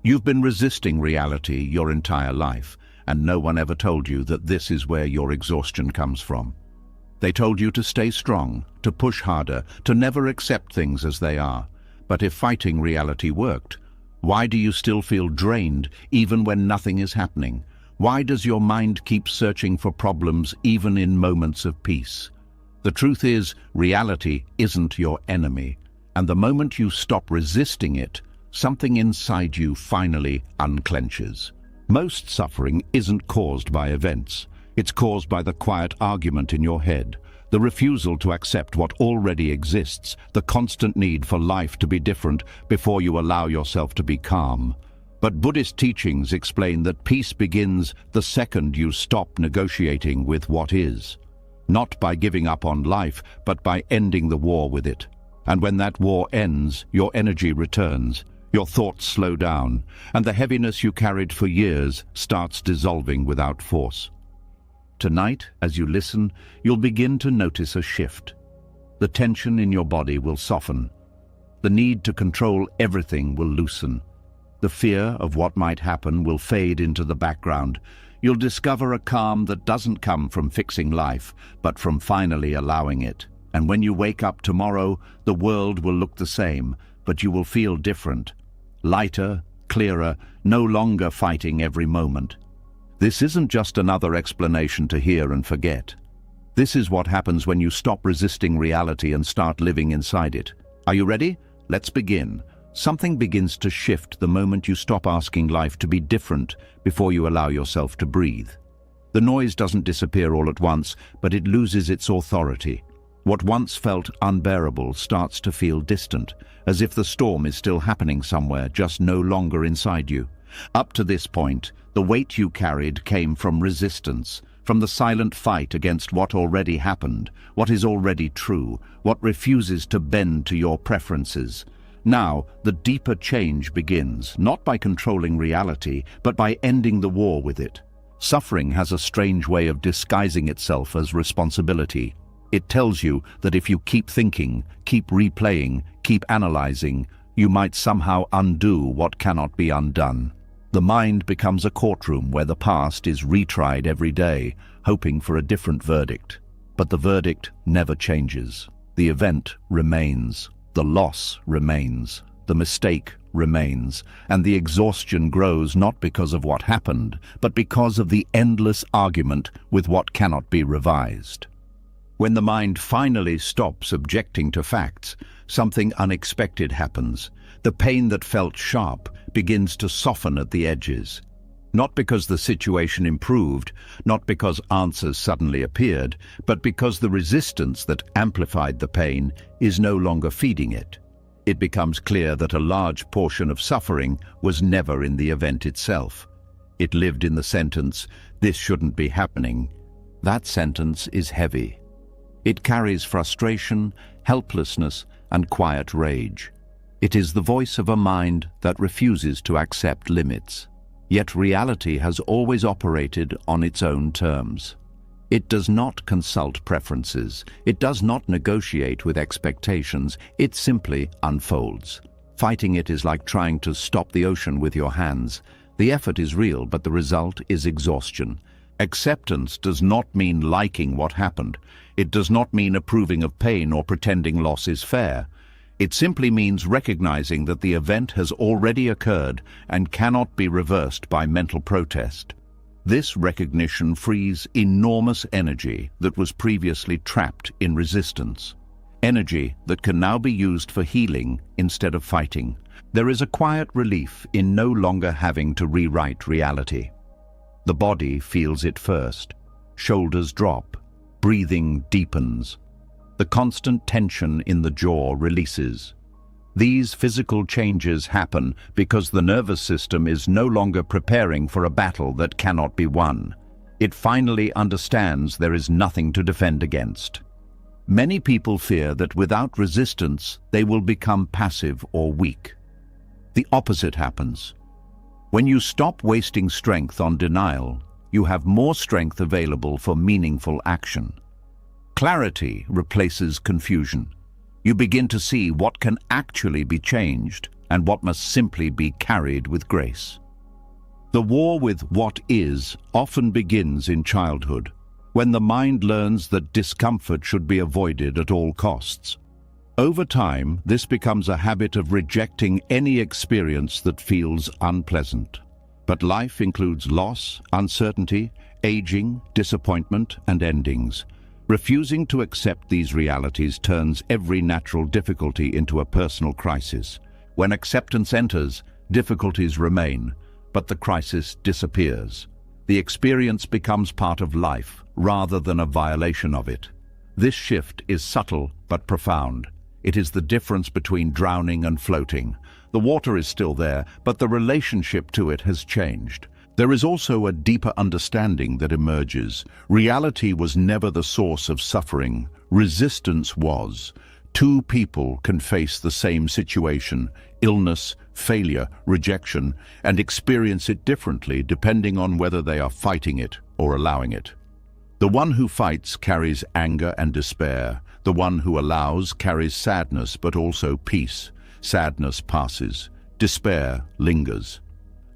You've been resisting reality your entire life, and no one ever told you that this is where your exhaustion comes from. They told you to stay strong, to push harder, to never accept things as they are. But if fighting reality worked, why do you still feel drained even when nothing is happening? Why does your mind keep searching for problems even in moments of peace? The truth is, reality isn't your enemy, and the moment you stop resisting it, something inside you finally unclenches. Most suffering isn't caused by events. It's caused by the quiet argument in your head, the refusal to accept what already exists, the constant need for life to be different before you allow yourself to be calm. But Buddhist teachings explain that peace begins the second you stop negotiating with what is. Not by giving up on life, but by ending the war with it. And when that war ends, your energy returns. Your thoughts slow down, and the heaviness you carried for years starts dissolving without force. Tonight, as you listen, you'll begin to notice a shift. The tension in your body will soften. The need to control everything will loosen. The fear of what might happen will fade into the background. You'll discover a calm that doesn't come from fixing life, but from finally allowing it. And when you wake up tomorrow, the world will look the same, but you will feel different. Lighter, clearer, no longer fighting every moment. This isn't just another explanation to hear and forget. This is what happens when you stop resisting reality and start living inside it. Are you ready? Let's begin. Something begins to shift the moment you stop asking life to be different before you allow yourself to breathe. The noise doesn't disappear all at once, but it loses its authority. What once felt unbearable starts to feel distant, as if the storm is still happening somewhere, just no longer inside you. Up to this point, the weight you carried came from resistance, from the silent fight against what already happened, what is already true, what refuses to bend to your preferences. Now, the deeper change begins, not by controlling reality, but by ending the war with it. Suffering has a strange way of disguising itself as responsibility. It tells you that if you keep thinking, keep replaying, keep analyzing, you might somehow undo what cannot be undone. The mind becomes a courtroom where the past is retried every day, hoping for a different verdict. But the verdict never changes. The event remains. The loss remains. The mistake remains. And the exhaustion grows not because of what happened, but because of the endless argument with what cannot be revised. When the mind finally stops objecting to facts, something unexpected happens. The pain that felt sharp begins to soften at the edges. Not because the situation improved, not because answers suddenly appeared, but because the resistance that amplified the pain is no longer feeding it. It becomes clear that a large portion of suffering was never in the event itself. It lived in the sentence, "This shouldn't be happening." That sentence is heavy. It carries frustration, helplessness, and quiet rage. It is the voice of a mind that refuses to accept limits. Yet reality has always operated on its own terms. It does not consult preferences. It does not negotiate with expectations. It simply unfolds. Fighting it is like trying to stop the ocean with your hands. The effort is real, but the result is exhaustion. Acceptance does not mean liking what happened. It does not mean approving of pain or pretending loss is fair. It simply means recognizing that the event has already occurred and cannot be reversed by mental protest. This recognition frees enormous energy that was previously trapped in resistance. Energy that can now be used for healing instead of fighting. There is a quiet relief in no longer having to rewrite reality. The body feels it first. Shoulders drop. Breathing deepens. The constant tension in the jaw releases. These physical changes happen because the nervous system is no longer preparing for a battle that cannot be won. It finally understands there is nothing to defend against. Many people fear that without resistance, they will become passive or weak. The opposite happens. When you stop wasting strength on denial, you have more strength available for meaningful action. Clarity replaces confusion. You begin to see what can actually be changed, and what must simply be carried with grace. The war with what is often begins in childhood, when the mind learns that discomfort should be avoided at all costs. Over time, this becomes a habit of rejecting any experience that feels unpleasant. But life includes loss, uncertainty, aging, disappointment, and endings. Refusing to accept these realities turns every natural difficulty into a personal crisis. When acceptance enters, difficulties remain, but the crisis disappears. The experience becomes part of life, rather than a violation of it. This shift is subtle but profound. It is the difference between drowning and floating. The water is still there, but the relationship to it has changed. There is also a deeper understanding that emerges. Reality was never the source of suffering. Resistance was. Two people can face the same situation, illness, failure, rejection, and experience it differently depending on whether they are fighting it or allowing it. The one who fights carries anger and despair. The one who allows carries sadness but also peace. Sadness passes. Despair lingers.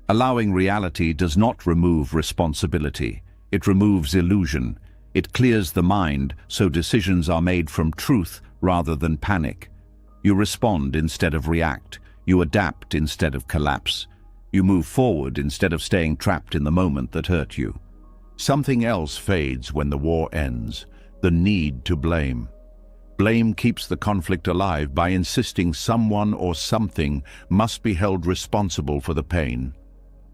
Allowing reality does not remove responsibility. It removes illusion. It clears the mind so decisions are made from truth rather than panic. You respond instead of react. You adapt instead of collapse. You move forward instead of staying trapped in the moment that hurt you. Something else fades when the war ends: the need to blame. Blame keeps the conflict alive by insisting someone or something must be held responsible for the pain.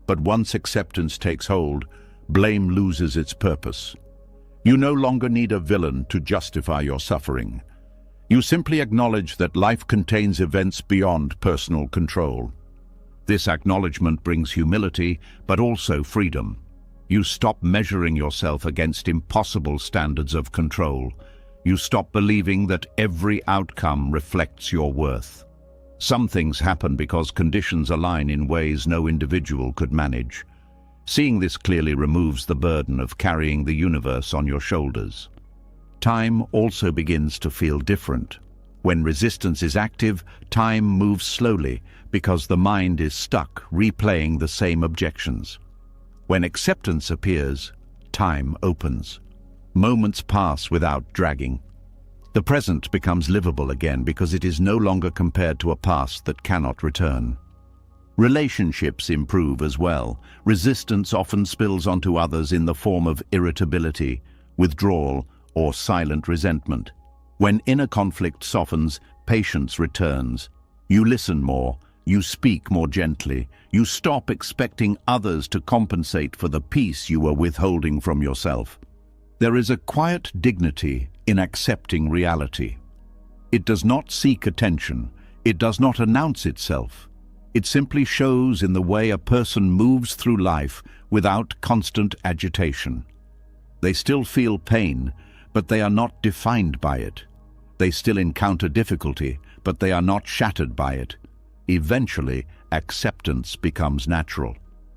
But once acceptance takes hold, blame loses its purpose. You no longer need a villain to justify your suffering. You simply acknowledge that life contains events beyond personal control. This acknowledgement brings humility, but also freedom. You stop measuring yourself against impossible standards of control. You stop believing that every outcome reflects your worth. Some things happen because conditions align in ways no individual could manage. Seeing this clearly removes the burden of carrying the universe on your shoulders. Time also begins to feel different. When resistance is active, time moves slowly because the mind is stuck replaying the same objections. When acceptance appears, time opens. Moments pass without dragging. The present becomes livable again because it is no longer compared to a past that cannot return. Relationships improve as well. Resistance often spills onto others in the form of irritability, withdrawal, or silent resentment. When inner conflict softens, patience returns. You listen more, you speak more gently, you stop expecting others to compensate for the peace you were withholding from yourself. There is a quiet dignity in accepting reality. It does not seek attention, it does not announce itself. It simply shows in the way a person moves through life without constant agitation. They still feel pain, but they are not defined by it. They still encounter difficulty, but they are not shattered by it. Eventually, acceptance becomes natural.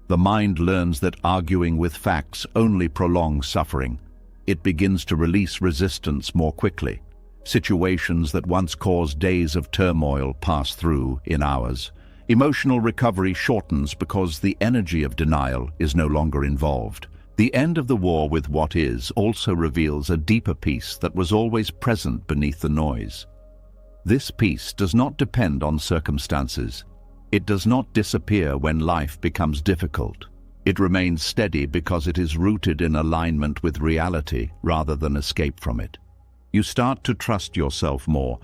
The mind learns that arguing with facts only prolongs suffering. It begins to release resistance more quickly. Situations that once caused days of turmoil pass through in hours. Emotional recovery shortens because the energy of denial is no longer involved. The end of the war with what is also reveals a deeper peace that was always present beneath the noise. This peace does not depend on circumstances. It does not disappear when life becomes difficult. It remains steady because it is rooted in alignment with reality rather than escape from it. You start to trust yourself more,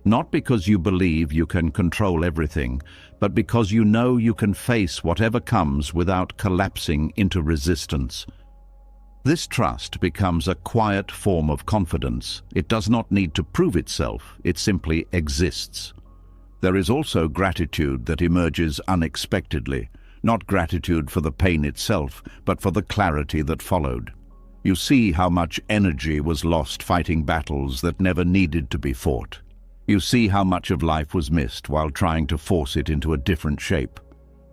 not because you believe you can control everything, but because you know you can face whatever comes without collapsing into resistance. This trust becomes a quiet form of confidence. It does not need to prove itself, it simply exists. There is also gratitude that emerges unexpectedly, not gratitude for the pain itself, but for the clarity that followed. You see how much energy was lost fighting battles that never needed to be fought. You see how much of life was missed while trying to force it into a different shape.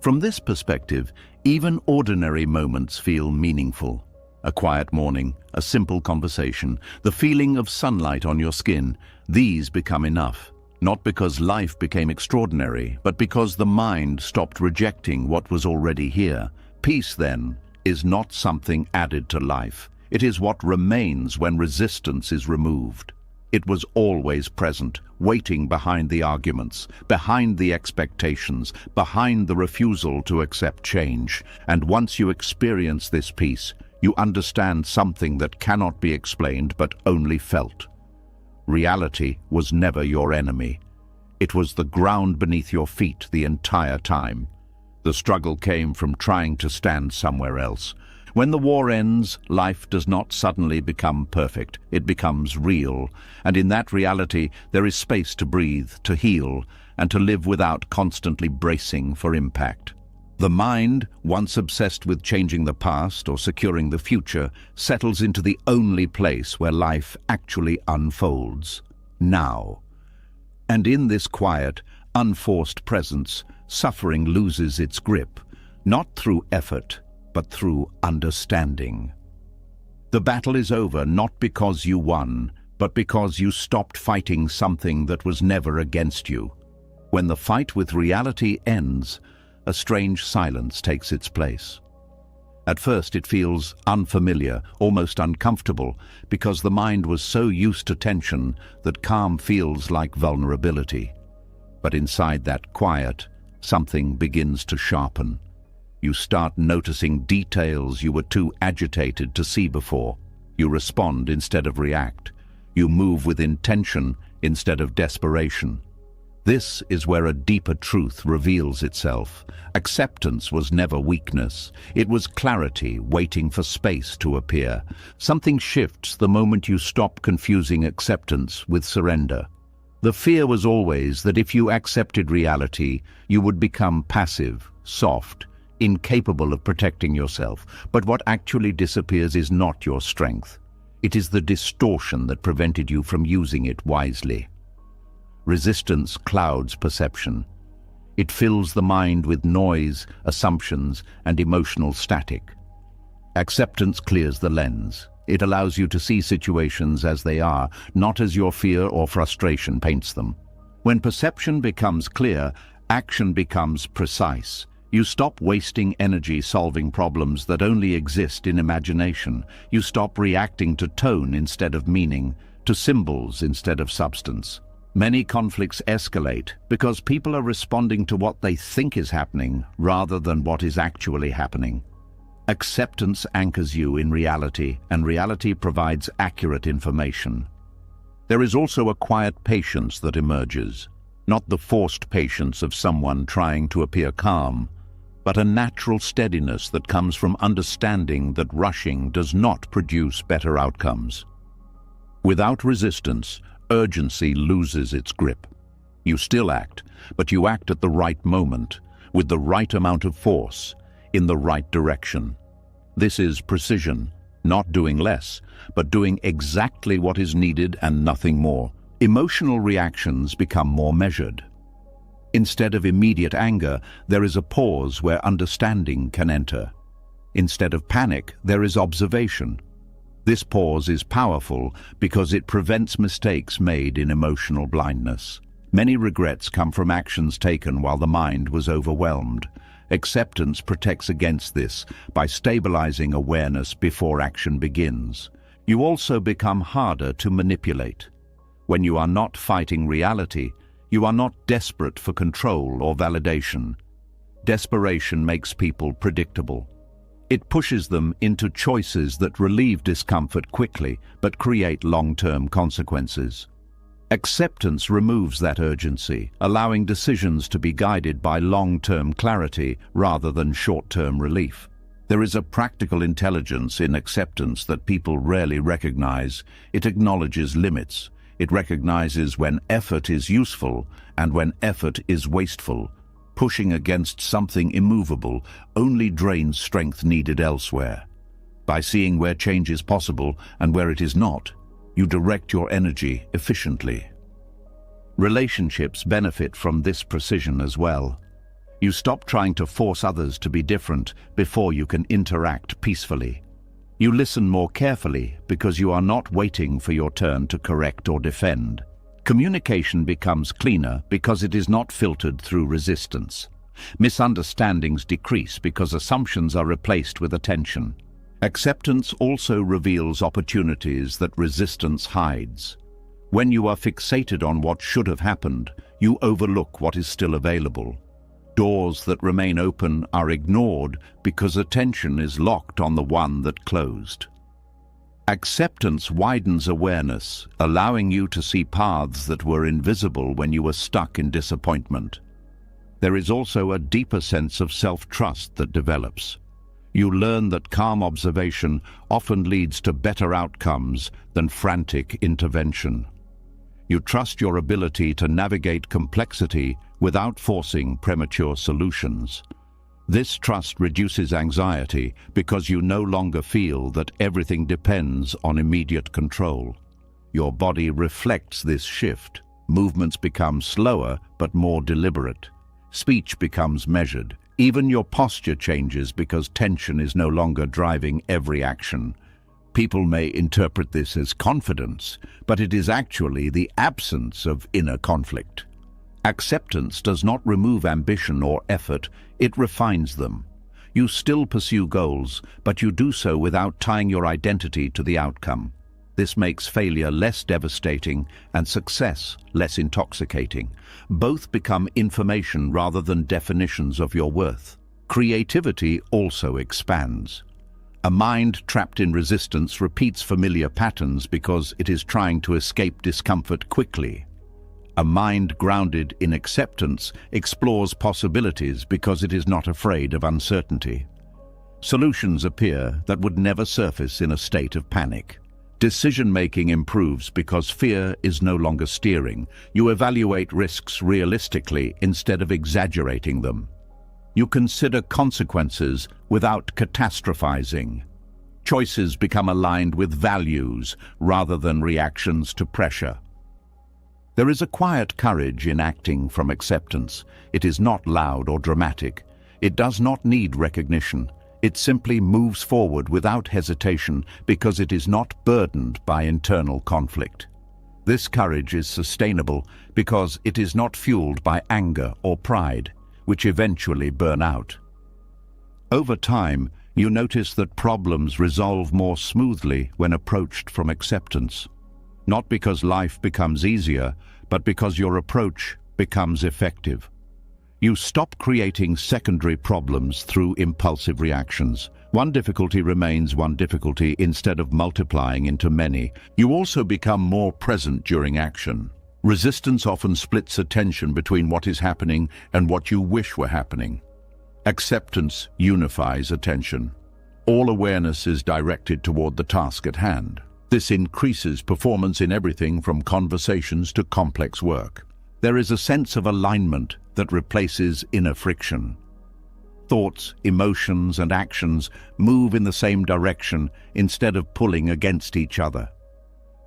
From this perspective, even ordinary moments feel meaningful. A quiet morning, a simple conversation, the feeling of sunlight on your skin, these become enough. Not because life became extraordinary, but because the mind stopped rejecting what was already here. Peace, then, is not something added to life. It is what remains when resistance is removed. It was always present, waiting behind the arguments, behind the expectations, behind the refusal to accept change. And once you experience this peace, you understand something that cannot be explained but only felt. Reality was never your enemy. It was the ground beneath your feet the entire time. The struggle came from trying to stand somewhere else. When the war ends, life does not suddenly become perfect. It becomes real, and in that reality there is space to breathe, to heal, and to live without constantly bracing for impact. The mind, once obsessed with changing the past or securing the future, settles into the only place where life actually unfolds, now. And in this quiet, unforced presence, suffering loses its grip, not through effort, but through understanding. The battle is over not because you won, but because you stopped fighting something that was never against you. When the fight with reality ends, a strange silence takes its place. At first it feels unfamiliar, almost uncomfortable, because the mind was so used to tension that calm feels like vulnerability. But inside that quiet, something begins to sharpen. You start noticing details you were too agitated to see before. You respond instead of react. You move with intention instead of desperation. This is where a deeper truth reveals itself. Acceptance was never weakness. It was clarity waiting for space to appear. Something shifts the moment you stop confusing acceptance with surrender. The fear was always that if you accepted reality, you would become passive, soft, incapable of protecting yourself. But what actually disappears is not your strength. It is the distortion that prevented you from using it wisely. Resistance clouds perception. It fills the mind with noise, assumptions, and emotional static. Acceptance clears the lens. It allows you to see situations as they are, not as your fear or frustration paints them. When perception becomes clear, action becomes precise. You stop wasting energy solving problems that only exist in imagination. You stop reacting to tone instead of meaning, to symbols instead of substance. Many conflicts escalate because people are responding to what they think is happening rather than what is actually happening. Acceptance anchors you in reality, and reality provides accurate information. There is also a quiet patience that emerges, not the forced patience of someone trying to appear calm, but a natural steadiness that comes from understanding that rushing does not produce better outcomes. Without resistance, urgency loses its grip. You still act, but you act at the right moment, with the right amount of force, in the right direction. This is precision, not doing less, but doing exactly what is needed and nothing more. Emotional reactions become more measured. Instead of immediate anger, there is a pause where understanding can enter. Instead of panic, there is observation. This pause is powerful because it prevents mistakes made in emotional blindness. Many regrets come from actions taken while the mind was overwhelmed. Acceptance protects against this by stabilizing awareness before action begins. You also become harder to manipulate. When you are not fighting reality, you are not desperate for control or validation. Desperation makes people predictable. It pushes them into choices that relieve discomfort quickly but create long-term consequences. Acceptance removes that urgency, allowing decisions to be guided by long-term clarity rather than short-term relief. There is a practical intelligence in acceptance that people rarely recognize. It acknowledges limits. It recognizes when effort is useful and when effort is wasteful. Pushing against something immovable only drains strength needed elsewhere. By seeing where change is possible and where it is not, you direct your energy efficiently. Relationships benefit from this precision as well. You stop trying to force others to be different before you can interact peacefully. You listen more carefully because you are not waiting for your turn to correct or defend. Communication becomes cleaner because it is not filtered through resistance. Misunderstandings decrease because assumptions are replaced with attention. Acceptance also reveals opportunities that resistance hides. When you are fixated on what should have happened, you overlook what is still available. Doors that remain open are ignored because attention is locked on the one that closed. Acceptance widens awareness, allowing you to see paths that were invisible when you were stuck in disappointment. There is also a deeper sense of self-trust that develops. You learn that calm observation often leads to better outcomes than frantic intervention. You trust your ability to navigate complexity without forcing premature solutions. This trust reduces anxiety because you no longer feel that everything depends on immediate control. Your body reflects this shift. Movements become slower but more deliberate. Speech becomes measured. Even your posture changes because tension is no longer driving every action. People may interpret this as confidence, but it is actually the absence of inner conflict. Acceptance does not remove ambition or effort, it refines them. You still pursue goals, but you do so without tying your identity to the outcome. This makes failure less devastating and success less intoxicating. Both become information rather than definitions of your worth. Creativity also expands. A mind trapped in resistance repeats familiar patterns because it is trying to escape discomfort quickly. A mind grounded in acceptance explores possibilities because it is not afraid of uncertainty. Solutions appear that would never surface in a state of panic. Decision-making improves because fear is no longer steering. You evaluate risks realistically instead of exaggerating them. You consider consequences without catastrophizing. Choices become aligned with values rather than reactions to pressure. There is a quiet courage in acting from acceptance. It is not loud or dramatic. It does not need recognition. It simply moves forward without hesitation because it is not burdened by internal conflict. This courage is sustainable because it is not fueled by anger or pride, which eventually burn out. Over time, you notice that problems resolve more smoothly when approached from acceptance. Not because life becomes easier, but because your approach becomes effective. You stop creating secondary problems through impulsive reactions. One difficulty remains one difficulty instead of multiplying into many. You also become more present during action. Resistance often splits attention between what is happening and what you wish were happening. Acceptance unifies attention. All awareness is directed toward the task at hand. This increases performance in everything from conversations to complex work. There is a sense of alignment that replaces inner friction. Thoughts, emotions, and actions move in the same direction instead of pulling against each other.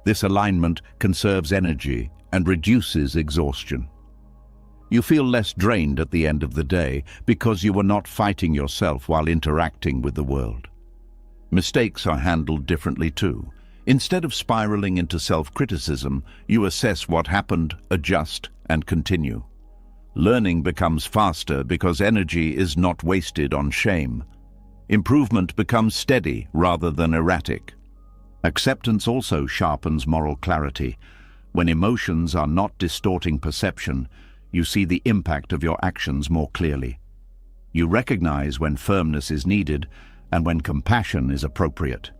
This alignment conserves energy and reduces exhaustion. You feel less drained at the end of the day because you are not fighting yourself while interacting with the world. Mistakes are handled differently too. Instead of spiraling into self-criticism, you assess what happened, adjust, and continue. Learning becomes faster because energy is not wasted on shame. Improvement becomes steady rather than erratic. Acceptance also sharpens moral clarity. When emotions are not distorting perception, you see the impact of your actions more clearly. You recognize when firmness is needed and when compassion is appropriate.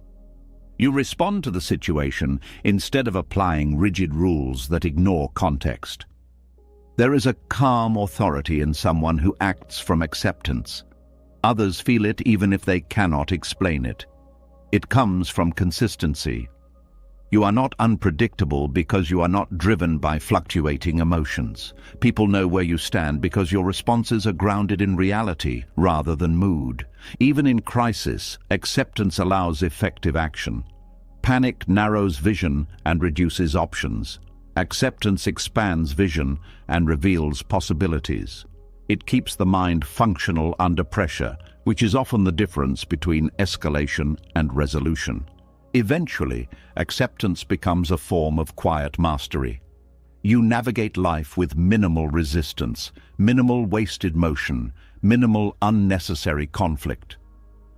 You respond to the situation instead of applying rigid rules that ignore context. There is a calm authority in someone who acts from acceptance. Others feel it even if they cannot explain it. It comes from consistency. You are not unpredictable because you are not driven by fluctuating emotions. People know where you stand because your responses are grounded in reality rather than mood. Even in crisis, acceptance allows effective action. Panic narrows vision and reduces options. Acceptance expands vision and reveals possibilities. It keeps the mind functional under pressure, which is often the difference between escalation and resolution. Eventually, acceptance becomes a form of quiet mastery. You navigate life with minimal resistance, minimal wasted motion, minimal unnecessary conflict.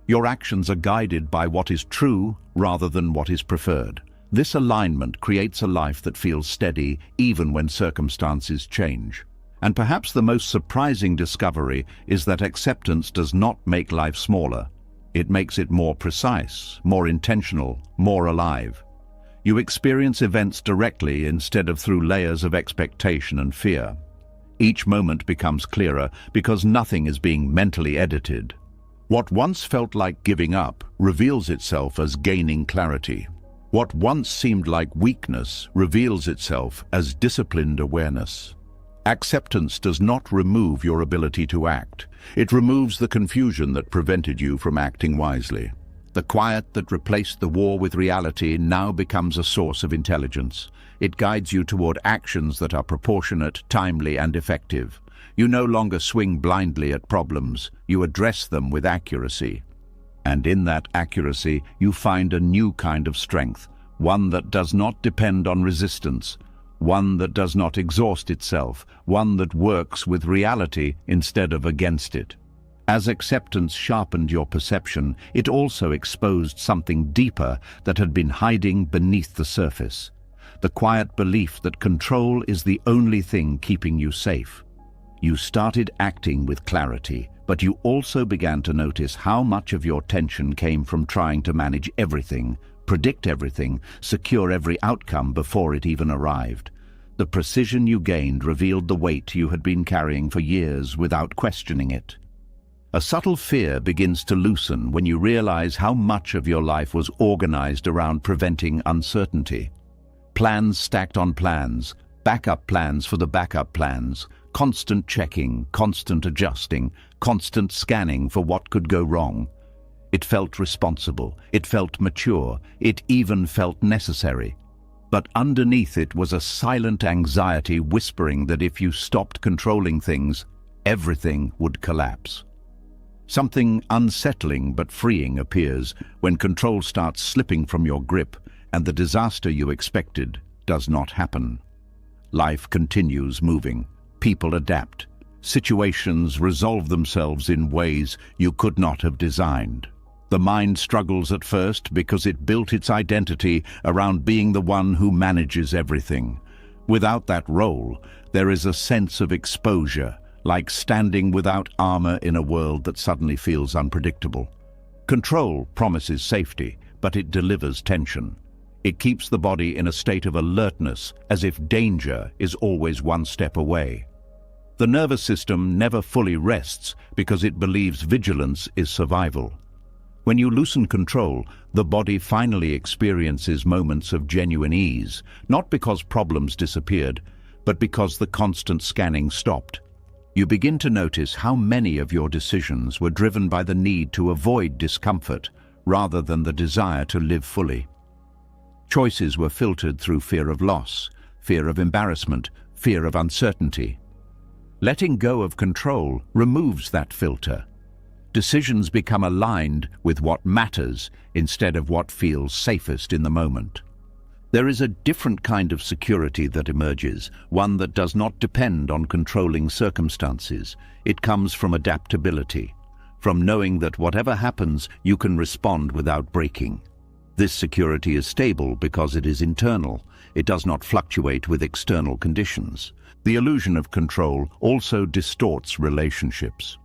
Your actions are guided by what is true rather than what is preferred. This alignment creates a life that feels steady even when circumstances change. And perhaps the most surprising discovery is that acceptance does not make life smaller. It makes it more precise, more intentional, more alive. You experience events directly instead of through layers of expectation and fear. Each moment becomes clearer because nothing is being mentally edited. What once felt like giving up reveals itself as gaining clarity. What once seemed like weakness reveals itself as disciplined awareness. Acceptance does not remove your ability to act. It removes the confusion that prevented you from acting wisely. The quiet that replaced the war with reality now becomes a source of intelligence. It guides you toward actions that are proportionate, timely, and effective. You no longer swing blindly at problems. You address them with accuracy. And in that accuracy, you find a new kind of strength, one that does not depend on resistance, one that does not exhaust itself, one that works with reality instead of against it. As acceptance sharpened your perception, it also exposed something deeper that had been hiding beneath the surface. The quiet belief that control is the only thing keeping you safe. You started acting with clarity, but you also began to notice how much of your tension came from trying to manage everything, predict everything, secure every outcome before it even arrived. The precision you gained revealed the weight you had been carrying for years without questioning it. A subtle fear begins to loosen when you realize how much of your life was organized around preventing uncertainty. Plans stacked on plans, backup plans for the backup plans, constant checking, constant adjusting, constant scanning for what could go wrong. It felt responsible, it felt mature, it even felt necessary. But underneath it was a silent anxiety whispering that if you stopped controlling things, everything would collapse. Something unsettling but freeing appears when control starts slipping from your grip and the disaster you expected does not happen. Life continues moving. People adapt. Situations resolve themselves in ways you could not have designed. The mind struggles at first because it built its identity around being the one who manages everything. Without that role, there is a sense of exposure, like standing without armor in a world that suddenly feels unpredictable. Control promises safety, but it delivers tension. It keeps the body in a state of alertness, as if danger is always one step away. The nervous system never fully rests because it believes vigilance is survival. When you loosen control, the body finally experiences moments of genuine ease, not because problems disappeared, but because the constant scanning stopped. You begin to notice how many of your decisions were driven by the need to avoid discomfort rather than the desire to live fully. Choices were filtered through fear of loss, fear of embarrassment, fear of uncertainty. Letting go of control removes that filter. Decisions become aligned with what matters instead of what feels safest in the moment. There is a different kind of security that emerges, one that does not depend on controlling circumstances. It comes from adaptability, from knowing that whatever happens, you can respond without breaking. This security is stable because it is internal. It does not fluctuate with external conditions. The illusion of control also distorts relationships.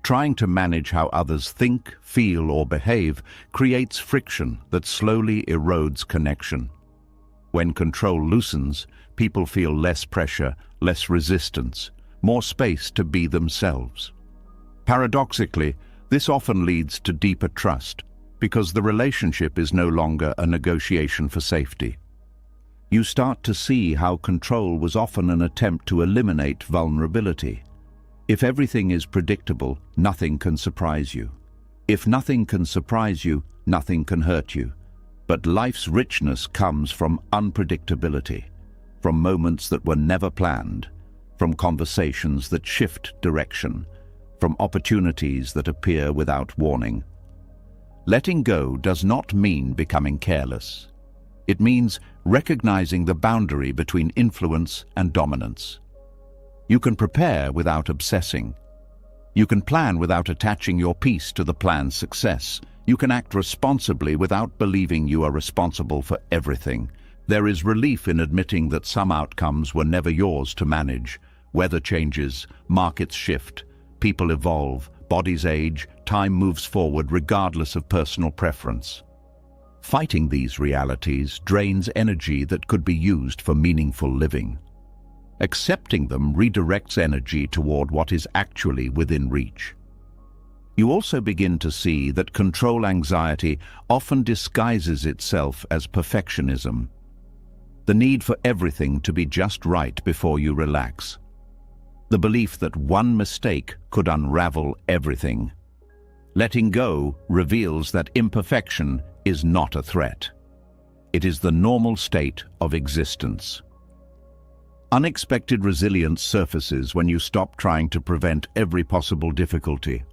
Trying to manage how others think, feel, or behave creates friction that slowly erodes connection. When control loosens, people feel less pressure, less resistance, more space to be themselves. Paradoxically, this often leads to deeper trust, because the relationship is no longer a negotiation for safety. You start to see how control was often an attempt to eliminate vulnerability. If everything is predictable, nothing can surprise you. If nothing can surprise you, nothing can hurt you. But life's richness comes from unpredictability, from moments that were never planned, from conversations that shift direction, from opportunities that appear without warning. Letting go does not mean becoming careless. It means recognizing the boundary between influence and dominance. You can prepare without obsessing. You can plan without attaching your piece to the plan's success. You can act responsibly without believing you are responsible for everything. There is relief in admitting that some outcomes were never yours to manage. Weather changes, markets shift, people evolve, bodies age, time moves forward regardless of personal preference. Fighting these realities drains energy that could be used for meaningful living. Accepting them redirects energy toward what is actually within reach. You also begin to see that control anxiety often disguises itself as perfectionism. The need for everything to be just right before you relax. The belief that one mistake could unravel everything. Letting go reveals that imperfection is not a threat. It is the normal state of existence. Unexpected resilience surfaces when you stop trying to prevent every possible difficulty.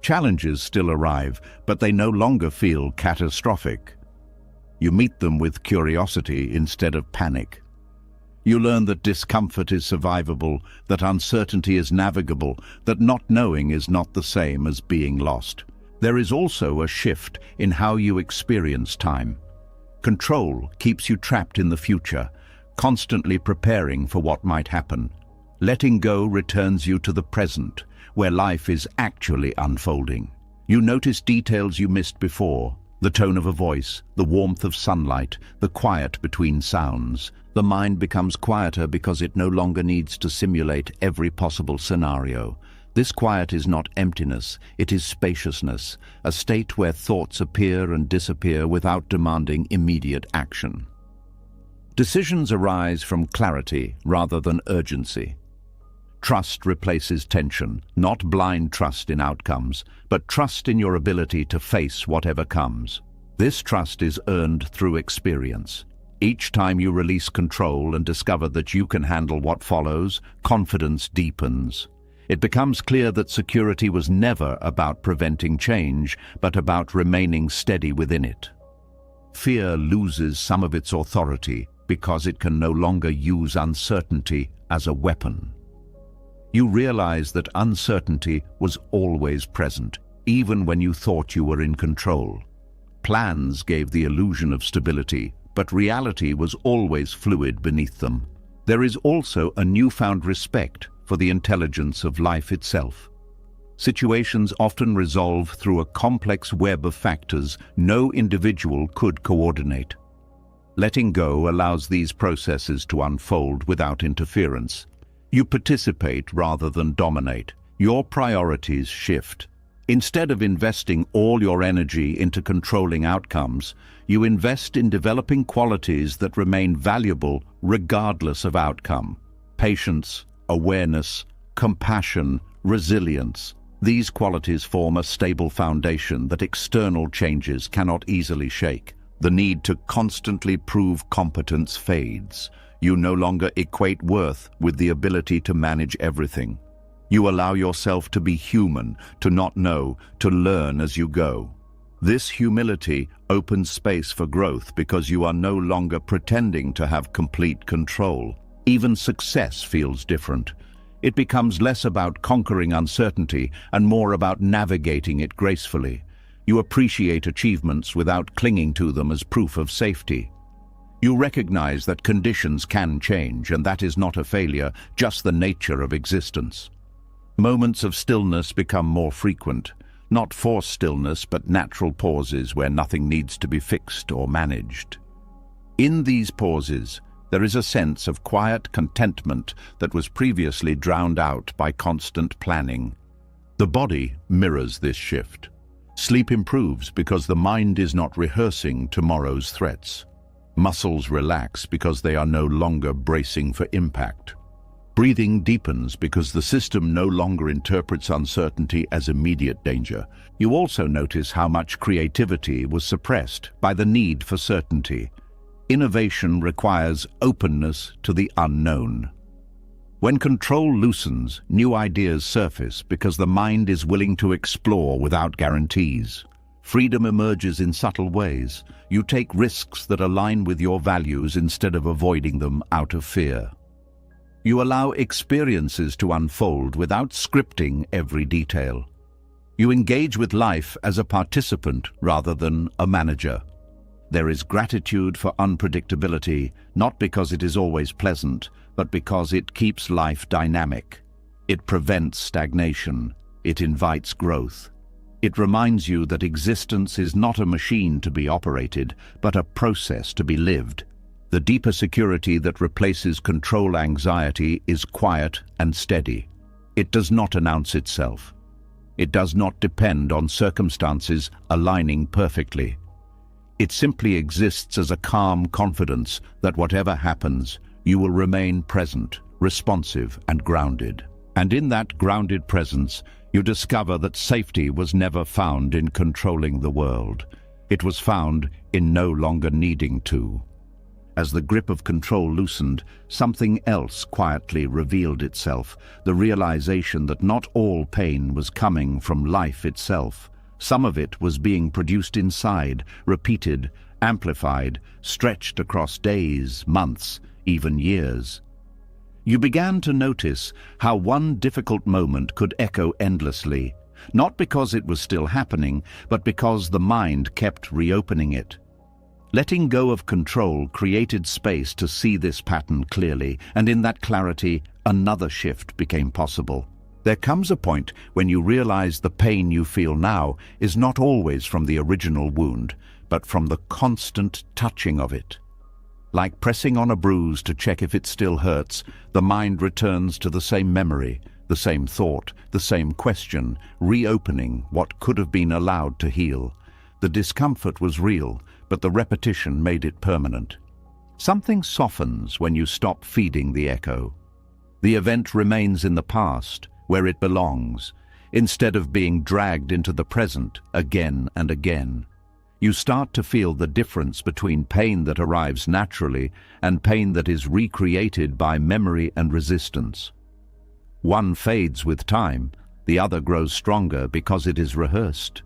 Challenges still arrive, but they no longer feel catastrophic. You meet them with curiosity instead of panic. You learn that discomfort is survivable, that uncertainty is navigable, that not knowing is not the same as being lost. There is also a shift in how you experience time. Control keeps you trapped in the future, constantly preparing for what might happen. Letting go returns you to the present, where life is actually unfolding. You notice details you missed before, the tone of a voice, the warmth of sunlight, the quiet between sounds. The mind becomes quieter because it no longer needs to simulate every possible scenario. This quiet is not emptiness, it is spaciousness, a state where thoughts appear and disappear without demanding immediate action. Decisions arise from clarity rather than urgency. Trust replaces tension, not blind trust in outcomes, but trust in your ability to face whatever comes. This trust is earned through experience. Each time you release control and discover that you can handle what follows, confidence deepens. It becomes clear that security was never about preventing change, but about remaining steady within it. Fear loses some of its authority because it can no longer use uncertainty as a weapon. You realize that uncertainty was always present, even when you thought you were in control. Plans gave the illusion of stability, but reality was always fluid beneath them. There is also a newfound respect for the intelligence of life itself. Situations often resolve through a complex web of factors no individual could coordinate. Letting go allows these processes to unfold without interference. You participate rather than dominate. Your priorities shift. Instead of investing all your energy into controlling outcomes, you invest in developing qualities that remain valuable regardless of outcome. Patience, awareness, compassion, resilience. These qualities form a stable foundation that external changes cannot easily shake. The need to constantly prove competence fades. You no longer equate worth with the ability to manage everything. You allow yourself to be human, to not know, to learn as you go. This humility opens space for growth because you are no longer pretending to have complete control. Even success feels different. It becomes less about conquering uncertainty and more about navigating it gracefully. You appreciate achievements without clinging to them as proof of safety. You recognize that conditions can change, and that is not a failure, just the nature of existence. Moments of stillness become more frequent, not forced stillness, but natural pauses where nothing needs to be fixed or managed. In these pauses, there is a sense of quiet contentment that was previously drowned out by constant planning. The body mirrors this shift. Sleep improves because the mind is not rehearsing tomorrow's threats. Muscles relax because they are no longer bracing for impact. Breathing deepens because the system no longer interprets uncertainty as immediate danger. You also notice how much creativity was suppressed by the need for certainty. Innovation requires openness to the unknown. When control loosens, new ideas surface because the mind is willing to explore without guarantees. Freedom emerges in subtle ways. You take risks that align with your values instead of avoiding them out of fear. You allow experiences to unfold without scripting every detail. You engage with life as a participant rather than a manager. There is gratitude for unpredictability, not because it is always pleasant, but because it keeps life dynamic. It prevents stagnation. It invites growth. It reminds you that existence is not a machine to be operated, but a process to be lived. The deeper security that replaces control anxiety is quiet and steady. It does not announce itself. It does not depend on circumstances aligning perfectly. It simply exists as a calm confidence that whatever happens, you will remain present, responsive, and grounded. And in that grounded presence, you discover that safety was never found in controlling the world. It was found in no longer needing to. As the grip of control loosened, something else quietly revealed itself, the realization that not all pain was coming from life itself. Some of it was being produced inside, repeated, amplified, stretched across days, months, even years. You began to notice how one difficult moment could echo endlessly, not because it was still happening, but because the mind kept reopening it. Letting go of control created space to see this pattern clearly, and in that clarity, another shift became possible. There comes a point when you realize the pain you feel now is not always from the original wound, but from the constant touching of it. Like pressing on a bruise to check if it still hurts, the mind returns to the same memory, the same thought, the same question, reopening what could have been allowed to heal. The discomfort was real, but the repetition made it permanent. Something softens when you stop feeding the echo. The event remains in the past, where it belongs, instead of being dragged into the present again and again. You start to feel the difference between pain that arrives naturally and pain that is recreated by memory and resistance. One fades with time, the other grows stronger because it is rehearsed.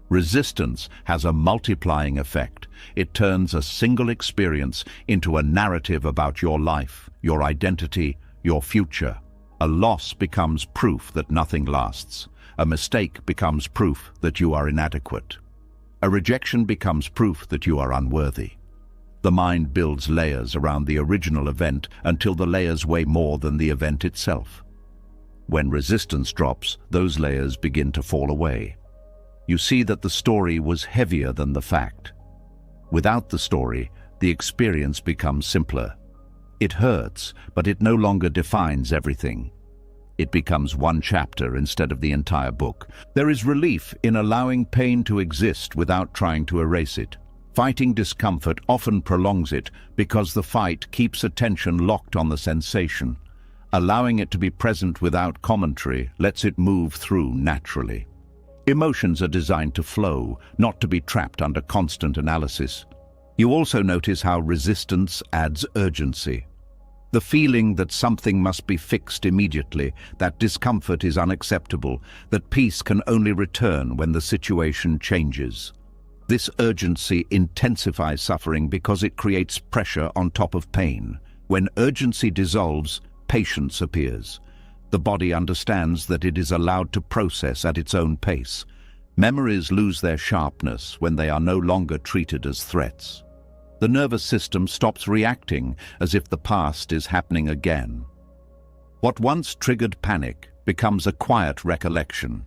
Resistance has a multiplying effect. It turns a single experience into a narrative about your life, your identity, your future. A loss becomes proof that nothing lasts. A mistake becomes proof that you are inadequate. A rejection becomes proof that you are unworthy. The mind builds layers around the original event until the layers weigh more than the event itself. When resistance drops, those layers begin to fall away. You see that the story was heavier than the fact. Without the story, the experience becomes simpler. It hurts, but it no longer defines everything. It becomes one chapter instead of the entire book. There is relief in allowing pain to exist without trying to erase it. Fighting discomfort often prolongs it because the fight keeps attention locked on the sensation. Allowing it to be present without commentary lets it move through naturally. Emotions are designed to flow, not to be trapped under constant analysis. You also notice how resistance adds urgency. The feeling that something must be fixed immediately, that discomfort is unacceptable, that peace can only return when the situation changes. This urgency intensifies suffering because it creates pressure on top of pain. When urgency dissolves, patience appears. The body understands that it is allowed to process at its own pace. Memories lose their sharpness when they are no longer treated as threats. The nervous system stops reacting as if the past is happening again. What once triggered panic becomes a quiet recollection.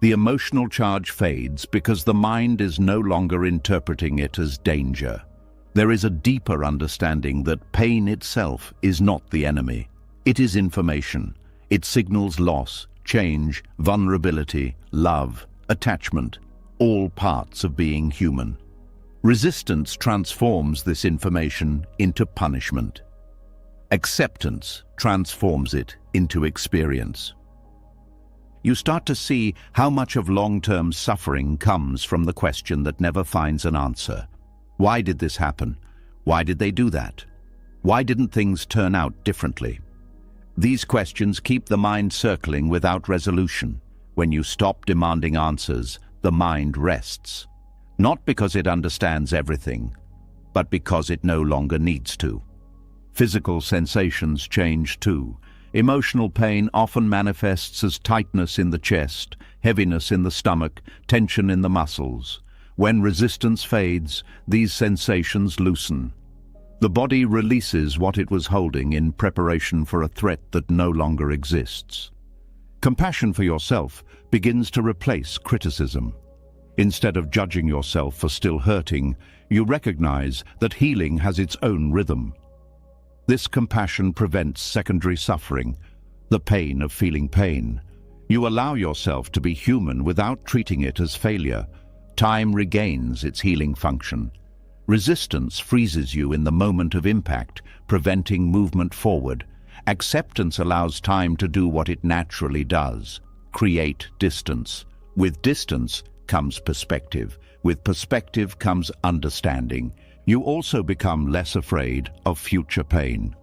The emotional charge fades because the mind is no longer interpreting it as danger. There is a deeper understanding that pain itself is not the enemy. It is information. It signals loss, change, vulnerability, love, attachment, all parts of being human. Resistance transforms this information into punishment. Acceptance transforms it into experience. You start to see how much of long-term suffering comes from the question that never finds an answer. Why did this happen? Why did they do that? Why didn't things turn out differently? These questions keep the mind circling without resolution. When you stop demanding answers, the mind rests. Not because it understands everything, but because it no longer needs to. Physical sensations change too. Emotional pain often manifests as tightness in the chest, heaviness in the stomach, tension in the muscles. When resistance fades, these sensations loosen. The body releases what it was holding in preparation for a threat that no longer exists. Compassion for yourself begins to replace criticism. Instead of judging yourself for still hurting, you recognize that healing has its own rhythm. This compassion prevents secondary suffering, the pain of feeling pain. You allow yourself to be human without treating it as failure. Time regains its healing function. Resistance freezes you in the moment of impact, preventing movement forward. Acceptance allows time to do what it naturally does: create distance. With distance comes perspective. With perspective comes understanding. You also become less afraid of future pain.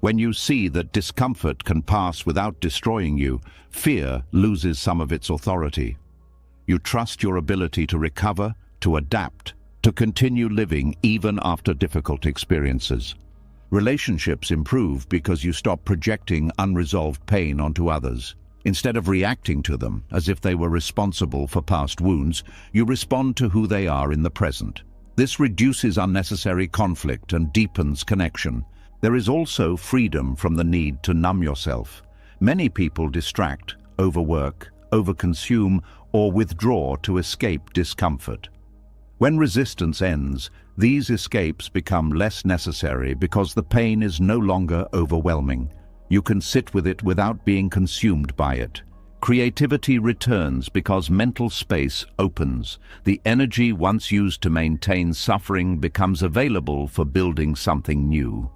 When you see that discomfort can pass without destroying you, fear loses some of its authority. You trust your ability to recover, to adapt, to continue living even after difficult experiences. Relationships improve because you stop projecting unresolved pain onto others. Instead of reacting to them as if they were responsible for past wounds, you respond to who they are in the present. This reduces unnecessary conflict and deepens connection. There is also freedom from the need to numb yourself. Many people distract, overwork, overconsume, or withdraw to escape discomfort. When resistance ends, these escapes become less necessary because the pain is no longer overwhelming. You can sit with it without being consumed by it. Creativity returns because mental space opens. The energy once used to maintain suffering becomes available for building something new.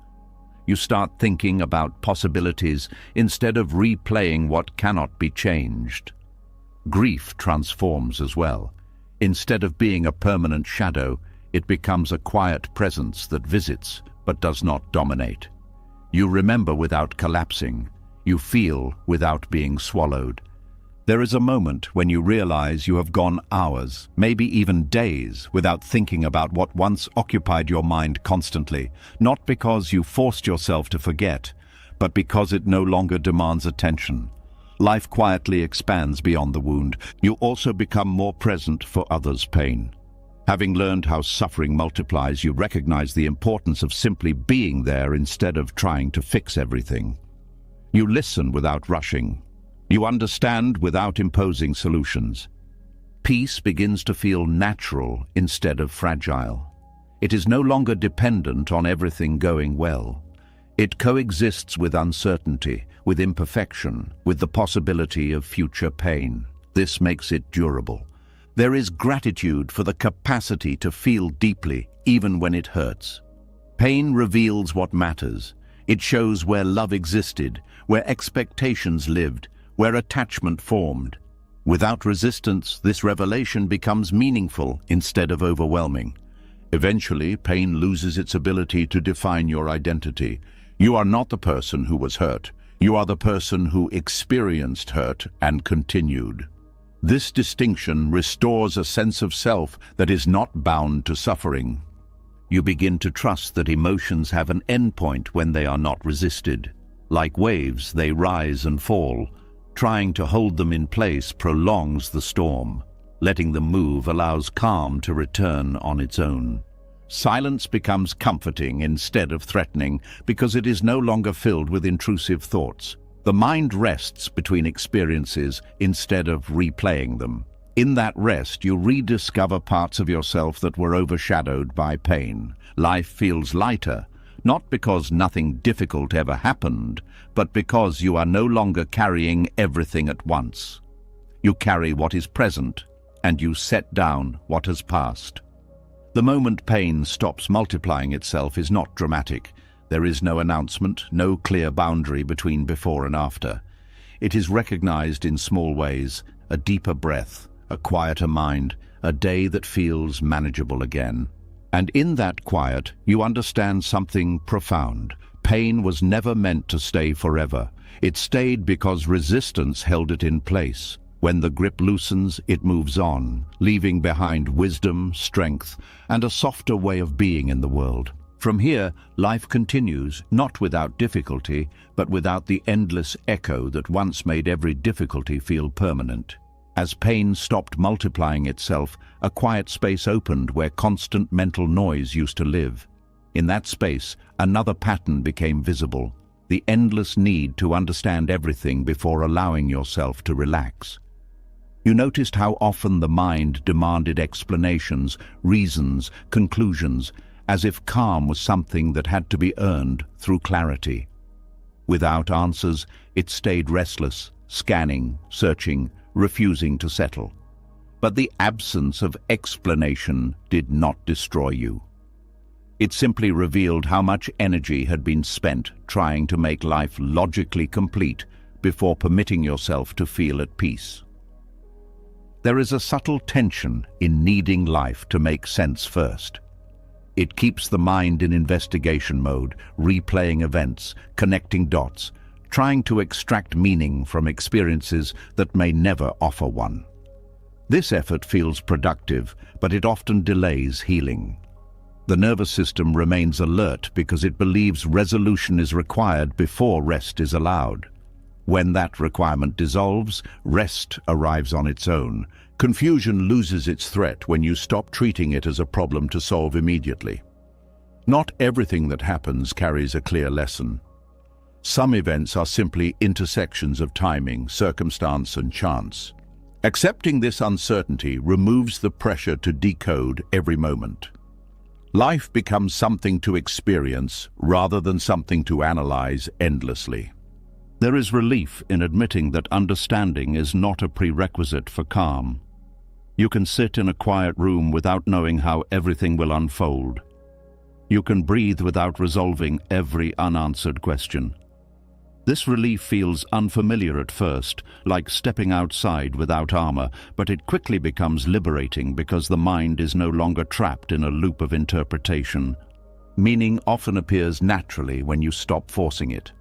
You start thinking about possibilities instead of replaying what cannot be changed. Grief transforms as well. Instead of being a permanent shadow, it becomes a quiet presence that visits but does not dominate. You remember without collapsing. You feel without being swallowed. There is a moment when you realize you have gone hours, maybe even days, without thinking about what once occupied your mind constantly, not because you forced yourself to forget, but because it no longer demands attention. Life quietly expands beyond the wound. You also become more present for others' pain. Having learned how suffering multiplies, you recognize the importance of simply being there instead of trying to fix everything. You listen without rushing. You understand without imposing solutions. Peace begins to feel natural instead of fragile. It is no longer dependent on everything going well. It coexists with uncertainty, with imperfection, with the possibility of future pain. This makes it durable. There is gratitude for the capacity to feel deeply, even when it hurts. Pain reveals what matters. It shows where love existed, where expectations lived, where attachment formed. Without resistance, this revelation becomes meaningful instead of overwhelming. Eventually, pain loses its ability to define your identity. You are not the person who was hurt. You are the person who experienced hurt and continued. This distinction restores a sense of self that is not bound to suffering. You begin to trust that emotions have an endpoint when they are not resisted. Like waves, they rise and fall. Trying to hold them in place prolongs the storm. Letting them move allows calm to return on its own. Silence becomes comforting instead of threatening because it is no longer filled with intrusive thoughts. The mind rests between experiences instead of replaying them. In that rest, you rediscover parts of yourself that were overshadowed by pain. Life feels lighter, not because nothing difficult ever happened, but because you are no longer carrying everything at once. You carry what is present, and you set down what has passed. The moment pain stops multiplying itself is not dramatic. There is no announcement, no clear boundary between before and after. It is recognized in small ways: a deeper breath, a quieter mind, a day that feels manageable again. And in that quiet, you understand something profound. Pain was never meant to stay forever. It stayed because resistance held it in place. When the grip loosens, it moves on, leaving behind wisdom, strength, and a softer way of being in the world. From here, life continues, not without difficulty, but without the endless echo that once made every difficulty feel permanent. As pain stopped multiplying itself, a quiet space opened where constant mental noise used to live. In that space, another pattern became visible, the endless need to understand everything before allowing yourself to relax. You noticed how often the mind demanded explanations, reasons, conclusions, as if calm was something that had to be earned through clarity. Without answers, it stayed restless, scanning, searching, refusing to settle. But the absence of explanation did not destroy you. It simply revealed how much energy had been spent trying to make life logically complete before permitting yourself to feel at peace. There is a subtle tension in needing life to make sense first. It keeps the mind in investigation mode, replaying events, connecting dots, trying to extract meaning from experiences that may never offer one. This effort feels productive, but it often delays healing. The nervous system remains alert because it believes resolution is required before rest is allowed. When that requirement dissolves, rest arrives on its own. Confusion loses its threat when you stop treating it as a problem to solve immediately. Not everything that happens carries a clear lesson. Some events are simply intersections of timing, circumstance, and chance. Accepting this uncertainty removes the pressure to decode every moment. Life becomes something to experience rather than something to analyze endlessly. There is relief in admitting that understanding is not a prerequisite for calm. You can sit in a quiet room without knowing how everything will unfold. You can breathe without resolving every unanswered question. This relief feels unfamiliar at first, like stepping outside without armor, but it quickly becomes liberating because the mind is no longer trapped in a loop of interpretation. Meaning often appears naturally when you stop forcing it.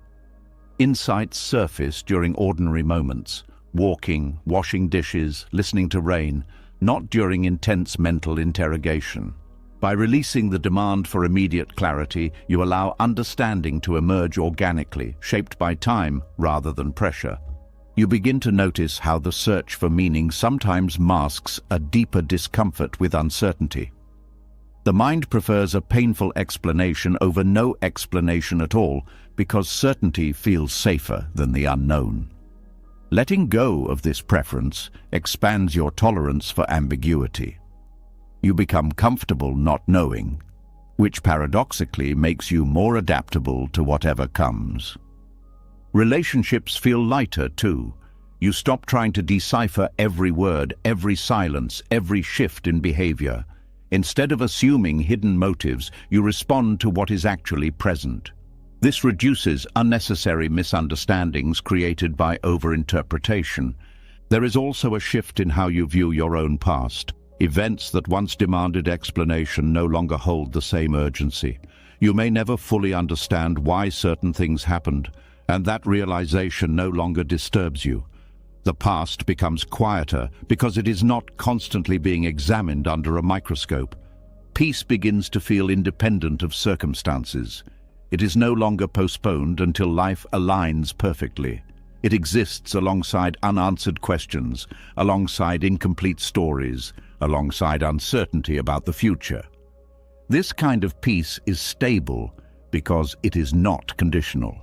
Insights surface during ordinary moments, walking, washing dishes, listening to rain, not during intense mental interrogation. By releasing the demand for immediate clarity, you allow understanding to emerge organically, shaped by time rather than pressure. You begin to notice how the search for meaning sometimes masks a deeper discomfort with uncertainty. The mind prefers a painful explanation over no explanation at all because certainty feels safer than the unknown. Letting go of this preference expands your tolerance for ambiguity. You become comfortable not knowing, which paradoxically makes you more adaptable to whatever comes. Relationships feel lighter too. You stop trying to decipher every word, every silence, every shift in behavior. Instead of assuming hidden motives, you respond to what is actually present. This reduces unnecessary misunderstandings created by overinterpretation. There is also a shift in how you view your own past. Events that once demanded explanation no longer hold the same urgency. You may never fully understand why certain things happened, and that realization no longer disturbs you. The past becomes quieter because it is not constantly being examined under a microscope. Peace begins to feel independent of circumstances. It is no longer postponed until life aligns perfectly. It exists alongside unanswered questions, alongside incomplete stories, alongside uncertainty about the future. This kind of peace is stable because it is not conditional.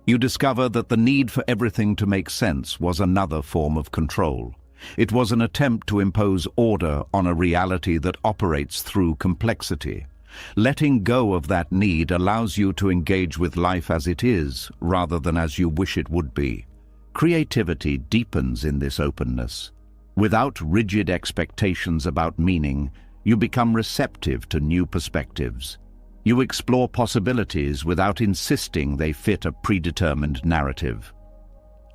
You discover that the need for everything to make sense was another form of control. It was an attempt to impose order on a reality that operates through complexity. Letting go of that need allows you to engage with life as it is, rather than as you wish it would be. Creativity deepens in this openness. Without rigid expectations about meaning, you become receptive to new perspectives. You explore possibilities without insisting they fit a predetermined narrative.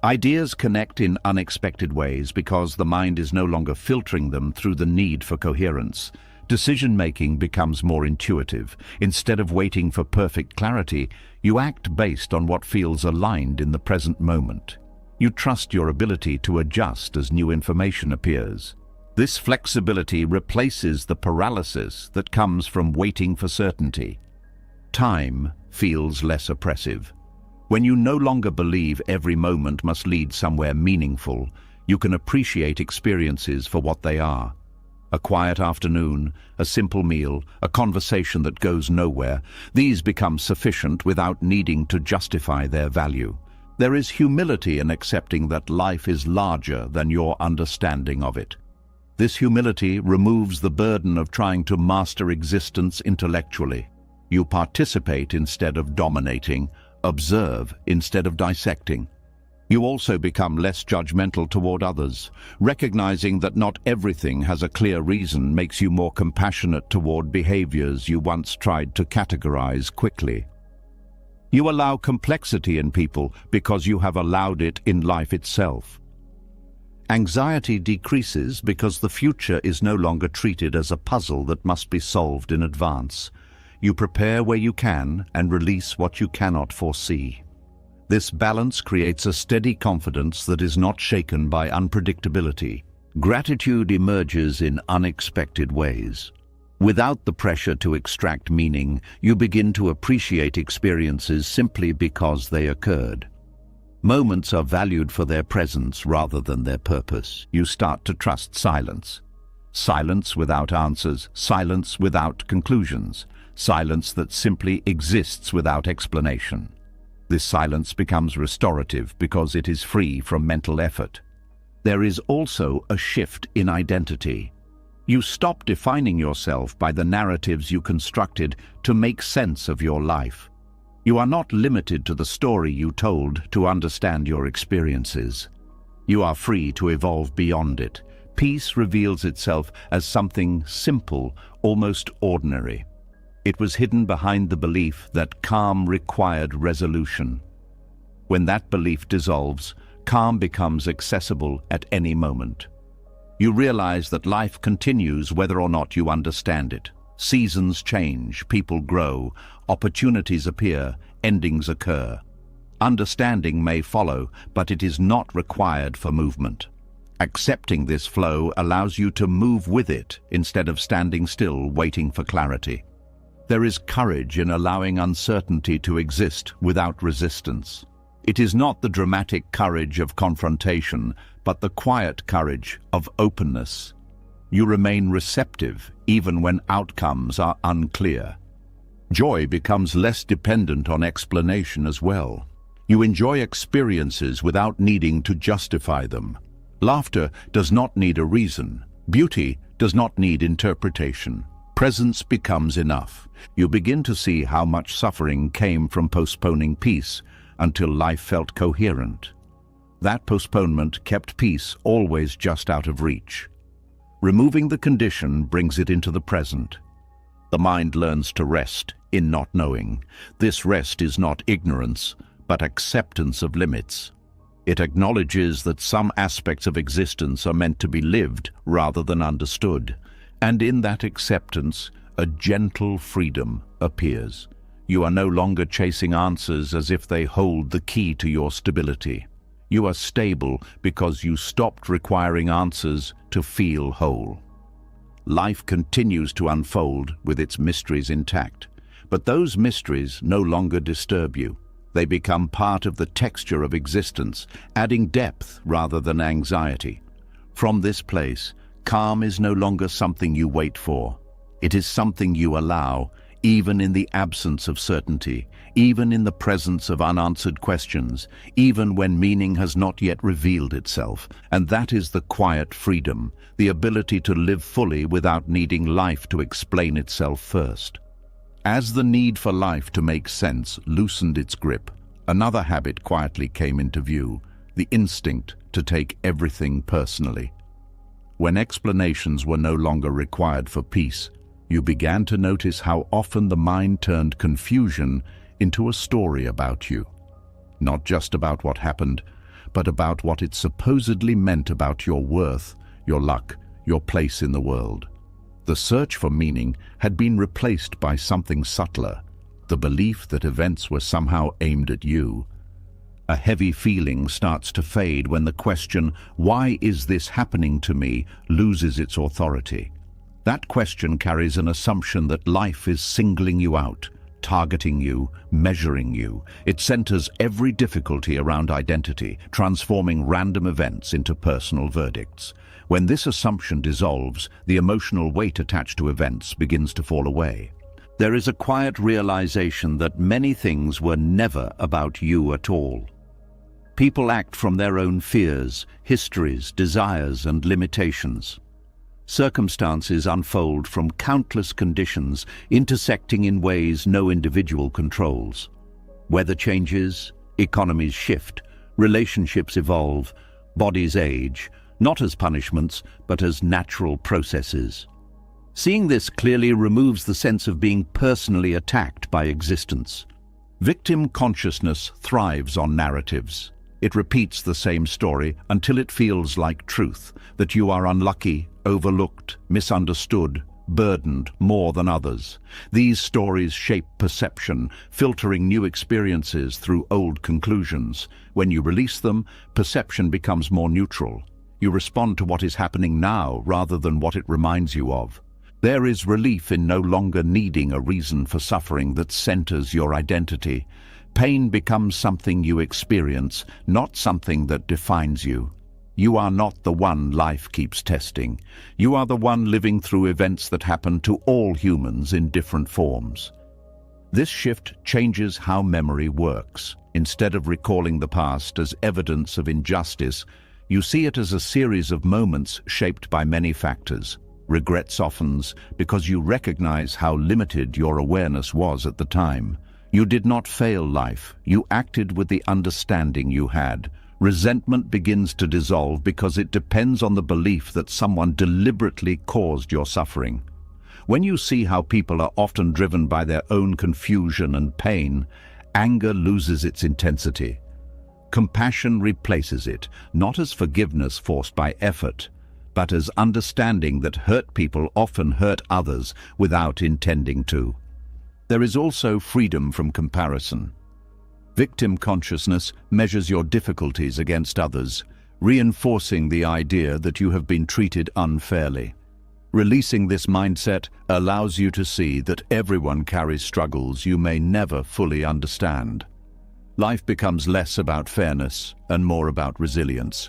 Ideas connect in unexpected ways because the mind is no longer filtering them through the need for coherence. Decision-making becomes more intuitive. Instead of waiting for perfect clarity, you act based on what feels aligned in the present moment. You trust your ability to adjust as new information appears. This flexibility replaces the paralysis that comes from waiting for certainty. Time feels less oppressive. When you no longer believe every moment must lead somewhere meaningful, you can appreciate experiences for what they are. A quiet afternoon, a simple meal, a conversation that goes nowhere, these become sufficient without needing to justify their value. There is humility in accepting that life is larger than your understanding of it. This humility removes the burden of trying to master existence intellectually. You participate instead of dominating, observe instead of dissecting. You also become less judgmental toward others. Recognizing that not everything has a clear reason makes you more compassionate toward behaviors you once tried to categorize quickly. You allow complexity in people because you have allowed it in life itself. Anxiety decreases because the future is no longer treated as a puzzle that must be solved in advance. You prepare where you can and release what you cannot foresee. This balance creates a steady confidence that is not shaken by unpredictability. Gratitude emerges in unexpected ways. Without the pressure to extract meaning, you begin to appreciate experiences simply because they occurred. Moments are valued for their presence rather than their purpose. You start to trust silence. Silence without answers, silence without conclusions, silence that simply exists without explanation. This silence becomes restorative because it is free from mental effort. There is also a shift in identity. You stop defining yourself by the narratives you constructed to make sense of your life. You are not limited to the story you told to understand your experiences. You are free to evolve beyond it. Peace reveals itself as something simple, almost ordinary. It was hidden behind the belief that calm required resolution. When that belief dissolves, calm becomes accessible at any moment. You realize that life continues whether or not you understand it. Seasons change, people grow, opportunities appear, endings occur. Understanding may follow, but it is not required for movement. Accepting this flow allows you to move with it instead of standing still waiting for clarity. There is courage in allowing uncertainty to exist without resistance. It is not the dramatic courage of confrontation, but the quiet courage of openness. You remain receptive even when outcomes are unclear. Joy becomes less dependent on explanation as well. You enjoy experiences without needing to justify them. Laughter does not need a reason. Beauty does not need interpretation. Presence becomes enough. You begin to see how much suffering came from postponing peace until life felt coherent. That postponement kept peace always just out of reach. Removing the condition brings it into the present. The mind learns to rest in not knowing. This rest is not ignorance, but acceptance of limits. It acknowledges that some aspects of existence are meant to be lived rather than understood. And in that acceptance, a gentle freedom appears. You are no longer chasing answers as if they hold the key to your stability. You are stable because you stopped requiring answers to feel whole. Life continues to unfold with its mysteries intact, but those mysteries no longer disturb you. They become part of the texture of existence, adding depth rather than anxiety. From this place, calm is no longer something you wait for. It is something you allow, even in the absence of certainty, even in the presence of unanswered questions, even when meaning has not yet revealed itself. And that is the quiet freedom, the ability to live fully without needing life to explain itself first. As the need for life to make sense loosened its grip, another habit quietly came into view, the instinct to take everything personally. When explanations were no longer required for peace, you began to notice how often the mind turned confusion into a story about you. Not just about what happened, but about what it supposedly meant about your worth, your luck, your place in the world. The search for meaning had been replaced by something subtler, the belief that events were somehow aimed at you. A heavy feeling starts to fade when the question, "Why is this happening to me?" loses its authority. That question carries an assumption that life is singling you out, targeting you, measuring you. It centers every difficulty around identity, transforming random events into personal verdicts. When this assumption dissolves, the emotional weight attached to events begins to fall away. There is a quiet realization that many things were never about you at all. People act from their own fears, histories, desires, and limitations. Circumstances unfold from countless conditions, intersecting in ways no individual controls. Weather changes, economies shift, relationships evolve, bodies age, not as punishments, but as natural processes. Seeing this clearly removes the sense of being personally attacked by existence. Victim consciousness thrives on narratives. It repeats the same story until it feels like truth, that you are unlucky, overlooked, misunderstood, burdened more than others. These stories shape perception, filtering new experiences through old conclusions. When you release them, perception becomes more neutral. You respond to what is happening now rather than what it reminds you of. There is relief in no longer needing a reason for suffering that centers your identity. Pain becomes something you experience, not something that defines you. You are not the one life keeps testing. You are the one living through events that happen to all humans in different forms. This shift changes how memory works. Instead of recalling the past as evidence of injustice, you see it as a series of moments shaped by many factors. Regret softens because you recognize how limited your awareness was at the time. You did not fail life. You acted with the understanding you had. Resentment begins to dissolve because it depends on the belief that someone deliberately caused your suffering. When you see how people are often driven by their own confusion and pain, anger loses its intensity. Compassion replaces it, not as forgiveness forced by effort, but as understanding that hurt people often hurt others without intending to. There is also freedom from comparison. Victim consciousness measures your difficulties against others, reinforcing the idea that you have been treated unfairly. Releasing this mindset allows you to see that everyone carries struggles you may never fully understand. Life becomes less about fairness and more about resilience.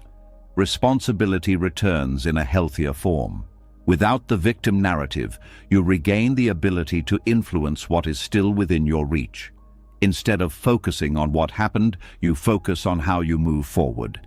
Responsibility returns in a healthier form. Without the victim narrative, you regain the ability to influence what is still within your reach. Instead of focusing on what happened, you focus on how you move forward.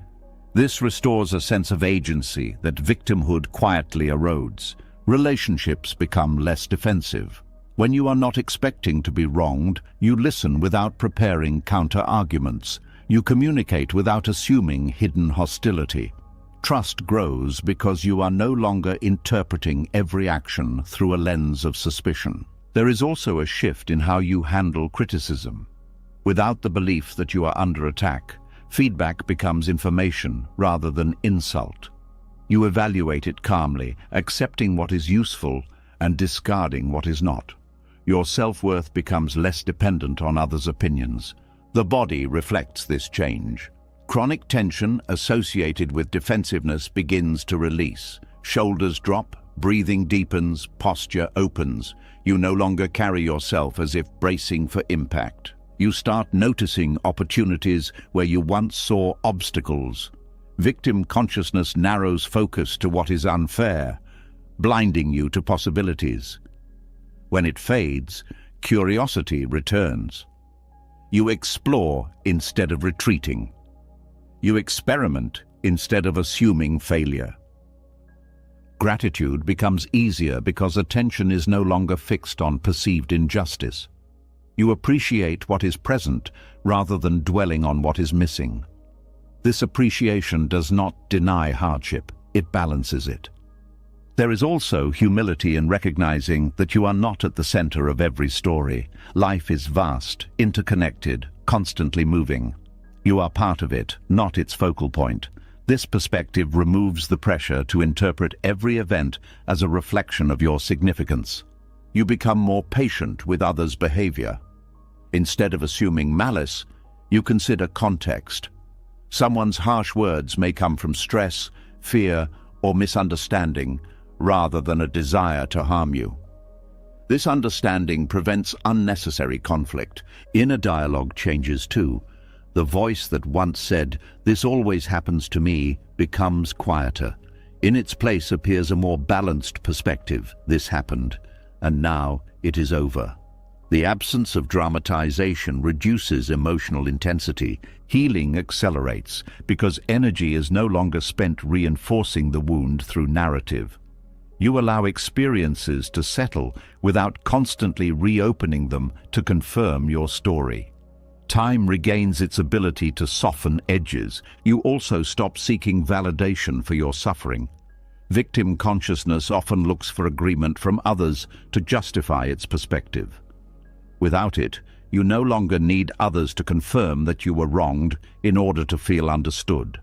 This restores a sense of agency that victimhood quietly erodes. Relationships become less defensive. When you are not expecting to be wronged, you listen without preparing counter-arguments. You communicate without assuming hidden hostility. Trust grows because you are no longer interpreting every action through a lens of suspicion. There is also a shift in how you handle criticism. Without the belief that you are under attack, feedback becomes information rather than insult. You evaluate it calmly, accepting what is useful and discarding what is not. Your self-worth becomes less dependent on others' opinions. The body reflects this change. Chronic tension associated with defensiveness begins to release. Shoulders drop, breathing deepens, posture opens. You no longer carry yourself as if bracing for impact. You start noticing opportunities where you once saw obstacles. Victim consciousness narrows focus to what is unfair, blinding you to possibilities. When it fades, curiosity returns. You explore instead of retreating. You experiment instead of assuming failure. Gratitude becomes easier because attention is no longer fixed on perceived injustice. You appreciate what is present rather than dwelling on what is missing. This appreciation does not deny hardship, it balances it. There is also humility in recognizing that you are not at the center of every story. Life is vast, interconnected, constantly moving. You are part of it, not its focal point. This perspective removes the pressure to interpret every event as a reflection of your significance. You become more patient with others' behavior. Instead of assuming malice, You consider context. Someone's harsh words may come from stress, fear, or misunderstanding, rather than a desire to harm you. This understanding prevents unnecessary conflict. Inner dialogue changes too. The voice that once said, "This always happens to me," becomes quieter. In its place appears a more balanced perspective. This happened, and now it is over. The absence of dramatization reduces emotional intensity. Healing accelerates because energy is no longer spent reinforcing the wound through narrative. You allow experiences to settle without constantly reopening them to confirm your story. Time regains its ability to soften edges. You also stop seeking validation for your suffering. Victim consciousness often looks for agreement from others to justify its perspective. Without it, you no longer need others to confirm that you were wronged in order to feel understood.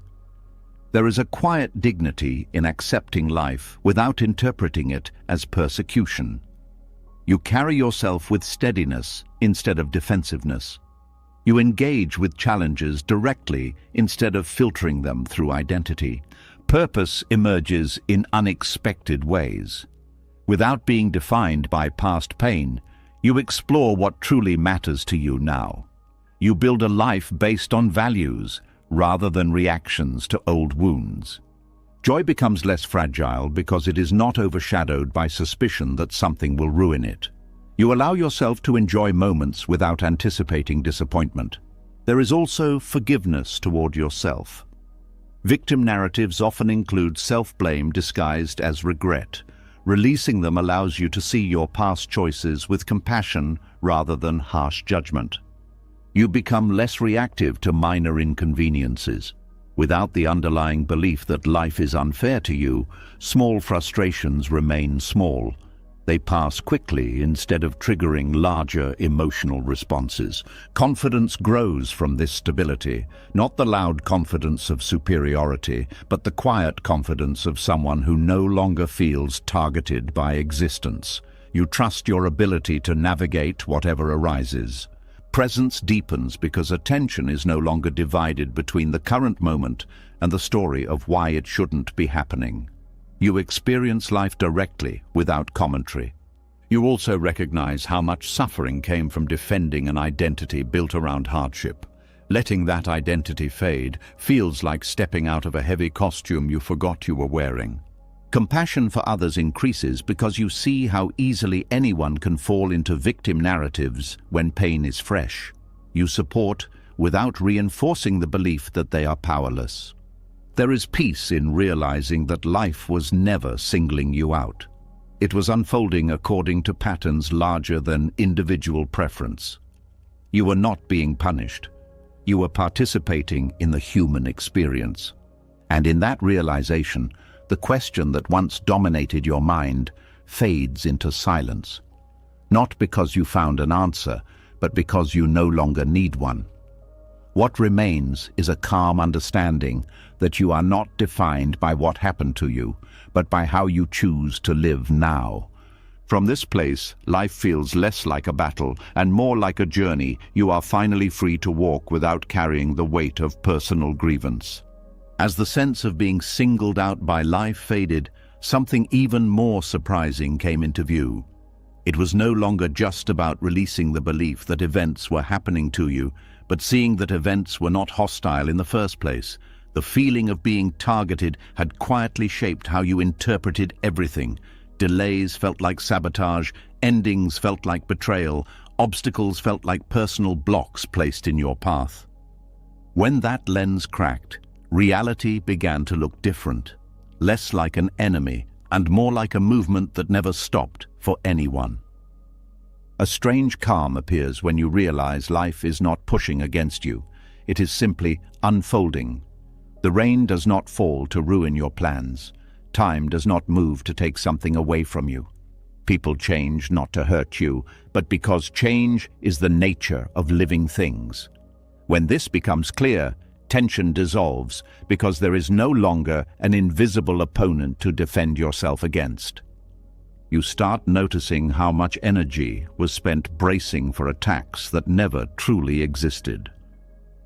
There is a quiet dignity in accepting life without interpreting it as persecution. You carry yourself with steadiness instead of defensiveness. You engage with challenges directly instead of filtering them through identity. Purpose emerges in unexpected ways. Without being defined by past pain, you explore what truly matters to you now. You build a life based on values rather than reactions to old wounds. Joy becomes less fragile because it is not overshadowed by suspicion that something will ruin it. You allow yourself to enjoy moments without anticipating disappointment. There is also forgiveness toward yourself. Victim narratives often include self-blame disguised as regret. Releasing them allows you to see your past choices with compassion rather than harsh judgment. You become less reactive to minor inconveniences. Without the underlying belief that life is unfair to you, small frustrations remain small. They pass quickly instead of triggering larger emotional responses. Confidence grows from this stability, not the loud confidence of superiority, but the quiet confidence of someone who no longer feels targeted by existence. You trust your ability to navigate whatever arises. Presence deepens because attention is no longer divided between the current moment and the story of why it shouldn't be happening. You experience life directly, without commentary. You also recognize how much suffering came from defending an identity built around hardship. Letting that identity fade feels like stepping out of a heavy costume you forgot you were wearing. Compassion for others increases because you see how easily anyone can fall into victim narratives when pain is fresh. You support without reinforcing the belief that they are powerless. There is peace in realizing that life was never singling you out. It was unfolding according to patterns larger than individual preference. You were not being punished. You were participating in the human experience. And in that realization, the question that once dominated your mind fades into silence. Not because you found an answer, but because you no longer need one. What remains is a calm understanding that you are not defined by what happened to you, but by how you choose to live now. From this place, life feels less like a battle and more like a journey. You are finally free to walk without carrying the weight of personal grievance. As the sense of being singled out by life faded, something even more surprising came into view. It was no longer just about releasing the belief that events were happening to you, but seeing that events were not hostile in the first place. The feeling of being targeted had quietly shaped how you interpreted everything. Delays felt like sabotage, endings felt like betrayal, obstacles felt like personal blocks placed in your path. When that lens cracked, reality began to look different, less like an enemy and more like a movement that never stopped for anyone. A strange calm appears when you realize life is not pushing against you. It is simply unfolding. The rain does not fall to ruin your plans. Time does not move to take something away from you. People change not to hurt you, but because change is the nature of living things. When this becomes clear, tension dissolves because there is no longer an invisible opponent to defend yourself against. You start noticing how much energy was spent bracing for attacks that never truly existed.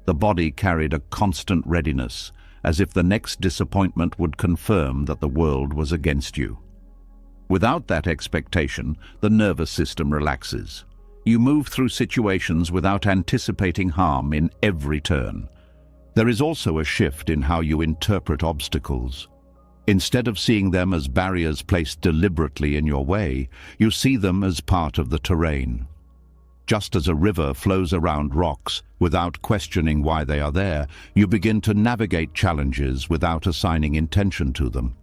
The body carried a constant readiness, as if the next disappointment would confirm that the world was against you. Without that expectation, the nervous system relaxes. You move through situations without anticipating harm in every turn. There is also a shift in how you interpret obstacles. Instead of seeing them as barriers placed deliberately in your way, you see them as part of the terrain. Just as a river flows around rocks without questioning why they are there, you begin to navigate challenges without assigning intention to them.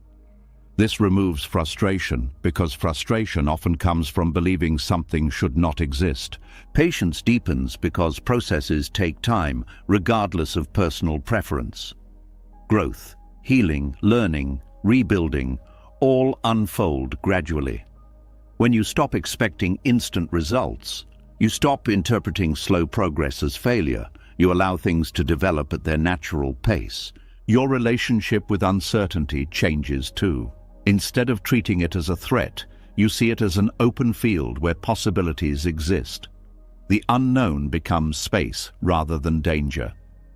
This removes frustration, because frustration often comes from believing something should not exist. Patience deepens because processes take time, regardless of personal preference. Growth, healing, learning, rebuilding, all unfold gradually. When you stop expecting instant results, you stop interpreting slow progress as failure. You allow things to develop at their natural pace. Your relationship with uncertainty changes too. Instead of treating it as a threat, you see it as an open field where possibilities exist. The unknown becomes space rather than danger.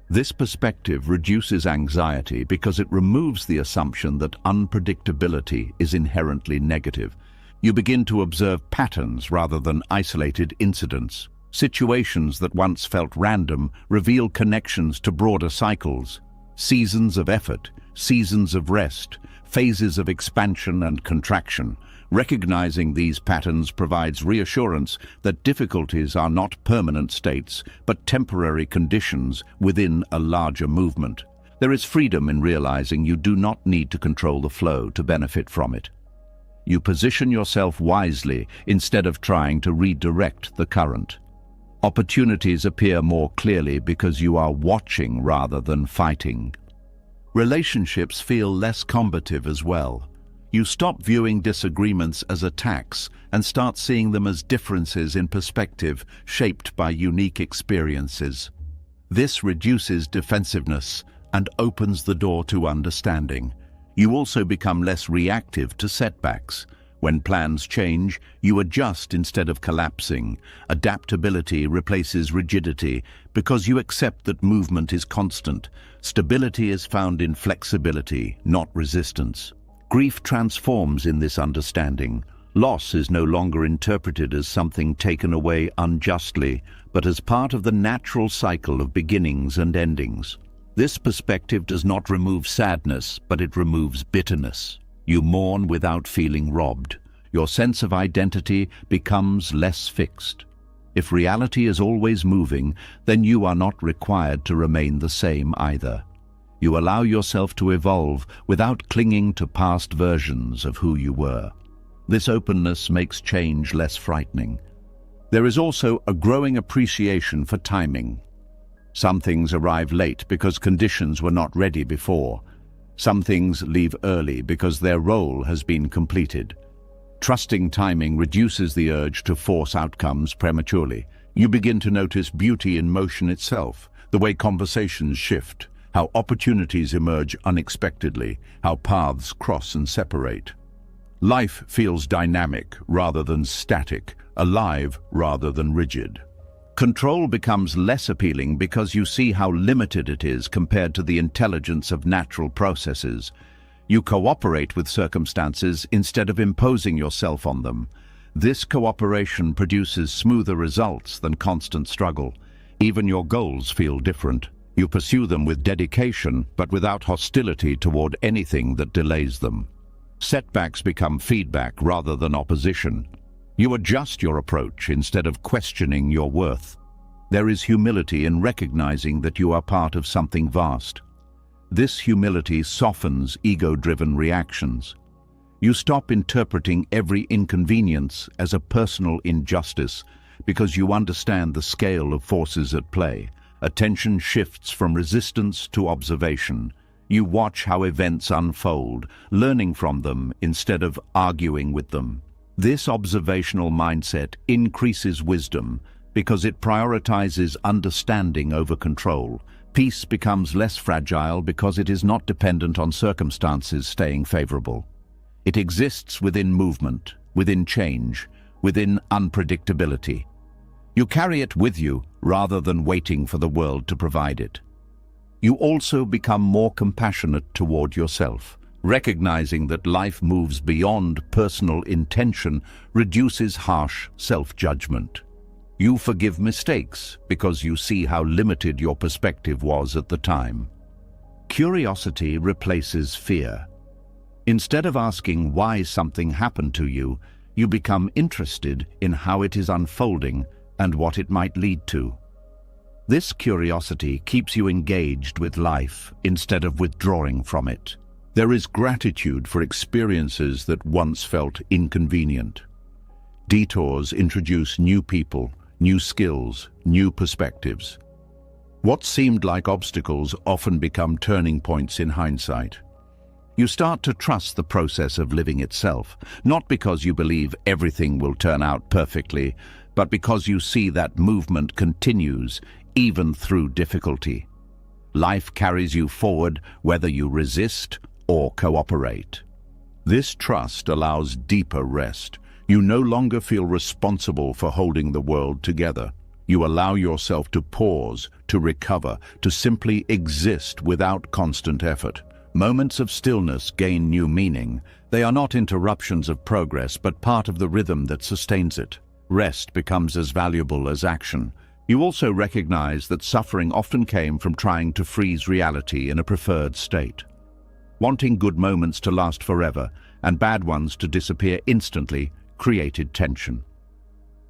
This perspective reduces anxiety because it removes the assumption that unpredictability is inherently negative. You begin to observe patterns rather than isolated incidents. Situations that once felt random reveal connections to broader cycles. Seasons of effort, seasons of rest, phases of expansion and contraction. Recognizing these patterns provides reassurance that difficulties are not permanent states, but temporary conditions within a larger movement. There is freedom in realizing you do not need to control the flow to benefit from it. You position yourself wisely instead of trying to redirect the current. Opportunities appear more clearly because you are watching rather than fighting. Relationships feel less combative as well. You stop viewing disagreements as attacks and start seeing them as differences in perspective shaped by unique experiences. This reduces defensiveness and opens the door to understanding. You also become less reactive to setbacks. When plans change, you adjust instead of collapsing. Adaptability replaces rigidity because you accept that movement is constant. Stability is found in flexibility, not resistance. Grief transforms in this understanding. Loss is no longer interpreted as something taken away unjustly, but as part of the natural cycle of beginnings and endings. This perspective does not remove sadness, but it removes bitterness. You mourn without feeling robbed. Your sense of identity becomes less fixed. If reality is always moving, then you are not required to remain the same either. You allow yourself to evolve without clinging to past versions of who you were. This openness makes change less frightening. There is also a growing appreciation for timing. Some things arrive late because conditions were not ready before. Some things leave early because their role has been completed. Trusting timing reduces the urge to force outcomes prematurely. You begin to notice beauty in motion itself, the way conversations shift, how opportunities emerge unexpectedly, how paths cross and separate. Life feels dynamic rather than static, alive rather than rigid. Control becomes less appealing because you see how limited it is compared to the intelligence of natural processes. You cooperate with circumstances instead of imposing yourself on them. This cooperation produces smoother results than constant struggle. Even your goals feel different. You pursue them with dedication, but without hostility toward anything that delays them. Setbacks become feedback rather than opposition. You adjust your approach instead of questioning your worth. There is humility in recognizing that you are part of something vast. This humility softens ego-driven reactions. You stop interpreting every inconvenience as a personal injustice because you understand the scale of forces at play. Attention shifts from resistance to observation. You watch how events unfold, learning from them instead of arguing with them. This observational mindset increases wisdom because it prioritizes understanding over control. Peace becomes less fragile because it is not dependent on circumstances staying favorable. It exists within movement, within change, within unpredictability. You carry it with you rather than waiting for the world to provide it. You also become more compassionate toward yourself. Recognizing that life moves beyond personal intention reduces harsh self-judgment. You forgive mistakes because you see how limited your perspective was at the time. Curiosity replaces fear. Instead of asking why something happened to you, you become interested in how it is unfolding and what it might lead to. This curiosity keeps you engaged with life instead of withdrawing from it. There is gratitude for experiences that once felt inconvenient. Detours introduce new people, new skills, new perspectives. What seemed like obstacles often become turning points in hindsight. You start to trust the process of living itself, not because you believe everything will turn out perfectly, but because you see that movement continues even through difficulty. Life carries you forward whether you resist or cooperate. This trust allows deeper rest. You no longer feel responsible for holding the world together. You allow yourself to pause, to recover, to simply exist without constant effort. Moments of stillness gain new meaning. They are not interruptions of progress, but part of the rhythm that sustains it. Rest becomes as valuable as action. You also recognize that suffering often came from trying to freeze reality in a preferred state. Wanting good moments to last forever and bad ones to disappear instantly created tension.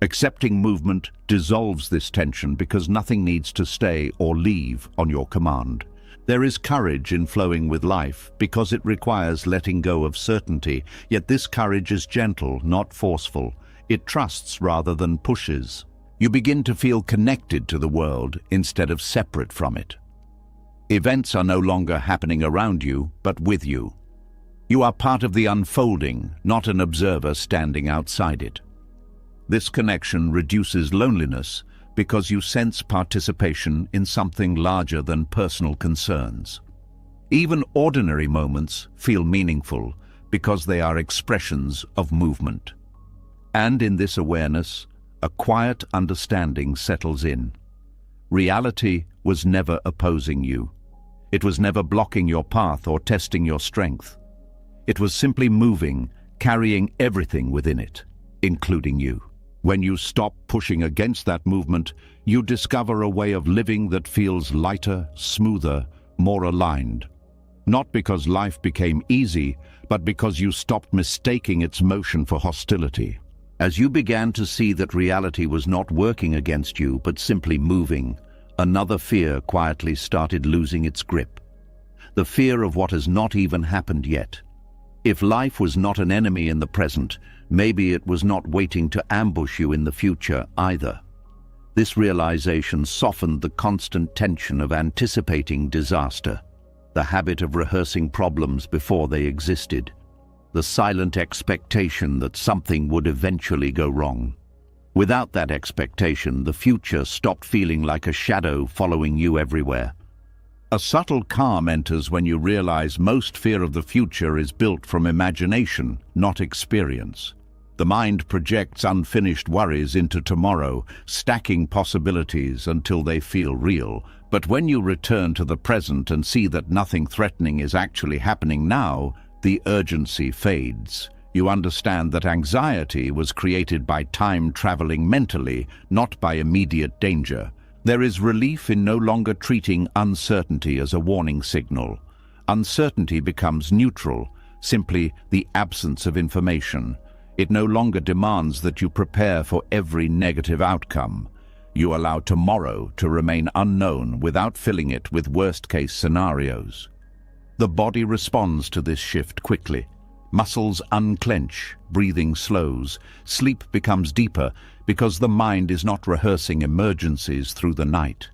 Accepting movement dissolves this tension because nothing needs to stay or leave on your command. There is courage in flowing with life because it requires letting go of certainty, yet this courage is gentle, not forceful. It trusts rather than pushes. You begin to feel connected to the world instead of separate from it. Events are no longer happening around you, but with you. You are part of the unfolding, not an observer standing outside it. This connection reduces loneliness because you sense participation in something larger than personal concerns. Even ordinary moments feel meaningful because they are expressions of movement. And in this awareness, a quiet understanding settles in. Reality was never opposing you. It was never blocking your path or testing your strength. It was simply moving, carrying everything within it, including you. When you stop pushing against that movement, you discover a way of living that feels lighter, smoother, more aligned. Not because life became easy, but because you stopped mistaking its motion for hostility. As you began to see that reality was not working against you, but simply moving, another fear quietly started losing its grip. The fear of what has not even happened yet. If life was not an enemy in the present, maybe it was not waiting to ambush you in the future either. This realization softened the constant tension of anticipating disaster, the habit of rehearsing problems before they existed, the silent expectation that something would eventually go wrong. Without that expectation, the future stopped feeling like a shadow following you everywhere. A subtle calm enters when you realize most fear of the future is built from imagination, not experience. The mind projects unfinished worries into tomorrow, stacking possibilities until they feel real. But when you return to the present and see that nothing threatening is actually happening now, the urgency fades. You understand that anxiety was created by time traveling mentally, not by immediate danger. There is relief in no longer treating uncertainty as a warning signal. Uncertainty becomes neutral, simply the absence of information. It no longer demands that you prepare for every negative outcome. You allow tomorrow to remain unknown without filling it with worst-case scenarios. The body responds to this shift quickly. Muscles unclench, breathing slows, sleep becomes deeper because the mind is not rehearsing emergencies through the night.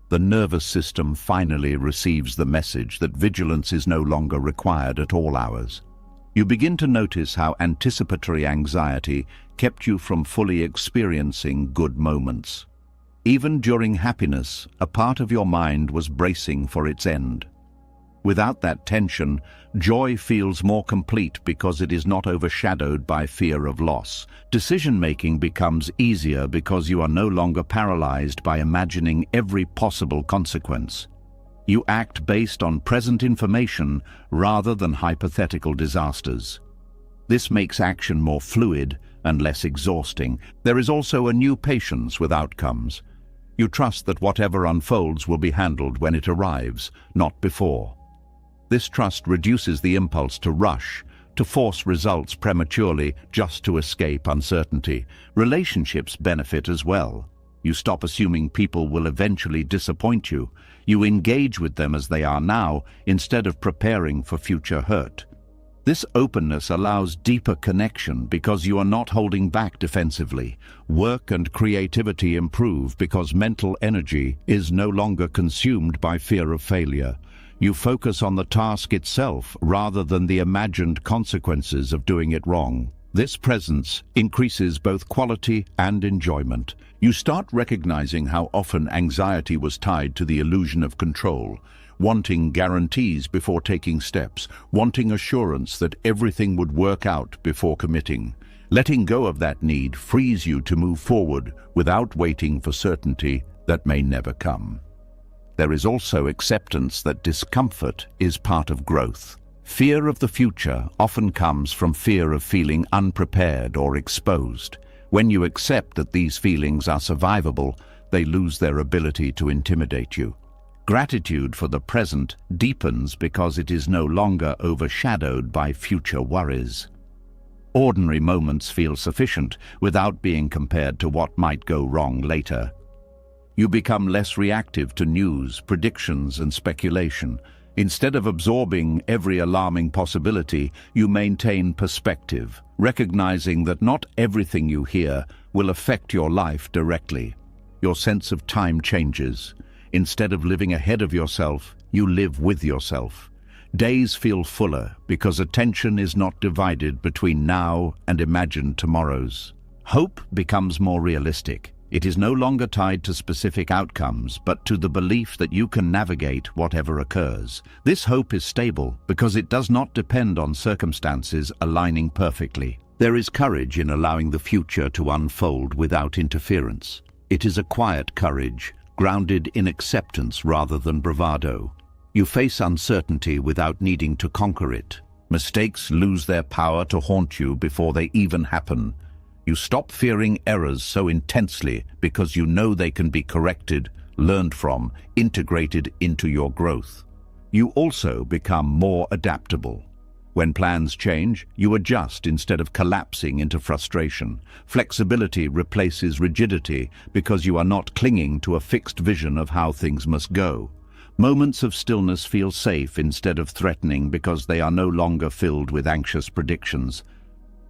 The nervous system finally receives the message that vigilance is no longer required at all hours. You begin to notice how anticipatory anxiety kept you from fully experiencing good moments. Even during happiness, a part of your mind was bracing for its end. Without that tension, joy feels more complete because it is not overshadowed by fear of loss. Decision-making becomes easier because you are no longer paralyzed by imagining every possible consequence. You act based on present information rather than hypothetical disasters. This makes action more fluid and less exhausting. There is also a new patience with outcomes. You trust that whatever unfolds will be handled when it arrives, not before. This trust reduces the impulse to rush, to force results prematurely just to escape uncertainty. Relationships benefit as well. You stop assuming people will eventually disappoint you. You engage with them as they are now, instead of preparing for future hurt. This openness allows deeper connection because you are not holding back defensively. Work and creativity improve because mental energy is no longer consumed by fear of failure. You focus on the task itself rather than the imagined consequences of doing it wrong. This presence increases both quality and enjoyment. You start recognizing how often anxiety was tied to the illusion of control, wanting guarantees before taking steps, wanting assurance that everything would work out before committing. Letting go of that need frees you to move forward without waiting for certainty that may never come. There is also acceptance that discomfort is part of growth. Fear of the future often comes from fear of feeling unprepared or exposed. When you accept that these feelings are survivable, they lose their ability to intimidate you. Gratitude for the present deepens because it is no longer overshadowed by future worries. Ordinary moments feel sufficient without being compared to what might go wrong later. You become less reactive to news, predictions, and speculation. Instead of absorbing every alarming possibility, you maintain perspective, recognizing that not everything you hear will affect your life directly. Your sense of time changes. Instead of living ahead of yourself, you live with yourself. Days feel fuller because attention is not divided between now and imagined tomorrows. Hope becomes more realistic. It is no longer tied to specific outcomes, but to the belief that you can navigate whatever occurs. This hope is stable because it does not depend on circumstances aligning perfectly. There is courage in allowing the future to unfold without interference. It is a quiet courage, grounded in acceptance rather than bravado. You face uncertainty without needing to conquer it. Mistakes lose their power to haunt you before they even happen. You stop fearing errors so intensely because you know they can be corrected, learned from, integrated into your growth. You also become more adaptable. When plans change, you adjust instead of collapsing into frustration. Flexibility replaces rigidity because you are not clinging to a fixed vision of how things must go. Moments of stillness feel safe instead of threatening because they are no longer filled with anxious predictions.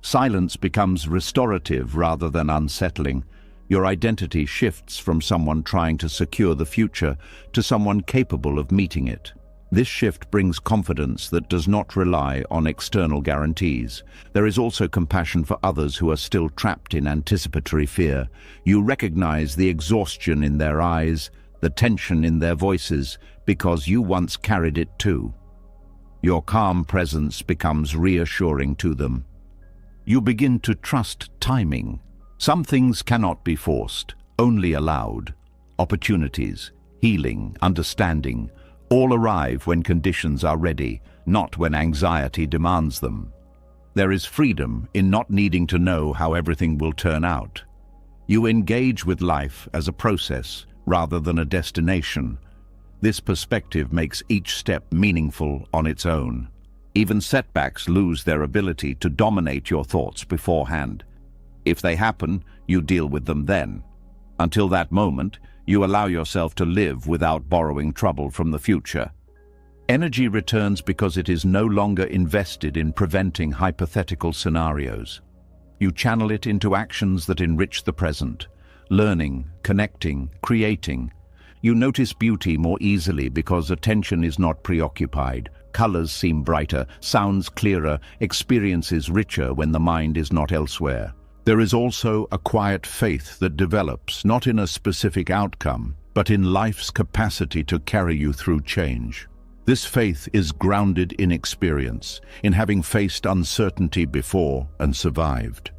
Silence becomes restorative rather than unsettling. Your identity shifts from someone trying to secure the future to someone capable of meeting it. This shift brings confidence that does not rely on external guarantees. There is also compassion for others who are still trapped in anticipatory fear. You recognize the exhaustion in their eyes, the tension in their voices, because you once carried it too. Your calm presence becomes reassuring to them. You begin to trust timing. Some things cannot be forced, only allowed. Opportunities, healing, understanding, all arrive when conditions are ready, not when anxiety demands them. There is freedom in not needing to know how everything will turn out. You engage with life as a process rather than a destination. This perspective makes each step meaningful on its own. Even setbacks lose their ability to dominate your thoughts beforehand. If they happen, you deal with them then. Until that moment, you allow yourself to live without borrowing trouble from the future. Energy returns because it is no longer invested in preventing hypothetical scenarios. You channel it into actions that enrich the present, learning, connecting, creating. You notice beauty more easily because attention is not preoccupied. Colors seem brighter, sounds clearer, experiences richer when the mind is not elsewhere. There is also a quiet faith that develops, not in a specific outcome, but in life's capacity to carry you through change. This faith is grounded in experience, in having faced uncertainty before and survived.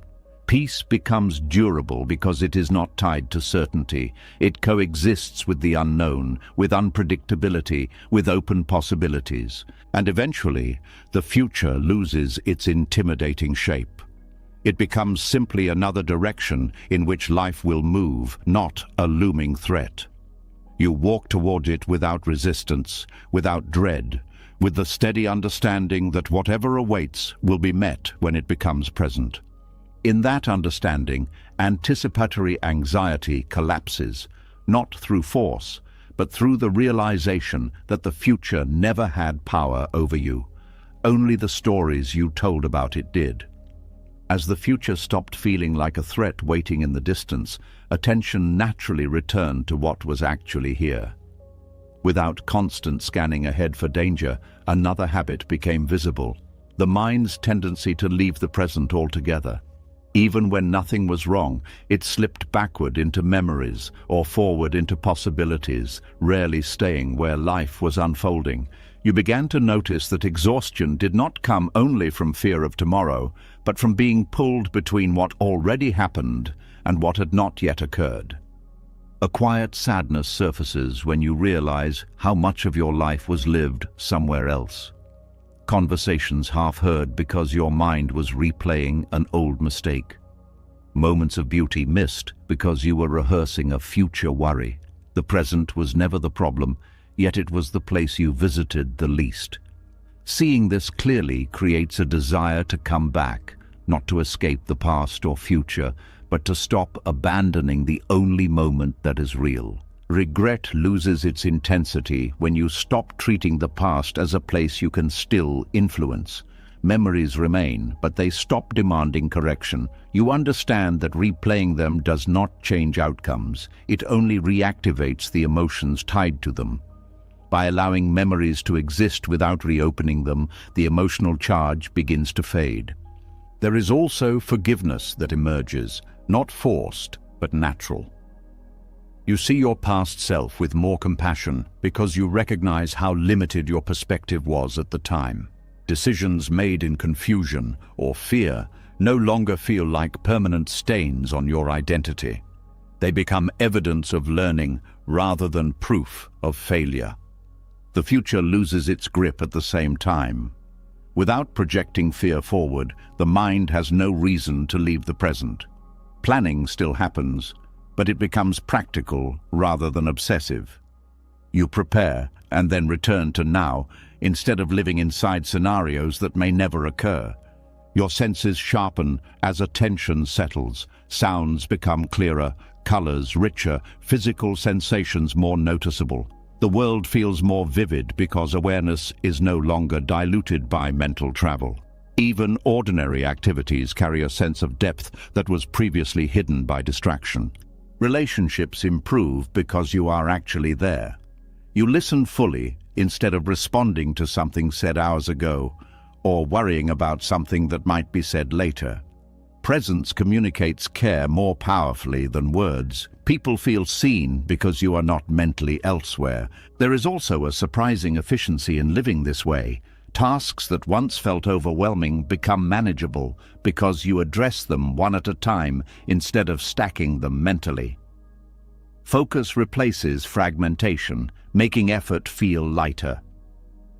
Peace becomes durable because it is not tied to certainty. It coexists with the unknown, with unpredictability, with open possibilities. And eventually, the future loses its intimidating shape. It becomes simply another direction in which life will move, not a looming threat. You walk toward it without resistance, without dread, with the steady understanding that whatever awaits will be met when it becomes present. In that understanding, anticipatory anxiety collapses, not through force, but through the realization that the future never had power over you. Only the stories you told about it did. As the future stopped feeling like a threat waiting in the distance, attention naturally returned to what was actually here. Without constant scanning ahead for danger, another habit became visible: the mind's tendency to leave the present altogether. Even when nothing was wrong, it slipped backward into memories or forward into possibilities, rarely staying where life was unfolding. You began to notice that exhaustion did not come only from fear of tomorrow, but from being pulled between what already happened and what had not yet occurred. A quiet sadness surfaces when you realize how much of your life was lived somewhere else. Conversations half heard because your mind was replaying an old mistake. Moments of beauty missed because you were rehearsing a future worry. The present was never the problem, yet it was the place you visited the least. Seeing this clearly creates a desire to come back, not to escape the past or future, but to stop abandoning the only moment that is real. Regret loses its intensity when you stop treating the past as a place you can still influence. Memories remain, but they stop demanding correction. You understand that replaying them does not change outcomes. It only reactivates the emotions tied to them. By allowing memories to exist without reopening them, the emotional charge begins to fade. There is also forgiveness that emerges, not forced, but natural. You see your past self with more compassion because you recognize how limited your perspective was at the time. Decisions made in confusion or fear no longer feel like permanent stains on your identity. They become evidence of learning rather than proof of failure. The future loses its grip at the same time. Without projecting fear forward, the mind has no reason to leave the present. Planning still happens, but it becomes practical rather than obsessive. You prepare and then return to now instead of living inside scenarios that may never occur. Your senses sharpen as attention settles, sounds become clearer, colors richer, physical sensations more noticeable. The world feels more vivid because awareness is no longer diluted by mental travel. Even ordinary activities carry a sense of depth that was previously hidden by distraction. Relationships improve because you are actually there. You listen fully instead of responding to something said hours ago or worrying about something that might be said later. Presence communicates care more powerfully than words. People feel seen because you are not mentally elsewhere. There is also a surprising efficiency in living this way. Tasks that once felt overwhelming become manageable because you address them one at a time instead of stacking them mentally. Focus replaces fragmentation, making effort feel lighter.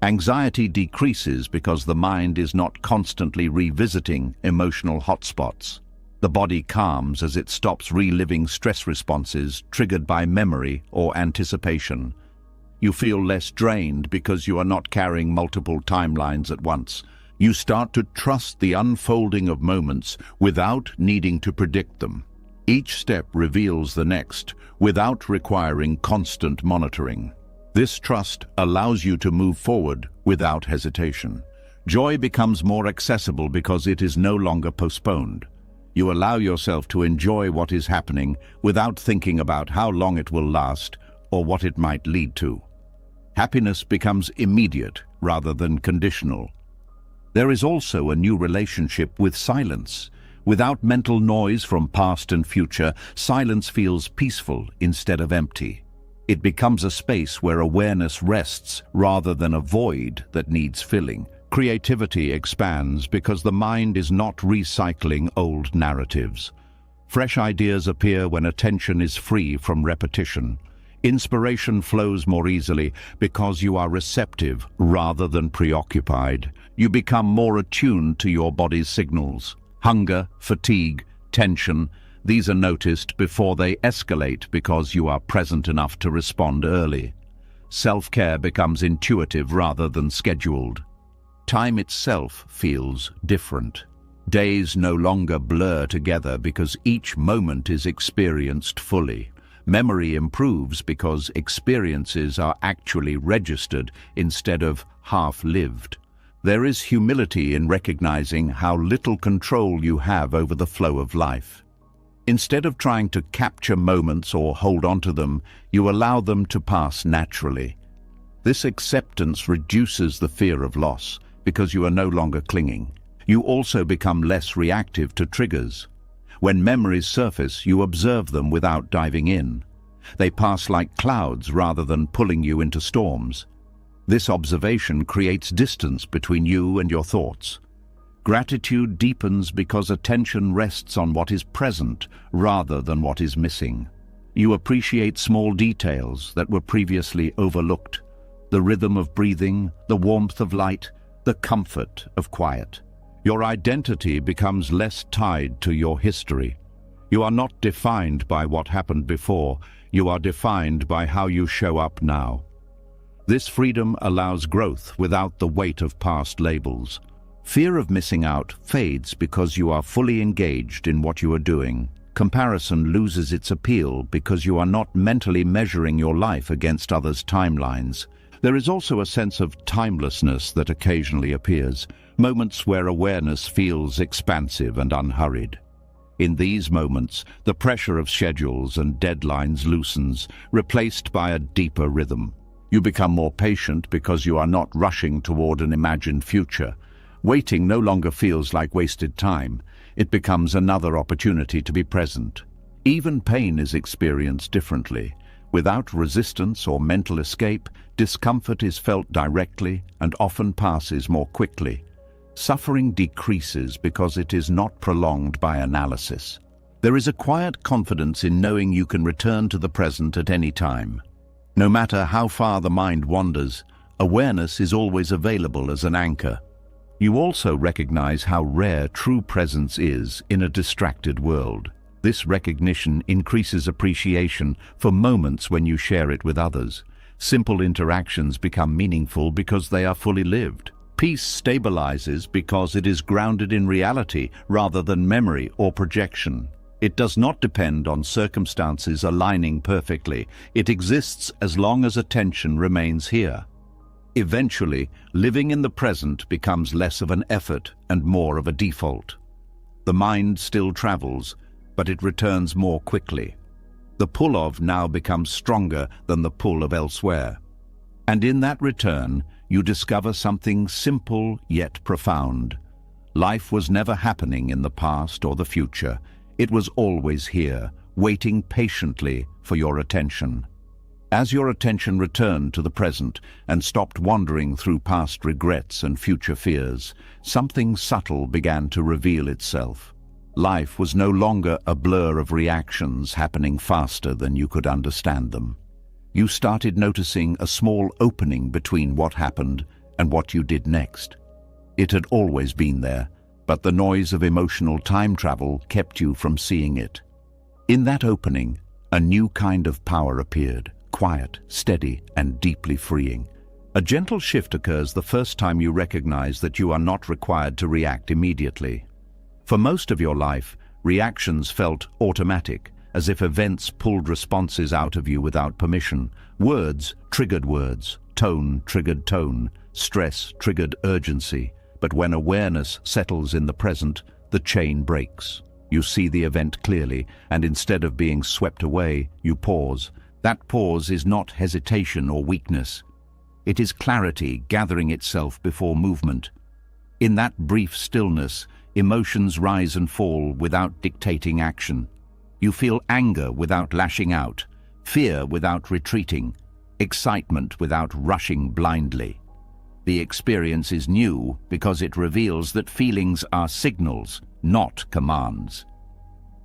Anxiety decreases because the mind is not constantly revisiting emotional hotspots. The body calms as it stops reliving stress responses triggered by memory or anticipation. You feel less drained because you are not carrying multiple timelines at once. You start to trust the unfolding of moments without needing to predict them. Each step reveals the next without requiring constant monitoring. This trust allows you to move forward without hesitation. Joy becomes more accessible because it is no longer postponed. You allow yourself to enjoy what is happening without thinking about how long it will last or what it might lead to. Happiness becomes immediate rather than conditional. There is also a new relationship with silence. Without mental noise from past and future, silence feels peaceful instead of empty. It becomes a space where awareness rests rather than a void that needs filling. Creativity expands because the mind is not recycling old narratives. Fresh ideas appear when attention is free from repetition. Inspiration flows more easily because you are receptive rather than preoccupied. You become more attuned to your body's signals. Hunger, fatigue, tension, these are noticed before they escalate because you are present enough to respond early. Self-care becomes intuitive rather than scheduled. Time itself feels different. Days no longer blur together because each moment is experienced fully. Memory improves because experiences are actually registered instead of half-lived. There is humility in recognizing how little control you have over the flow of life. Instead of trying to capture moments or hold on to them, you allow them to pass naturally. This acceptance reduces the fear of loss because you are no longer clinging. You also become less reactive to triggers. When memories surface, you observe them without diving in. They pass like clouds rather than pulling you into storms. This observation creates distance between you and your thoughts. Gratitude deepens because attention rests on what is present rather than what is missing. You appreciate small details that were previously overlooked. The rhythm of breathing, the warmth of light, the comfort of quiet. Your identity becomes less tied to your history. You are not defined by what happened before. You are defined by how you show up now. This freedom allows growth without the weight of past labels. Fear of missing out fades because you are fully engaged in what you are doing. Comparison loses its appeal because you are not mentally measuring your life against others' timelines. There is also a sense of timelessness that occasionally appears, moments where awareness feels expansive and unhurried. In these moments, the pressure of schedules and deadlines loosens, replaced by a deeper rhythm. You become more patient because you are not rushing toward an imagined future. Waiting no longer feels like wasted time. It becomes another opportunity to be present. Even pain is experienced differently. Without resistance or mental escape, discomfort is felt directly and often passes more quickly. Suffering decreases because it is not prolonged by analysis. There is a quiet confidence in knowing you can return to the present at any time. No matter how far the mind wanders, awareness is always available as an anchor. You also recognize how rare true presence is in a distracted world. This recognition increases appreciation for moments when you share it with others. Simple interactions become meaningful because they are fully lived. Peace stabilizes because it is grounded in reality rather than memory or projection. It does not depend on circumstances aligning perfectly. It exists as long as attention remains here. Eventually, living in the present becomes less of an effort and more of a default. The mind still travels, but it returns more quickly. The pull of now becomes stronger than the pull of elsewhere. And in that return, you discover something simple yet profound. Life was never happening in the past or the future. It was always here, waiting patiently for your attention. As your attention returned to the present and stopped wandering through past regrets and future fears, something subtle began to reveal itself. Life was no longer a blur of reactions happening faster than you could understand them. You started noticing a small opening between what happened and what you did next. It had always been there, but the noise of emotional time travel kept you from seeing it. In that opening, a new kind of power appeared. Quiet, steady, and deeply freeing. A gentle shift occurs the first time you recognize that you are not required to react immediately. For most of your life, reactions felt automatic, as if events pulled responses out of you without permission. Words triggered words, tone triggered tone, stress triggered urgency. But when awareness settles in the present, the chain breaks. You see the event clearly, and instead of being swept away, you pause. That pause is not hesitation or weakness. It is clarity gathering itself before movement. In that brief stillness, emotions rise and fall without dictating action. You feel anger without lashing out, fear without retreating, excitement without rushing blindly. The experience is new because it reveals that feelings are signals, not commands.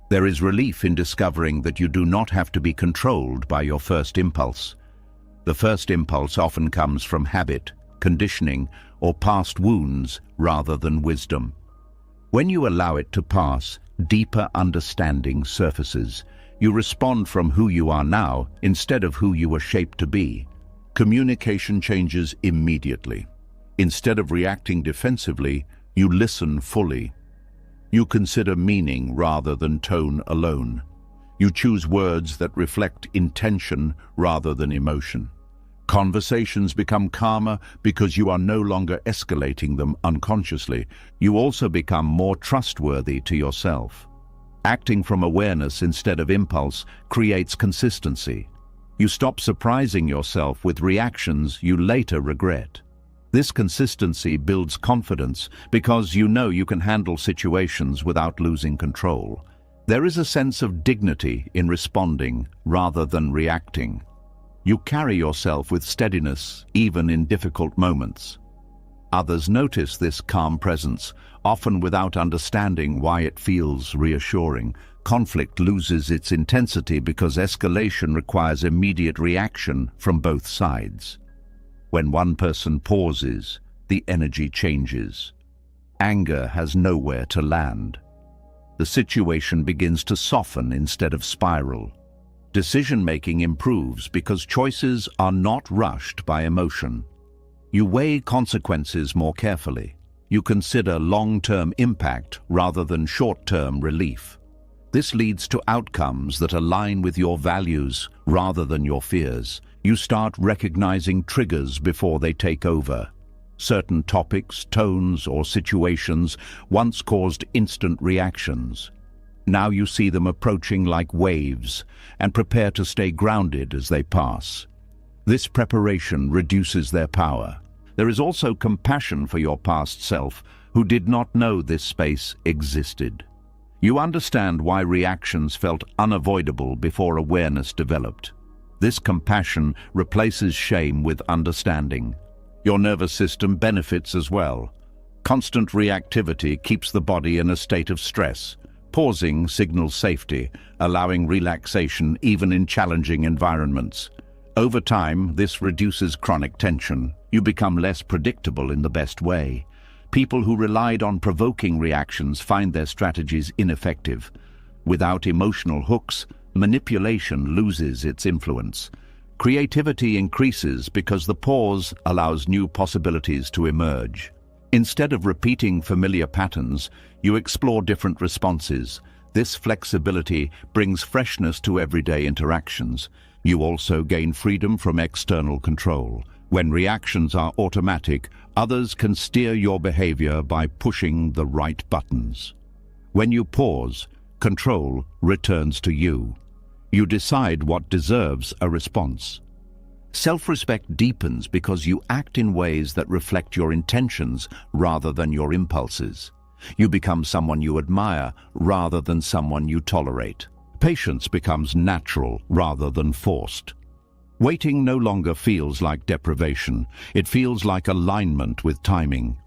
There is relief in discovering that you do not have to be controlled by your first impulse. The first impulse often comes from habit, conditioning, or past wounds rather than wisdom. When you allow it to pass, deeper understanding surfaces. You respond from who you are now instead of who you were shaped to be. Communication changes immediately. Instead of reacting defensively, you listen fully. You consider meaning rather than tone alone. You choose words that reflect intention rather than emotion. Conversations become calmer because you are no longer escalating them unconsciously. You also become more trustworthy to yourself. Acting from awareness instead of impulse creates consistency. You stop surprising yourself with reactions you later regret. This consistency builds confidence because you know you can handle situations without losing control. There is a sense of dignity in responding rather than reacting. You carry yourself with steadiness even in difficult moments. Others notice this calm presence, often without understanding why it feels reassuring. Conflict loses its intensity because escalation requires immediate reaction from both sides. When one person pauses, the energy changes. Anger has nowhere to land. The situation begins to soften instead of spiral. Decision-making improves because choices are not rushed by emotion. You weigh consequences more carefully. You consider long-term impact rather than short-term relief. This leads to outcomes that align with your values rather than your fears. You start recognizing triggers before they take over. Certain topics, tones, or situations once caused instant reactions. Now you see them approaching like waves and prepare to stay grounded as they pass. This preparation reduces their power. There is also compassion for your past self, who did not know this space existed. You understand why reactions felt unavoidable before awareness developed. This compassion replaces shame with understanding. Your nervous system benefits as well. Constant reactivity keeps the body in a state of stress. Pausing signals safety, allowing relaxation even in challenging environments. Over time, this reduces chronic tension. You become less predictable in the best way. People who relied on provoking reactions find their strategies ineffective. Without emotional hooks, manipulation loses its influence. Creativity increases because the pause allows new possibilities to emerge. Instead of repeating familiar patterns, you explore different responses. This flexibility brings freshness to everyday interactions. You also gain freedom from external control. When reactions are automatic, others can steer your behavior by pushing the right buttons. When you pause, control returns to you. You decide what deserves a response. Self-respect deepens because you act in ways that reflect your intentions rather than your impulses. You become someone you admire rather than someone you tolerate. Patience becomes natural rather than forced. Waiting no longer feels like deprivation. It feels like alignment with timing.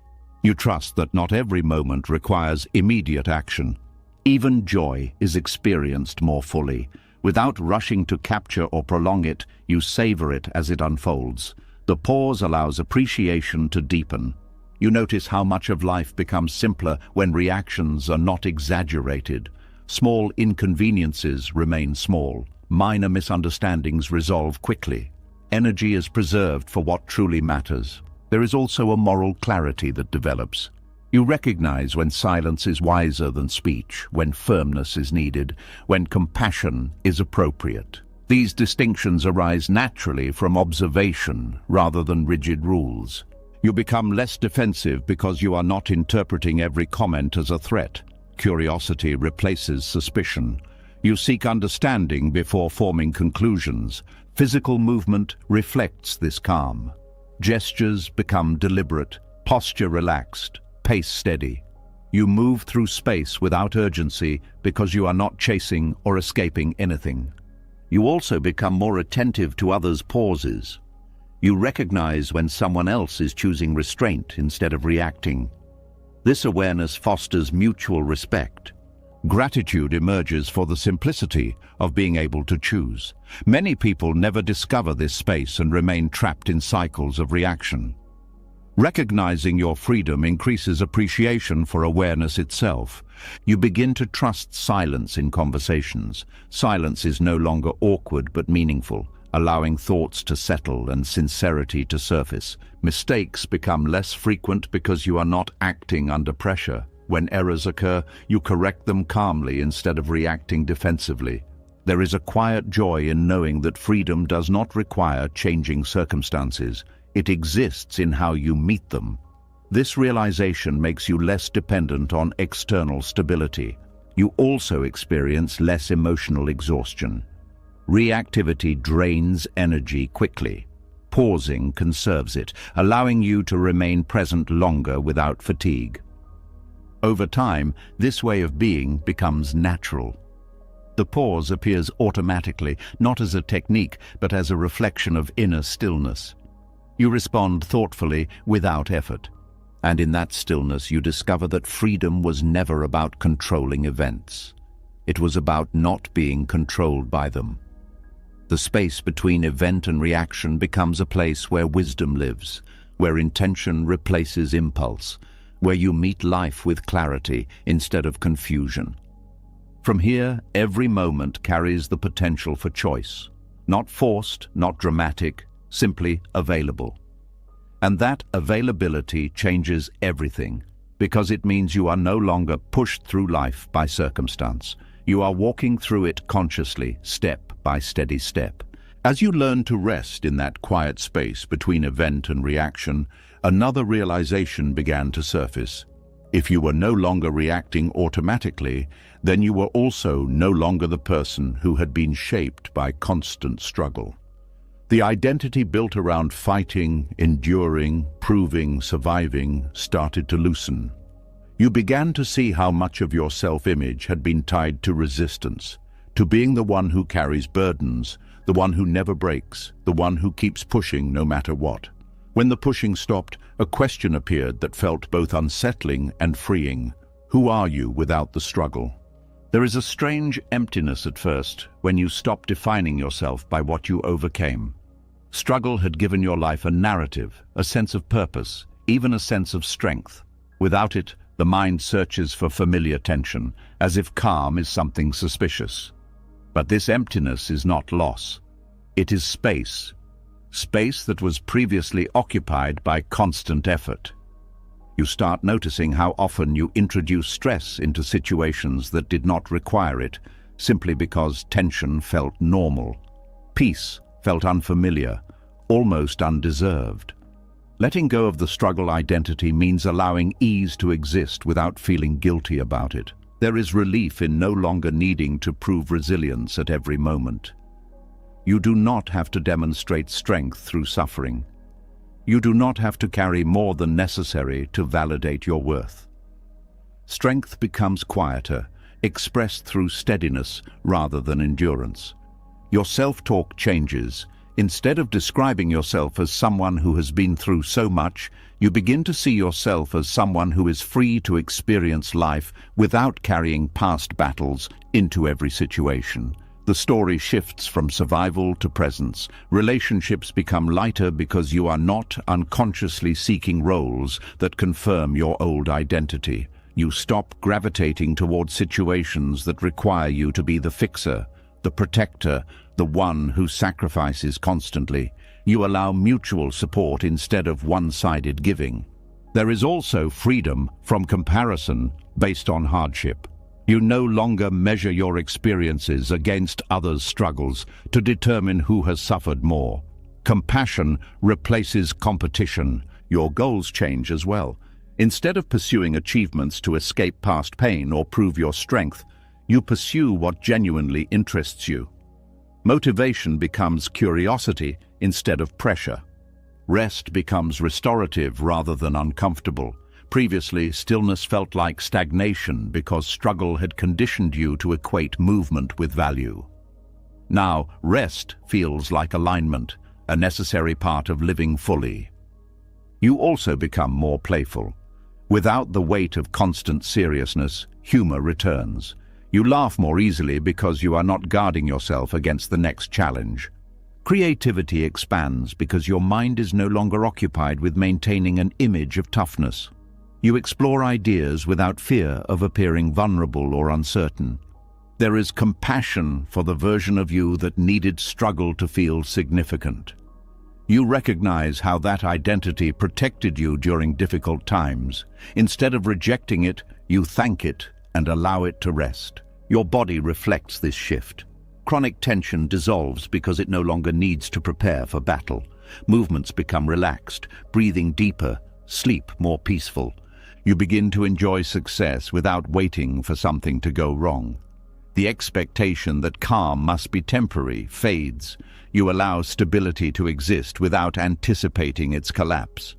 You trust that not every moment requires immediate action. Even joy is experienced more fully. Without rushing to capture or prolong it, you savor it as it unfolds. The pause allows appreciation to deepen. You notice how much of life becomes simpler when reactions are not exaggerated. Small inconveniences remain small. Minor misunderstandings resolve quickly. Energy is preserved for what truly matters. There is also a moral clarity that develops. You recognize when silence is wiser than speech, when firmness is needed, when compassion is appropriate. These distinctions arise naturally from observation rather than rigid rules. You become less defensive because you are not interpreting every comment as a threat. Curiosity replaces suspicion. You seek understanding before forming conclusions. Physical movement reflects this calm. Gestures become deliberate, posture relaxed, pace steady. You move through space without urgency because you are not chasing or escaping anything. You also become more attentive to others' pauses. You recognize when someone else is choosing restraint instead of reacting. This awareness fosters mutual respect. Gratitude emerges for the simplicity of being able to choose. Many people never discover this space and remain trapped in cycles of reaction. Recognizing your freedom increases appreciation for awareness itself. You begin to trust silence in conversations. Silence is no longer awkward but meaningful, allowing thoughts to settle and sincerity to surface. Mistakes become less frequent because you are not acting under pressure. When errors occur, you correct them calmly instead of reacting defensively. There is a quiet joy in knowing that freedom does not require changing circumstances. It exists in how you meet them. This realization makes you less dependent on external stability. You also experience less emotional exhaustion. Reactivity drains energy quickly. Pausing conserves it, allowing you to remain present longer without fatigue. Over time, this way of being becomes natural. The pause appears automatically, not as a technique, but as a reflection of inner stillness. You respond thoughtfully, without effort. And in that stillness, you discover that freedom was never about controlling events. It was about not being controlled by them. The space between event and reaction becomes a place where wisdom lives, where intention replaces impulse, where you meet life with clarity instead of confusion. From here, every moment carries the potential for choice. Not forced, not dramatic, simply available. And that availability changes everything, because it means you are no longer pushed through life by circumstance. You are walking through it consciously, step by steady step. As you learn to rest in that quiet space between event and reaction, another realization began to surface. If you were no longer reacting automatically, then you were also no longer the person who had been shaped by constant struggle. The identity built around fighting, enduring, proving, surviving started to loosen. You began to see how much of your self-image had been tied to resistance, to being the one who carries burdens, the one who never breaks, the one who keeps pushing no matter what. When the pushing stopped, a question appeared that felt both unsettling and freeing. Who are you without the struggle? There is a strange emptiness at first when you stop defining yourself by what you overcame. Struggle had given your life a narrative, a sense of purpose, even a sense of strength. Without it, the mind searches for familiar tension, as if calm is something suspicious. But this emptiness is not loss. It is space. Space that was previously occupied by constant effort. You start noticing how often you introduce stress into situations that did not require it, simply because tension felt normal. Peace felt unfamiliar, almost undeserved. Letting go of the struggle identity means allowing ease to exist without feeling guilty about it. There is relief in no longer needing to prove resilience at every moment. You do not have to demonstrate strength through suffering. You do not have to carry more than necessary to validate your worth. Strength becomes quieter, expressed through steadiness rather than endurance. Your self-talk changes. Instead of describing yourself as someone who has been through so much, you begin to see yourself as someone who is free to experience life without carrying past battles into every situation. The story shifts from survival to presence. Relationships become lighter because you are not unconsciously seeking roles that confirm your old identity. You stop gravitating towards situations that require you to be the fixer, the protector, the one who sacrifices constantly. You allow mutual support instead of one-sided giving. There is also freedom from comparison based on hardship. You no longer measure your experiences against others' struggles to determine who has suffered more. Compassion replaces competition. Your goals change as well. Instead of pursuing achievements to escape past pain or prove your strength, you pursue what genuinely interests you. Motivation becomes curiosity instead of pressure. Rest becomes restorative rather than uncomfortable. Previously, stillness felt like stagnation because struggle had conditioned you to equate movement with value. Now, rest feels like alignment, a necessary part of living fully. You also become more playful. Without the weight of constant seriousness, humor returns. You laugh more easily because you are not guarding yourself against the next challenge. Creativity expands because your mind is no longer occupied with maintaining an image of toughness. You explore ideas without fear of appearing vulnerable or uncertain. There is compassion for the version of you that needed struggle to feel significant. You recognize how that identity protected you during difficult times. Instead of rejecting it, you thank it and allow it to rest. Your body reflects this shift. Chronic tension dissolves because it no longer needs to prepare for battle. Movements become relaxed, breathing deeper, sleep more peaceful. You begin to enjoy success without waiting for something to go wrong. The expectation that calm must be temporary fades. You allow stability to exist without anticipating its collapse.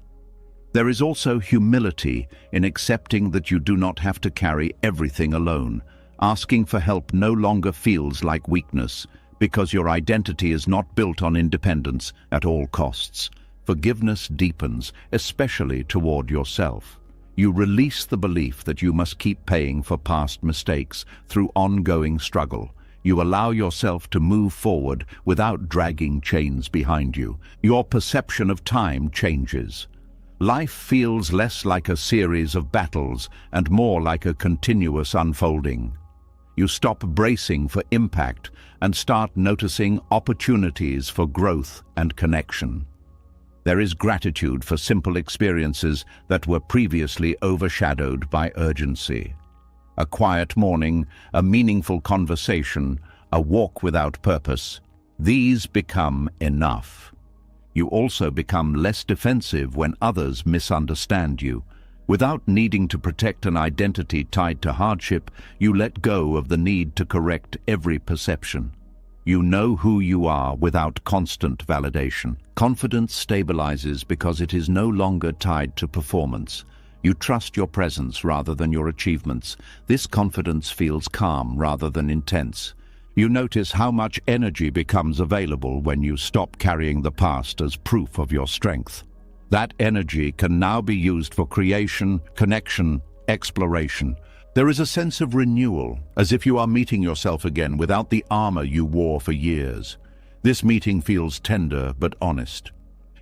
There is also humility in accepting that you do not have to carry everything alone. Asking for help no longer feels like weakness because your identity is not built on independence at all costs. Forgiveness deepens, especially toward yourself. You release the belief that you must keep paying for past mistakes through ongoing struggle. You allow yourself to move forward without dragging chains behind you. Your perception of time changes. Life feels less like a series of battles and more like a continuous unfolding. You stop bracing for impact and start noticing opportunities for growth and connection. There is gratitude for simple experiences that were previously overshadowed by urgency. A quiet morning, a meaningful conversation, a walk without purpose. These become enough. You also become less defensive when others misunderstand you. Without needing to protect an identity tied to hardship, you let go of the need to correct every perception. You know who you are without constant validation. Confidence stabilizes because it is no longer tied to performance. You trust your presence rather than your achievements. This confidence feels calm rather than intense. You notice how much energy becomes available when you stop carrying the past as proof of your strength. That energy can now be used for creation, connection, exploration. There is a sense of renewal, as if you are meeting yourself again without the armor you wore for years. This meeting feels tender but honest.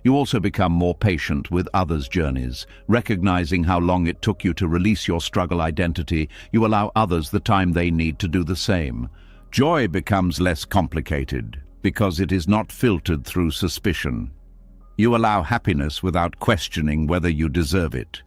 You also become more patient with others' journeys. Recognizing how long it took you to release your struggle identity, you allow others the time they need to do the same. Joy becomes less complicated because it is not filtered through suspicion. You allow happiness without questioning whether you deserve it.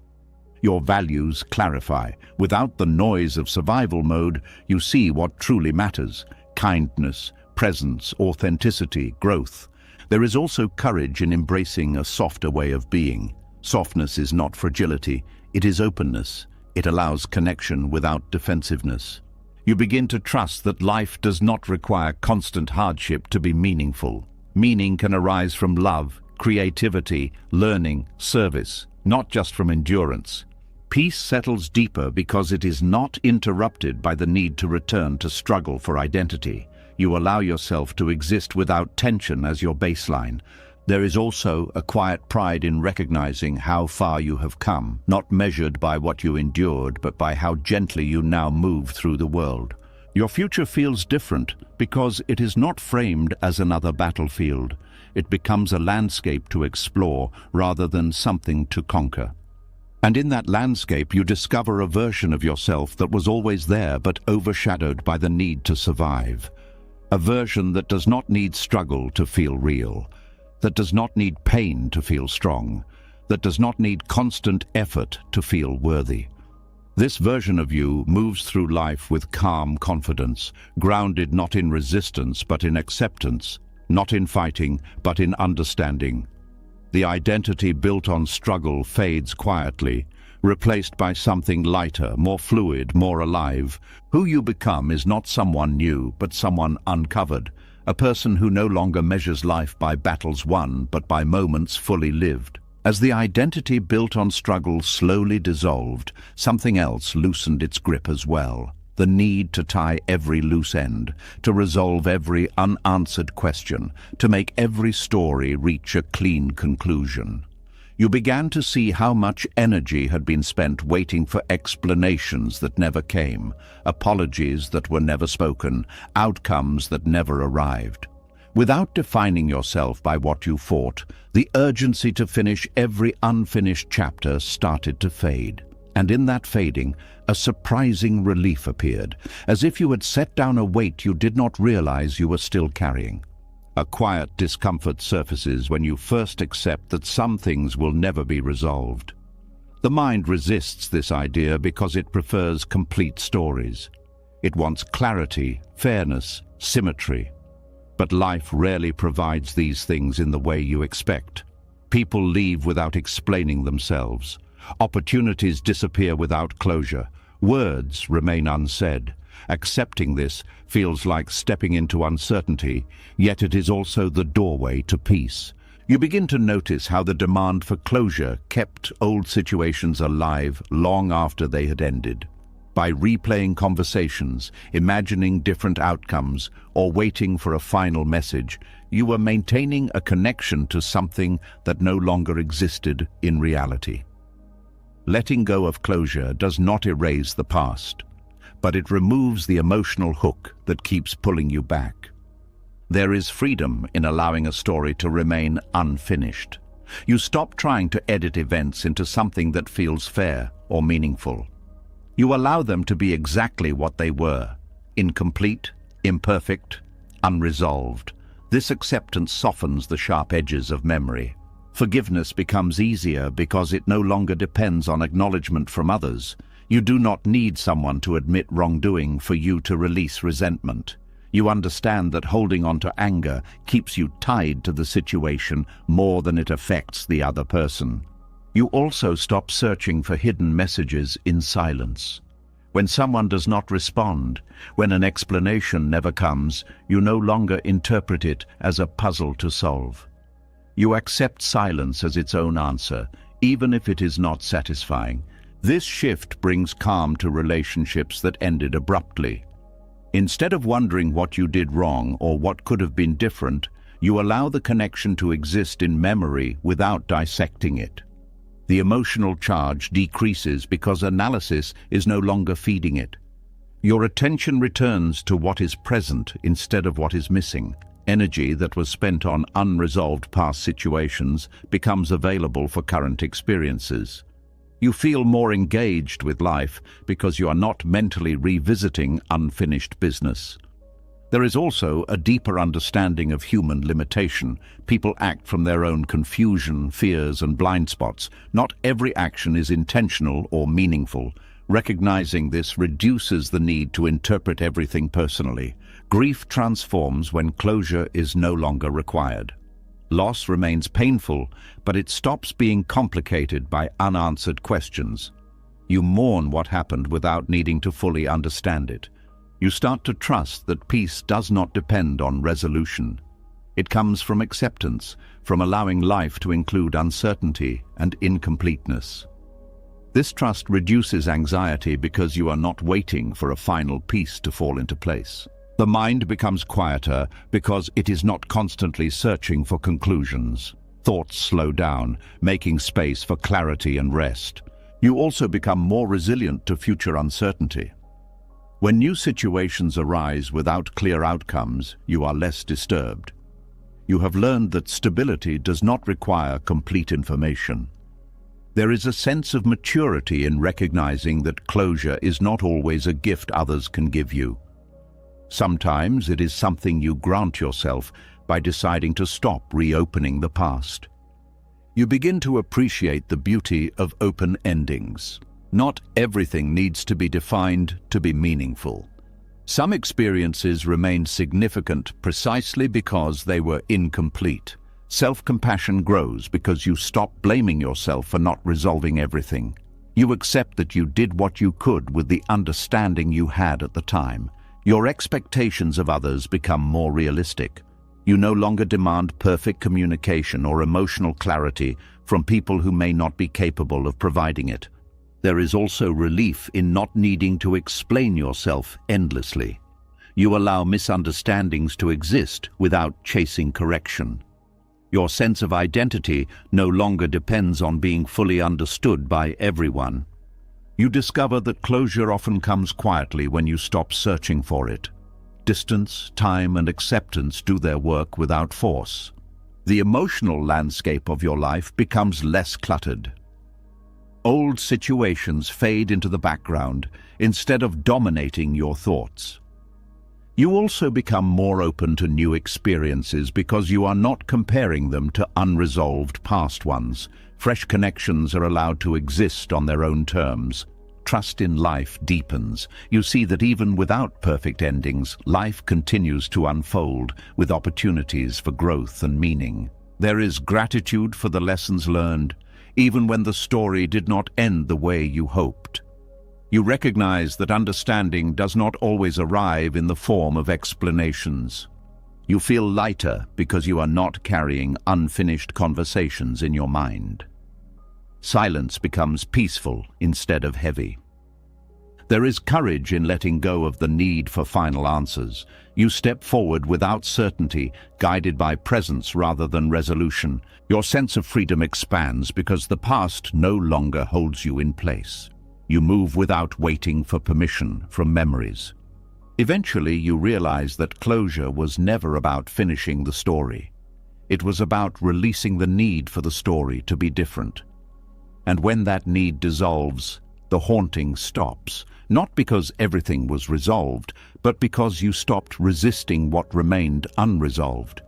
Your values clarify. Without the noise of survival mode, you see what truly matters: kindness, presence, authenticity, growth. There is also courage in embracing a softer way of being. Softness is not fragility, it is openness. It allows connection without defensiveness. You begin to trust that life does not require constant hardship to be meaningful. Meaning can arise from love, creativity, learning, service, not just from endurance. Peace settles deeper because it is not interrupted by the need to return to struggle for identity. You allow yourself to exist without tension as your baseline. There is also a quiet pride in recognizing how far you have come, not measured by what you endured, but by how gently you now move through the world. Your future feels different because it is not framed as another battlefield. It becomes a landscape to explore rather than something to conquer. And in that landscape, you discover a version of yourself that was always there but overshadowed by the need to survive. A version that does not need struggle to feel real, that does not need pain to feel strong, that does not need constant effort to feel worthy. This version of you moves through life with calm confidence, grounded not in resistance but in acceptance, not in fighting but in understanding. The identity built on struggle fades quietly, replaced by something lighter, more fluid, more alive. Who you become is not someone new, but someone uncovered, a person who no longer measures life by battles won, but by moments fully lived. As the identity built on struggle slowly dissolved, something else loosened its grip as well. the need to tie every loose end, to resolve every unanswered question, to make every story reach a clean conclusion. You began to see how much energy had been spent waiting for explanations that never came, apologies that were never spoken, outcomes that never arrived. Without defining yourself by what you fought, the urgency to finish every unfinished chapter started to fade. And in that fading, a surprising relief appeared, as if you had set down a weight you did not realize you were still carrying. A quiet discomfort surfaces when you first accept that some things will never be resolved. The mind resists this idea because it prefers complete stories. It wants clarity, fairness, symmetry. But life rarely provides these things in the way you expect. People leave without explaining themselves. Opportunities disappear without closure. Words remain unsaid. Accepting this feels like stepping into uncertainty, yet it is also the doorway to peace. You begin to notice how the demand for closure kept old situations alive long after they had ended. By replaying conversations, imagining different outcomes, or waiting for a final message, you were maintaining a connection to something that no longer existed in reality. Letting go of closure does not erase the past, but it removes the emotional hook that keeps pulling you back. There is freedom in allowing a story to remain unfinished. You stop trying to edit events into something that feels fair or meaningful. You allow them to be exactly what they were: incomplete, imperfect, unresolved. This acceptance softens the sharp edges of memory. Forgiveness becomes easier because it no longer depends on acknowledgement from others. You do not need someone to admit wrongdoing for you to release resentment. You understand that holding on to anger keeps you tied to the situation more than it affects the other person. You also stop searching for hidden messages in silence. When someone does not respond, when an explanation never comes, you no longer interpret it as a puzzle to solve. You accept silence as its own answer, even if it is not satisfying. This shift brings calm to relationships that ended abruptly. Instead of wondering what you did wrong or what could have been different, you allow the connection to exist in memory without dissecting it. The emotional charge decreases because analysis is no longer feeding it. Your attention returns to what is present instead of what is missing. Energy that was spent on unresolved past situations becomes available for current experiences. You feel more engaged with life because you are not mentally revisiting unfinished business. There is also a deeper understanding of human limitation. People act from their own confusion, fears, and blind spots. Not every action is intentional or meaningful. Recognizing this reduces the need to interpret everything personally. Grief transforms when closure is no longer required. Loss remains painful, but it stops being complicated by unanswered questions. You mourn what happened without needing to fully understand it. You start to trust that peace does not depend on resolution. It comes from acceptance, from allowing life to include uncertainty and incompleteness. This trust reduces anxiety because you are not waiting for a final piece to fall into place. The mind becomes quieter because it is not constantly searching for conclusions. Thoughts slow down, making space for clarity and rest. You also become more resilient to future uncertainty. When new situations arise without clear outcomes, you are less disturbed. You have learned that stability does not require complete information. There is a sense of maturity in recognizing that closure is not always a gift others can give you. Sometimes it is something you grant yourself by deciding to stop reopening the past. You begin to appreciate the beauty of open endings. Not everything needs to be defined to be meaningful. Some experiences remain significant precisely because they were incomplete. Self-compassion grows because you stop blaming yourself for not resolving everything. You accept that you did what you could with the understanding you had at the time. Your expectations of others become more realistic. You no longer demand perfect communication or emotional clarity from people who may not be capable of providing it. There is also relief in not needing to explain yourself endlessly. You allow misunderstandings to exist without chasing correction. Your sense of identity no longer depends on being fully understood by everyone. You discover that closure often comes quietly when you stop searching for it. Distance, time, and acceptance do their work without force. The emotional landscape of your life becomes less cluttered. Old situations fade into the background instead of dominating your thoughts. You also become more open to new experiences because you are not comparing them to unresolved past ones. Fresh connections are allowed to exist on their own terms. Trust in life deepens. You see that even without perfect endings, life continues to unfold with opportunities for growth and meaning. There is gratitude for the lessons learned, even when the story did not end the way you hoped. You recognize that understanding does not always arrive in the form of explanations. You feel lighter because you are not carrying unfinished conversations in your mind. Silence becomes peaceful instead of heavy. There is courage in letting go of the need for final answers. You step forward without certainty, guided by presence rather than resolution. Your sense of freedom expands because the past no longer holds you in place. You move without waiting for permission from memories. Eventually, you realize that closure was never about finishing the story. It was about releasing the need for the story to be different. And when that need dissolves, the haunting stops, not because everything was resolved, but because you stopped resisting what remained unresolved.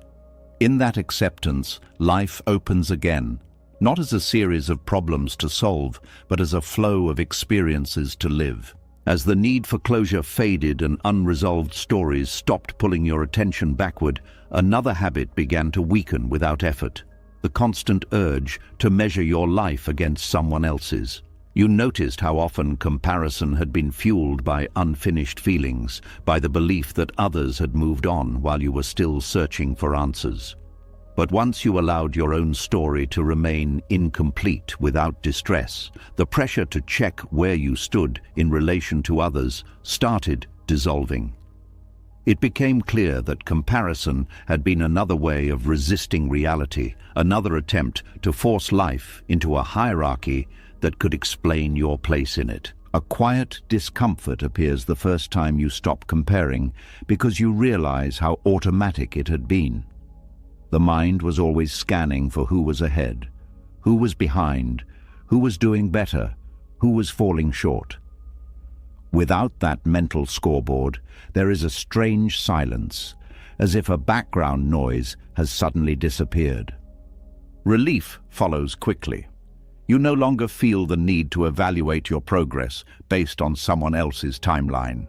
In that acceptance, life opens again, not as a series of problems to solve, but as a flow of experiences to live. As the need for closure faded and unresolved stories stopped pulling your attention backward, another habit began to weaken without effort: the constant urge to measure your life against someone else's. You noticed how often comparison had been fueled by unfinished feelings, by the belief that others had moved on while you were still searching for answers. But once you allowed your own story to remain incomplete without distress, the pressure to check where you stood in relation to others started dissolving. It became clear that comparison had been another way of resisting reality, another attempt to force life into a hierarchy that could explain your place in it. A quiet discomfort appears the first time you stop comparing, because you realize how automatic it had been. The mind was always scanning for who was ahead, who was behind, who was doing better, who was falling short. Without that mental scoreboard, there is a strange silence, as if a background noise has suddenly disappeared. Relief follows quickly. You no longer feel the need to evaluate your progress based on someone else's timeline.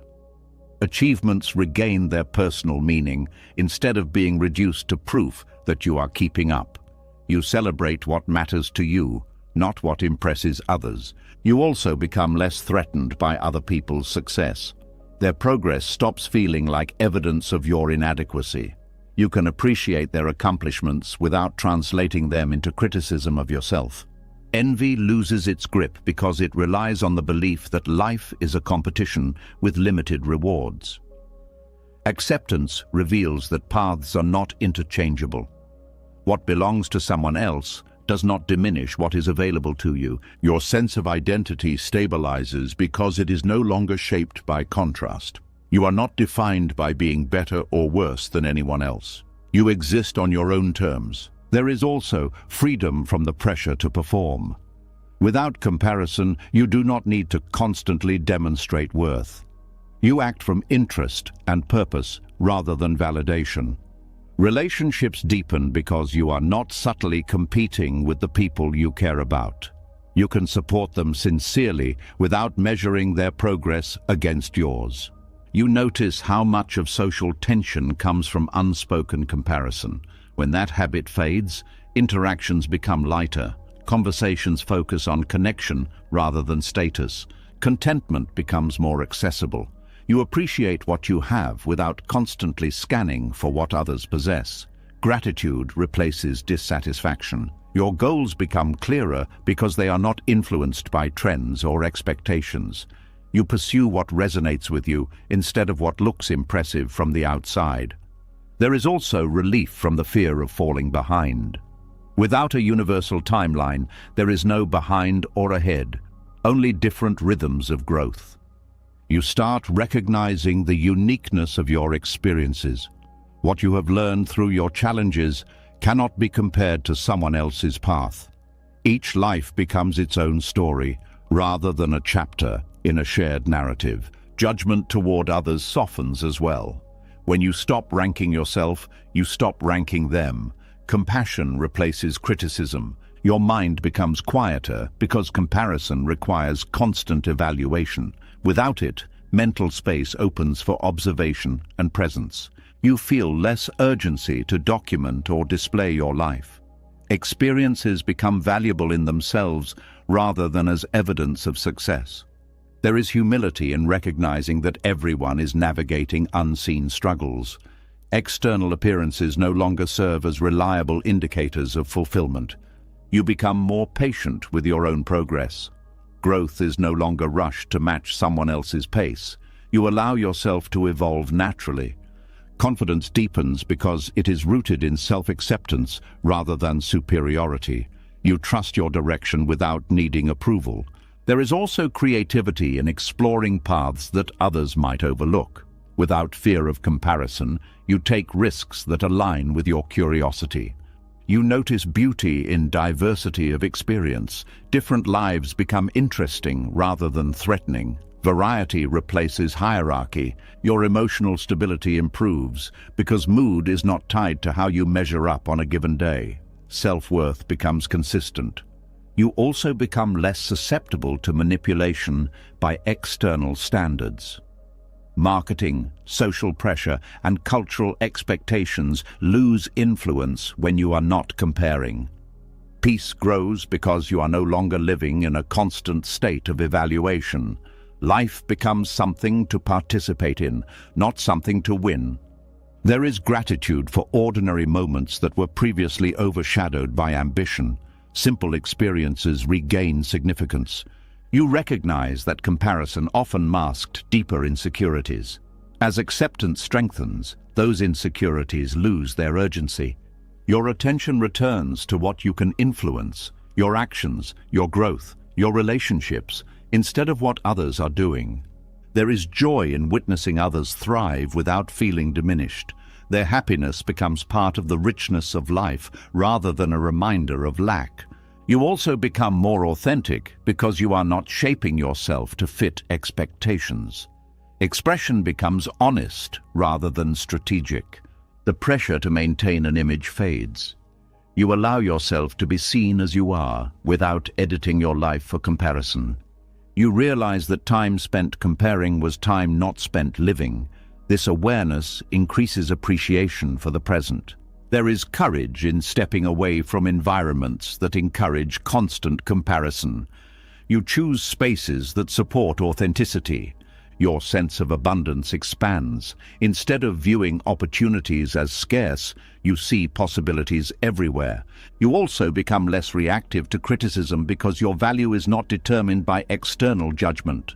Achievements regain their personal meaning instead of being reduced to proof that you are keeping up. You celebrate what matters to you, not what impresses others. You also become less threatened by other people's success. Their progress stops feeling like evidence of your inadequacy. You can appreciate their accomplishments without translating them into criticism of yourself. Envy loses its grip because it relies on the belief that life is a competition with limited rewards. Acceptance reveals that paths are not interchangeable. What belongs to someone else does not diminish what is available to you. Your sense of identity stabilizes because it is no longer shaped by contrast. You are not defined by being better or worse than anyone else. You exist on your own terms. There is also freedom from the pressure to perform. Without comparison, you do not need to constantly demonstrate worth. You act from interest and purpose rather than validation. Relationships deepen because you are not subtly competing with the people you care about. You can support them sincerely without measuring their progress against yours. You notice how much of social tension comes from unspoken comparison. When that habit fades, interactions become lighter. Conversations focus on connection rather than status. Contentment becomes more accessible. You appreciate what you have without constantly scanning for what others possess. Gratitude replaces dissatisfaction. Your goals become clearer because they are not influenced by trends or expectations. You pursue what resonates with you instead of what looks impressive from the outside. There is also relief from the fear of falling behind. Without a universal timeline, there is no behind or ahead, only different rhythms of growth. You start recognizing the uniqueness of your experiences. What you have learned through your challenges cannot be compared to someone else's path. Each life becomes its own story, rather than a chapter in a shared narrative. Judgment toward others softens as well. When you stop ranking yourself, you stop ranking them. Compassion replaces criticism. Your mind becomes quieter because comparison requires constant evaluation. Without it, mental space opens for observation and presence. You feel less urgency to document or display your life. Experiences become valuable in themselves rather than as evidence of success. There is humility in recognizing that everyone is navigating unseen struggles. External appearances no longer serve as reliable indicators of fulfillment. You become more patient with your own progress. Growth is no longer rushed to match someone else's pace. You allow yourself to evolve naturally. Confidence deepens because it is rooted in self-acceptance rather than superiority. You trust your direction without needing approval. There is also creativity in exploring paths that others might overlook. Without fear of comparison, you take risks that align with your curiosity. You notice beauty in diversity of experience. Different lives become interesting rather than threatening. Variety replaces hierarchy. Your emotional stability improves because mood is not tied to how you measure up on a given day. Self-worth becomes consistent. You also become less susceptible to manipulation by external standards. Marketing, social pressure, and cultural expectations lose influence when you are not comparing. Peace grows because you are no longer living in a constant state of evaluation. Life becomes something to participate in, not something to win. There is gratitude for ordinary moments that were previously overshadowed by ambition. Simple experiences regain significance. You recognize that comparison often masked deeper insecurities. As acceptance strengthens, those insecurities lose their urgency. Your attention returns to what you can influence, your actions, your growth, your relationships, instead of what others are doing. There is joy in witnessing others thrive without feeling diminished. Their happiness becomes part of the richness of life rather than a reminder of lack. You also become more authentic because you are not shaping yourself to fit expectations. Expression becomes honest rather than strategic. The pressure to maintain an image fades. You allow yourself to be seen as you are without editing your life for comparison. You realize that time spent comparing was time not spent living. This awareness increases appreciation for the present. There is courage in stepping away from environments that encourage constant comparison. You choose spaces that support authenticity. Your sense of abundance expands. Instead of viewing opportunities as scarce, you see possibilities everywhere. You also become less reactive to criticism because your value is not determined by external judgment.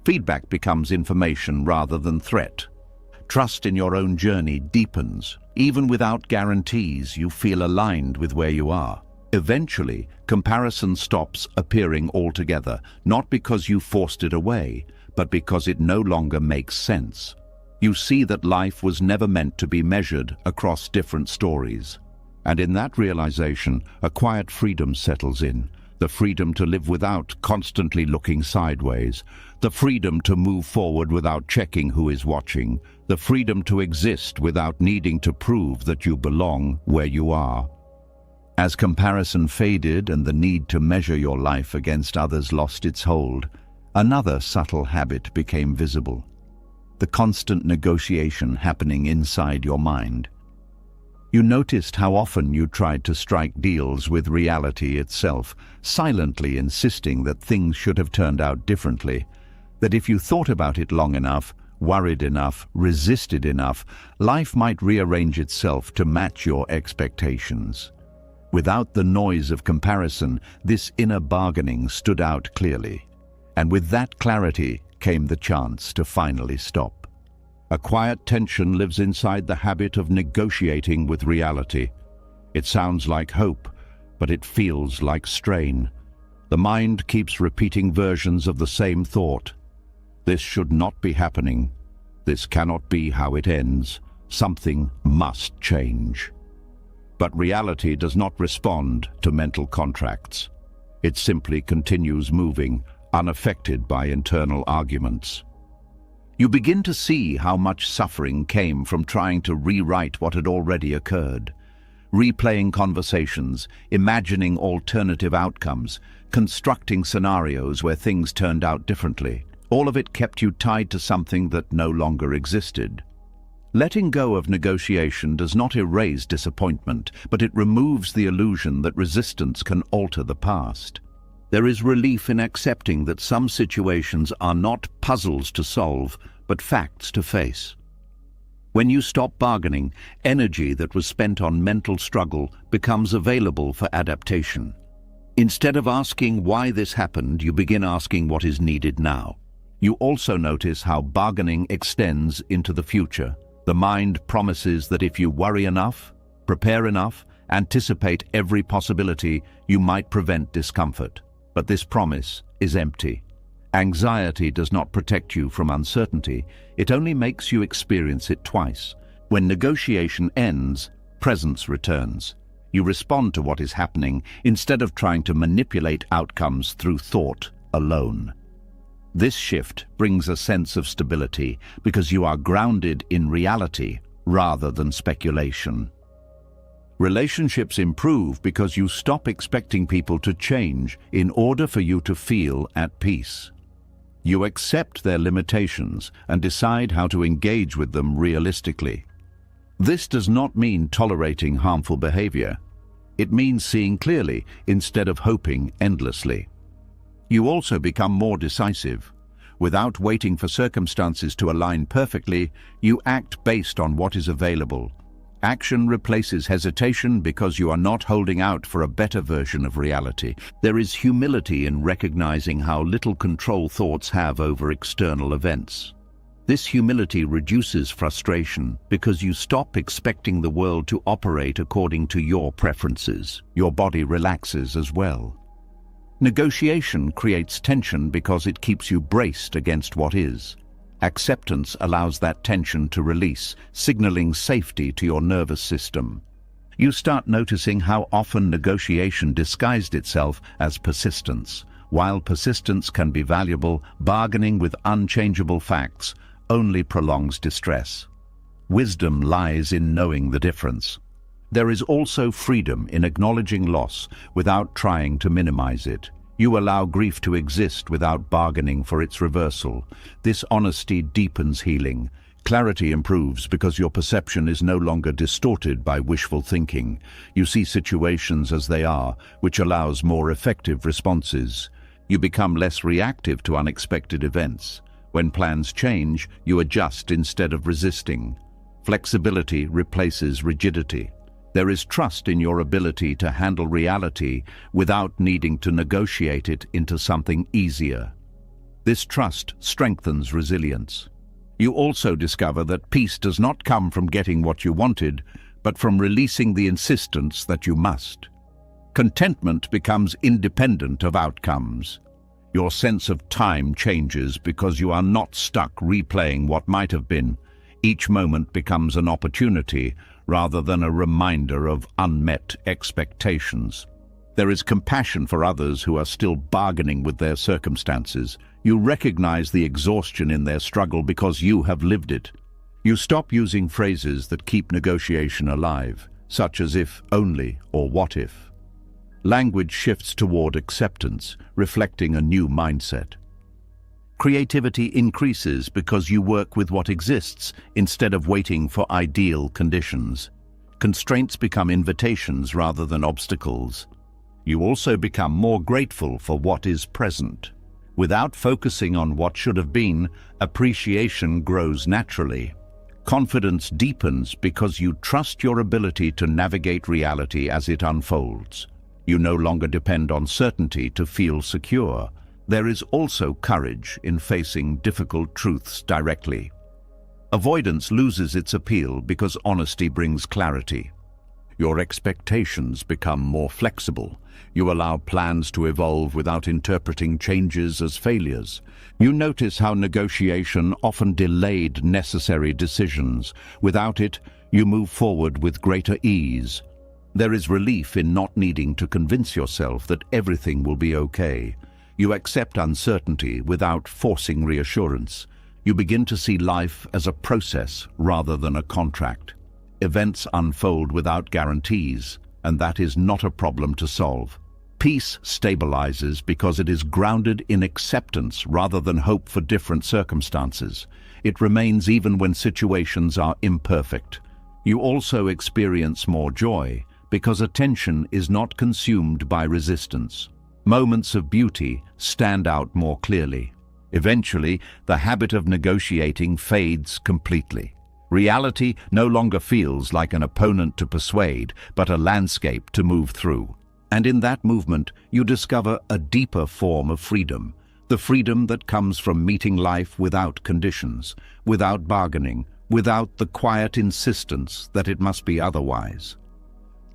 Feedback becomes information rather than threat. Trust in your own journey deepens. Even without guarantees, you feel aligned with where you are. Eventually, comparison stops appearing altogether, not because you forced it away, but because it no longer makes sense. You see that life was never meant to be measured across different stories. And in that realization, a quiet freedom settles in. The freedom to live without constantly looking sideways. The freedom to move forward without checking who is watching. The freedom to exist without needing to prove that you belong where you are. As comparison faded and the need to measure your life against others lost its hold, another subtle habit became visible. The constant negotiation happening inside your mind. You noticed how often you tried to strike deals with reality itself, silently insisting that things should have turned out differently, that if you thought about it long enough, worried enough, resisted enough, life might rearrange itself to match your expectations. Without the noise of comparison, this inner bargaining stood out clearly. And with that clarity came the chance to finally stop. A quiet tension lives inside the habit of negotiating with reality. It sounds like hope, but it feels like strain. The mind keeps repeating versions of the same thought. This should not be happening. This cannot be how it ends. Something must change. But reality does not respond to mental contracts. It simply continues moving, unaffected by internal arguments. You begin to see how much suffering came from trying to rewrite what had already occurred. Replaying conversations, imagining alternative outcomes, constructing scenarios where things turned out differently. All of it kept you tied to something that no longer existed. Letting go of negotiation does not erase disappointment, but it removes the illusion that resistance can alter the past. There is relief in accepting that some situations are not puzzles to solve, but facts to face. When you stop bargaining, energy that was spent on mental struggle becomes available for adaptation. Instead of asking why this happened, you begin asking what is needed now. You also notice how bargaining extends into the future. The mind promises that if you worry enough, prepare enough, anticipate every possibility, you might prevent discomfort. But this promise is empty. Anxiety does not protect you from uncertainty. It only makes you experience it twice. When negotiation ends, presence returns. You respond to what is happening instead of trying to manipulate outcomes through thought alone. This shift brings a sense of stability because you are grounded in reality rather than speculation. Relationships improve because you stop expecting people to change in order for you to feel at peace. You accept their limitations and decide how to engage with them realistically. This does not mean tolerating harmful behavior. It means seeing clearly instead of hoping endlessly. You also become more decisive. Without waiting for circumstances to align perfectly, you act based on what is available. Action replaces hesitation because you are not holding out for a better version of reality. There is humility in recognizing how little control thoughts have over external events. This humility reduces frustration because you stop expecting the world to operate according to your preferences. Your body relaxes as well. Negotiation creates tension because it keeps you braced against what is. Acceptance allows that tension to release, signaling safety to your nervous system. You start noticing how often negotiation disguised itself as persistence. While persistence can be valuable, bargaining with unchangeable facts only prolongs distress. Wisdom lies in knowing the difference. There is also freedom in acknowledging loss without trying to minimize it. You allow grief to exist without bargaining for its reversal. This honesty deepens healing. Clarity improves because your perception is no longer distorted by wishful thinking. You see situations as they are, which allows more effective responses. You become less reactive to unexpected events. When plans change, you adjust instead of resisting. Flexibility replaces rigidity. There is trust in your ability to handle reality without needing to negotiate it into something easier. This trust strengthens resilience. You also discover that peace does not come from getting what you wanted, but from releasing the insistence that you must. Contentment becomes independent of outcomes. Your sense of time changes because you are not stuck replaying what might have been. Each moment becomes an opportunity rather than a reminder of unmet expectations. There is compassion for others who are still bargaining with their circumstances. You recognize the exhaustion in their struggle because you have lived it. You stop using phrases that keep negotiation alive, such as if only or what if. Language shifts toward acceptance, reflecting a new mindset. Creativity increases because you work with what exists instead of waiting for ideal conditions. Constraints become invitations rather than obstacles. You also become more grateful for what is present. Without focusing on what should have been, appreciation grows naturally. Confidence deepens because you trust your ability to navigate reality as it unfolds. You no longer depend on certainty to feel secure. There is also courage in facing difficult truths directly. Avoidance loses its appeal because honesty brings clarity. Your expectations become more flexible. You allow plans to evolve without interpreting changes as failures. You notice how negotiation often delayed necessary decisions. Without it, you move forward with greater ease. There is relief in not needing to convince yourself that everything will be okay. You accept uncertainty without forcing reassurance. You begin to see life as a process rather than a contract. Events unfold without guarantees, and that is not a problem to solve. Peace stabilizes because it is grounded in acceptance rather than hope for different circumstances. It remains even when situations are imperfect. You also experience more joy because attention is not consumed by resistance. Moments of beauty stand out more clearly. Eventually, the habit of negotiating fades completely. Reality no longer feels like an opponent to persuade, but a landscape to move through. And in that movement, you discover a deeper form of freedom, the freedom that comes from meeting life without conditions, without bargaining, without the quiet insistence that it must be otherwise.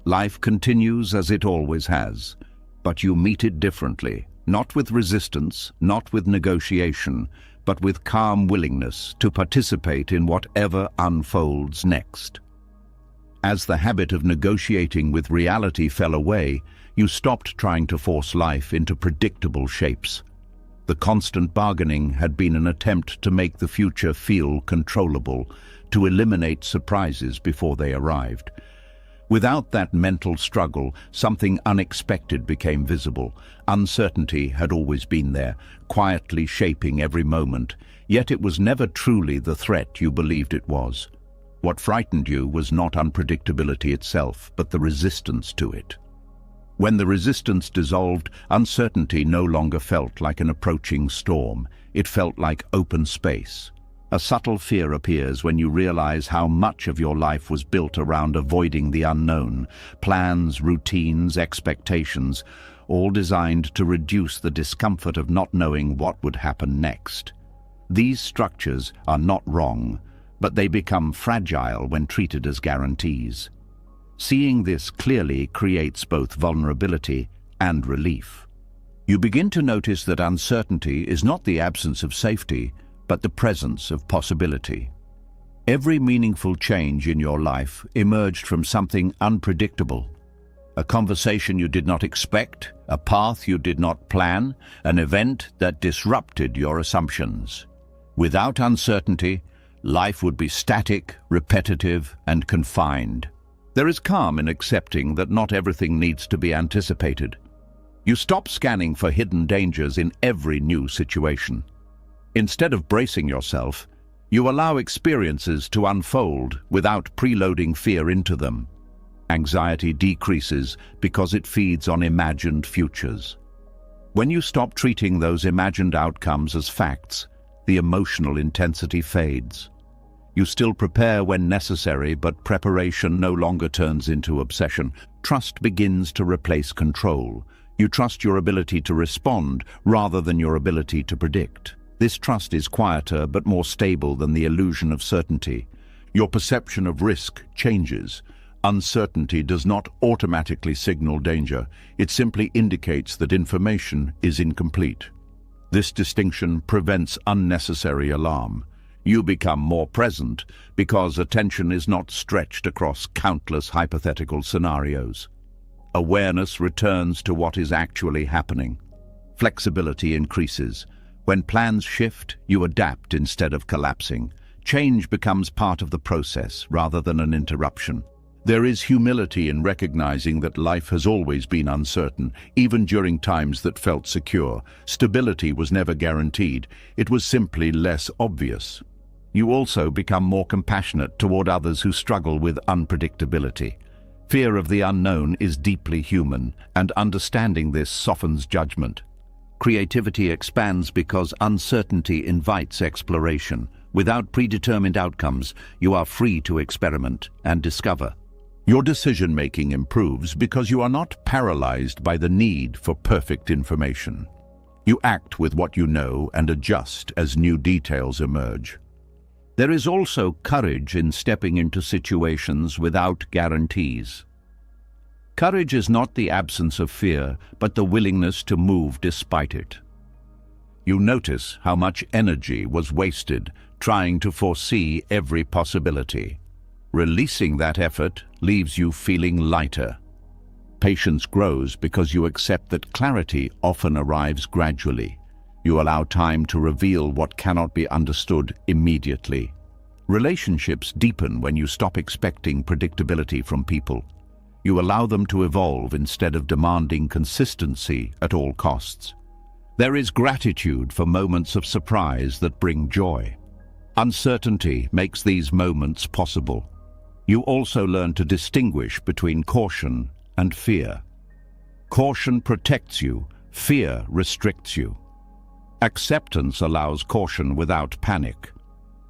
Life continues as it always has, but you meet it differently, not with resistance, not with negotiation, but with calm willingness to participate in whatever unfolds next. As the habit of negotiating with reality fell away, you stopped trying to force life into predictable shapes. The constant bargaining had been an attempt to make the future feel controllable, to eliminate surprises before they arrived. Without that mental struggle, something unexpected became visible. Uncertainty had always been there, quietly shaping every moment, yet it was never truly the threat you believed it was. What frightened you was not unpredictability itself, but the resistance to it. When the resistance dissolved, uncertainty no longer felt like an approaching storm. It felt like open space. A subtle fear appears when you realize how much of your life was built around avoiding the unknown. Plans, routines, expectations, all designed to reduce the discomfort of not knowing what would happen next. These structures are not wrong, but they become fragile when treated as guarantees. Seeing this clearly creates both vulnerability and relief. You begin to notice that uncertainty is not the absence of safety, but the presence of possibility. Every meaningful change in your life emerged from something unpredictable. A conversation you did not expect, a path you did not plan, an event that disrupted your assumptions. Without uncertainty, life would be static, repetitive, and confined. There is calm in accepting that not everything needs to be anticipated. You stop scanning for hidden dangers in every new situation. Instead of bracing yourself, you allow experiences to unfold without preloading fear into them. Anxiety decreases because it feeds on imagined futures. When you stop treating those imagined outcomes as facts, the emotional intensity fades. You still prepare when necessary, but preparation no longer turns into obsession. Trust begins to replace control. You trust your ability to respond rather than your ability to predict. This trust is quieter but more stable than the illusion of certainty. Your perception of risk changes. Uncertainty does not automatically signal danger. It simply indicates that information is incomplete. This distinction prevents unnecessary alarm. You become more present because attention is not stretched across countless hypothetical scenarios. Awareness returns to what is actually happening. Flexibility increases. When plans shift, you adapt instead of collapsing. Change becomes part of the process rather than an interruption. There is humility in recognizing that life has always been uncertain, even during times that felt secure. Stability was never guaranteed. It was simply less obvious. You also become more compassionate toward others who struggle with unpredictability. Fear of the unknown is deeply human, and understanding this softens judgment. Creativity expands because uncertainty invites exploration. Without predetermined outcomes, you are free to experiment and discover. Your decision-making improves because you are not paralyzed by the need for perfect information. You act with what you know and adjust as new details emerge. There is also courage in stepping into situations without guarantees. Courage is not the absence of fear, but the willingness to move despite it. You notice how much energy was wasted trying to foresee every possibility. Releasing that effort leaves you feeling lighter. Patience grows because you accept that clarity often arrives gradually. You allow time to reveal what cannot be understood immediately. Relationships deepen when you stop expecting predictability from people. You allow them to evolve instead of demanding consistency at all costs. There is gratitude for moments of surprise that bring joy. Uncertainty makes these moments possible. You also learn to distinguish between caution and fear. Caution protects you, fear restricts you. Acceptance allows caution without panic.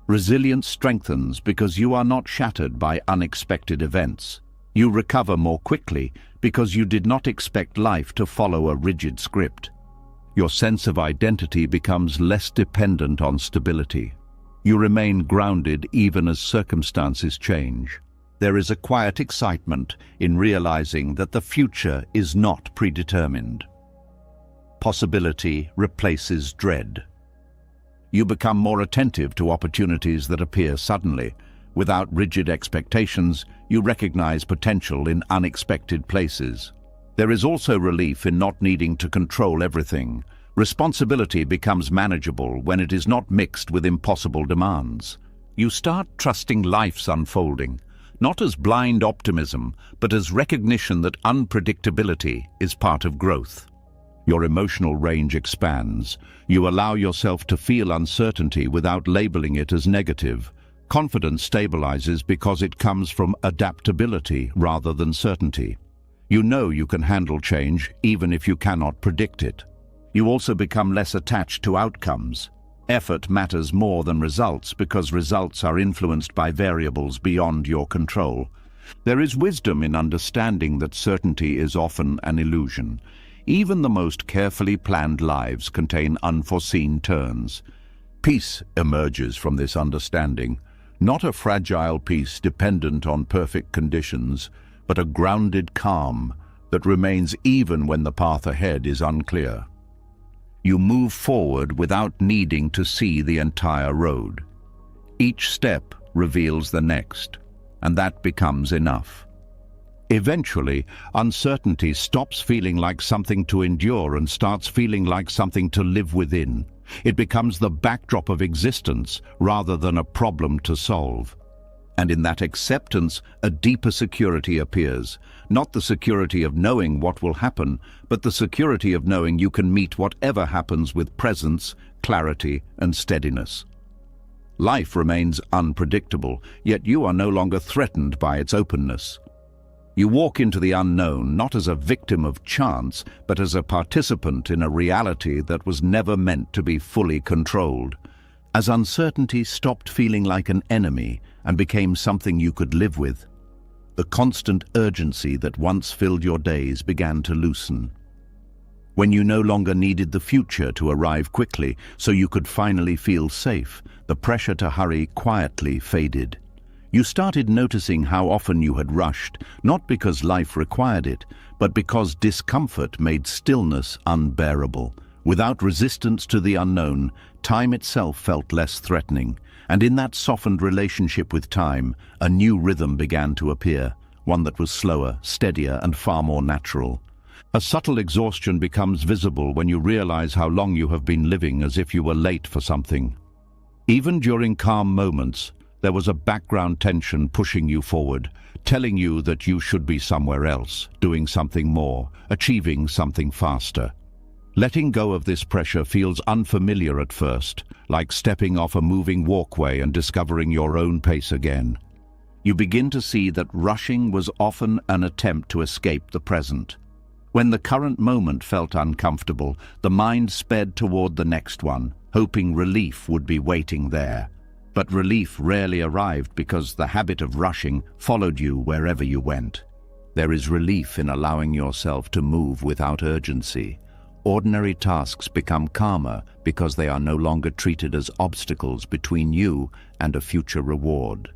Resilience strengthens because you are not shattered by unexpected events. You recover more quickly because you did not expect life to follow a rigid script. Your sense of identity becomes less dependent on stability. You remain grounded even as circumstances change. There is a quiet excitement in realizing that the future is not predetermined. Possibility replaces dread. You become more attentive to opportunities that appear suddenly. Without rigid expectations, you recognize potential in unexpected places. There is also relief in not needing to control everything. Responsibility becomes manageable when it is not mixed with impossible demands. You start trusting life's unfolding, not as blind optimism, but as recognition that unpredictability is part of growth. Your emotional range expands. You allow yourself to feel uncertainty without labeling it as negative. Confidence stabilizes because it comes from adaptability rather than certainty. You know you can handle change even if you cannot predict it. You also become less attached to outcomes. Effort matters more than results because results are influenced by variables beyond your control. There is wisdom in understanding that certainty is often an illusion. Even the most carefully planned lives contain unforeseen turns. Peace emerges from this understanding, not a fragile peace dependent on perfect conditions, but a grounded calm that remains even when the path ahead is unclear. You move forward without needing to see the entire road. Each step reveals the next, and that becomes enough. Eventually, uncertainty stops feeling like something to endure and starts feeling like something to live within. It becomes the backdrop of existence rather than a problem to solve. And in that acceptance, a deeper security appears. Not the security of knowing what will happen, but the security of knowing you can meet whatever happens with presence, clarity, and steadiness. Life remains unpredictable, yet you are no longer threatened by its openness. You walk into the unknown not as a victim of chance, but as a participant in a reality that was never meant to be fully controlled. As uncertainty stopped feeling like an enemy and became something you could live with, the constant urgency that once filled your days began to loosen. When you no longer needed the future to arrive quickly so you could finally feel safe, the pressure to hurry quietly faded. You started noticing how often you had rushed, not because life required it, but because discomfort made stillness unbearable. Without resistance to the unknown, time itself felt less threatening, and in that softened relationship with time, a new rhythm began to appear, one that was slower, steadier, and far more natural. A subtle exhaustion becomes visible when you realize how long you have been living as if you were late for something. Even during calm moments, there was a background tension pushing you forward, telling you that you should be somewhere else, doing something more, achieving something faster. Letting go of this pressure feels unfamiliar at first, like stepping off a moving walkway and discovering your own pace again. You begin to see that rushing was often an attempt to escape the present. When the current moment felt uncomfortable, the mind sped toward the next one, hoping relief would be waiting there. But relief rarely arrived because the habit of rushing followed you wherever you went. There is relief in allowing yourself to move without urgency. Ordinary tasks become calmer because they are no longer treated as obstacles between you and a future reward.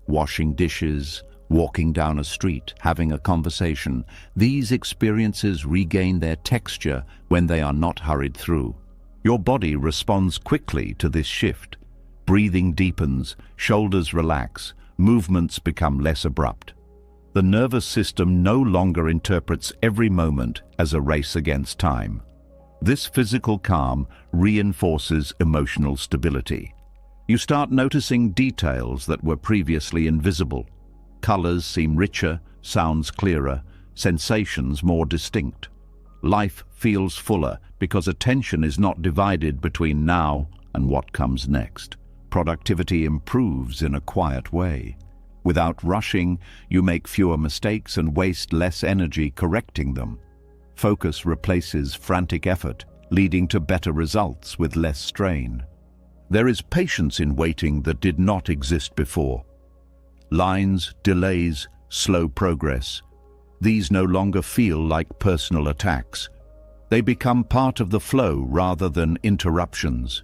Washing dishes, walking down a street, having a conversation, these experiences regain their texture when they are not hurried through. Your body responds quickly to this shift. Breathing deepens, shoulders relax, movements become less abrupt. The nervous system no longer interprets every moment as a race against time. This physical calm reinforces emotional stability. You start noticing details that were previously invisible. Colors seem richer, sounds clearer, sensations more distinct. Life feels fuller because attention is not divided between now and what comes next. Productivity improves in a quiet way. Without rushing, you make fewer mistakes and waste less energy correcting them. Focus replaces frantic effort, leading to better results with less strain. There is patience in waiting that did not exist before. Lines, delays, slow progress. These no longer feel like personal attacks. They become part of the flow rather than interruptions.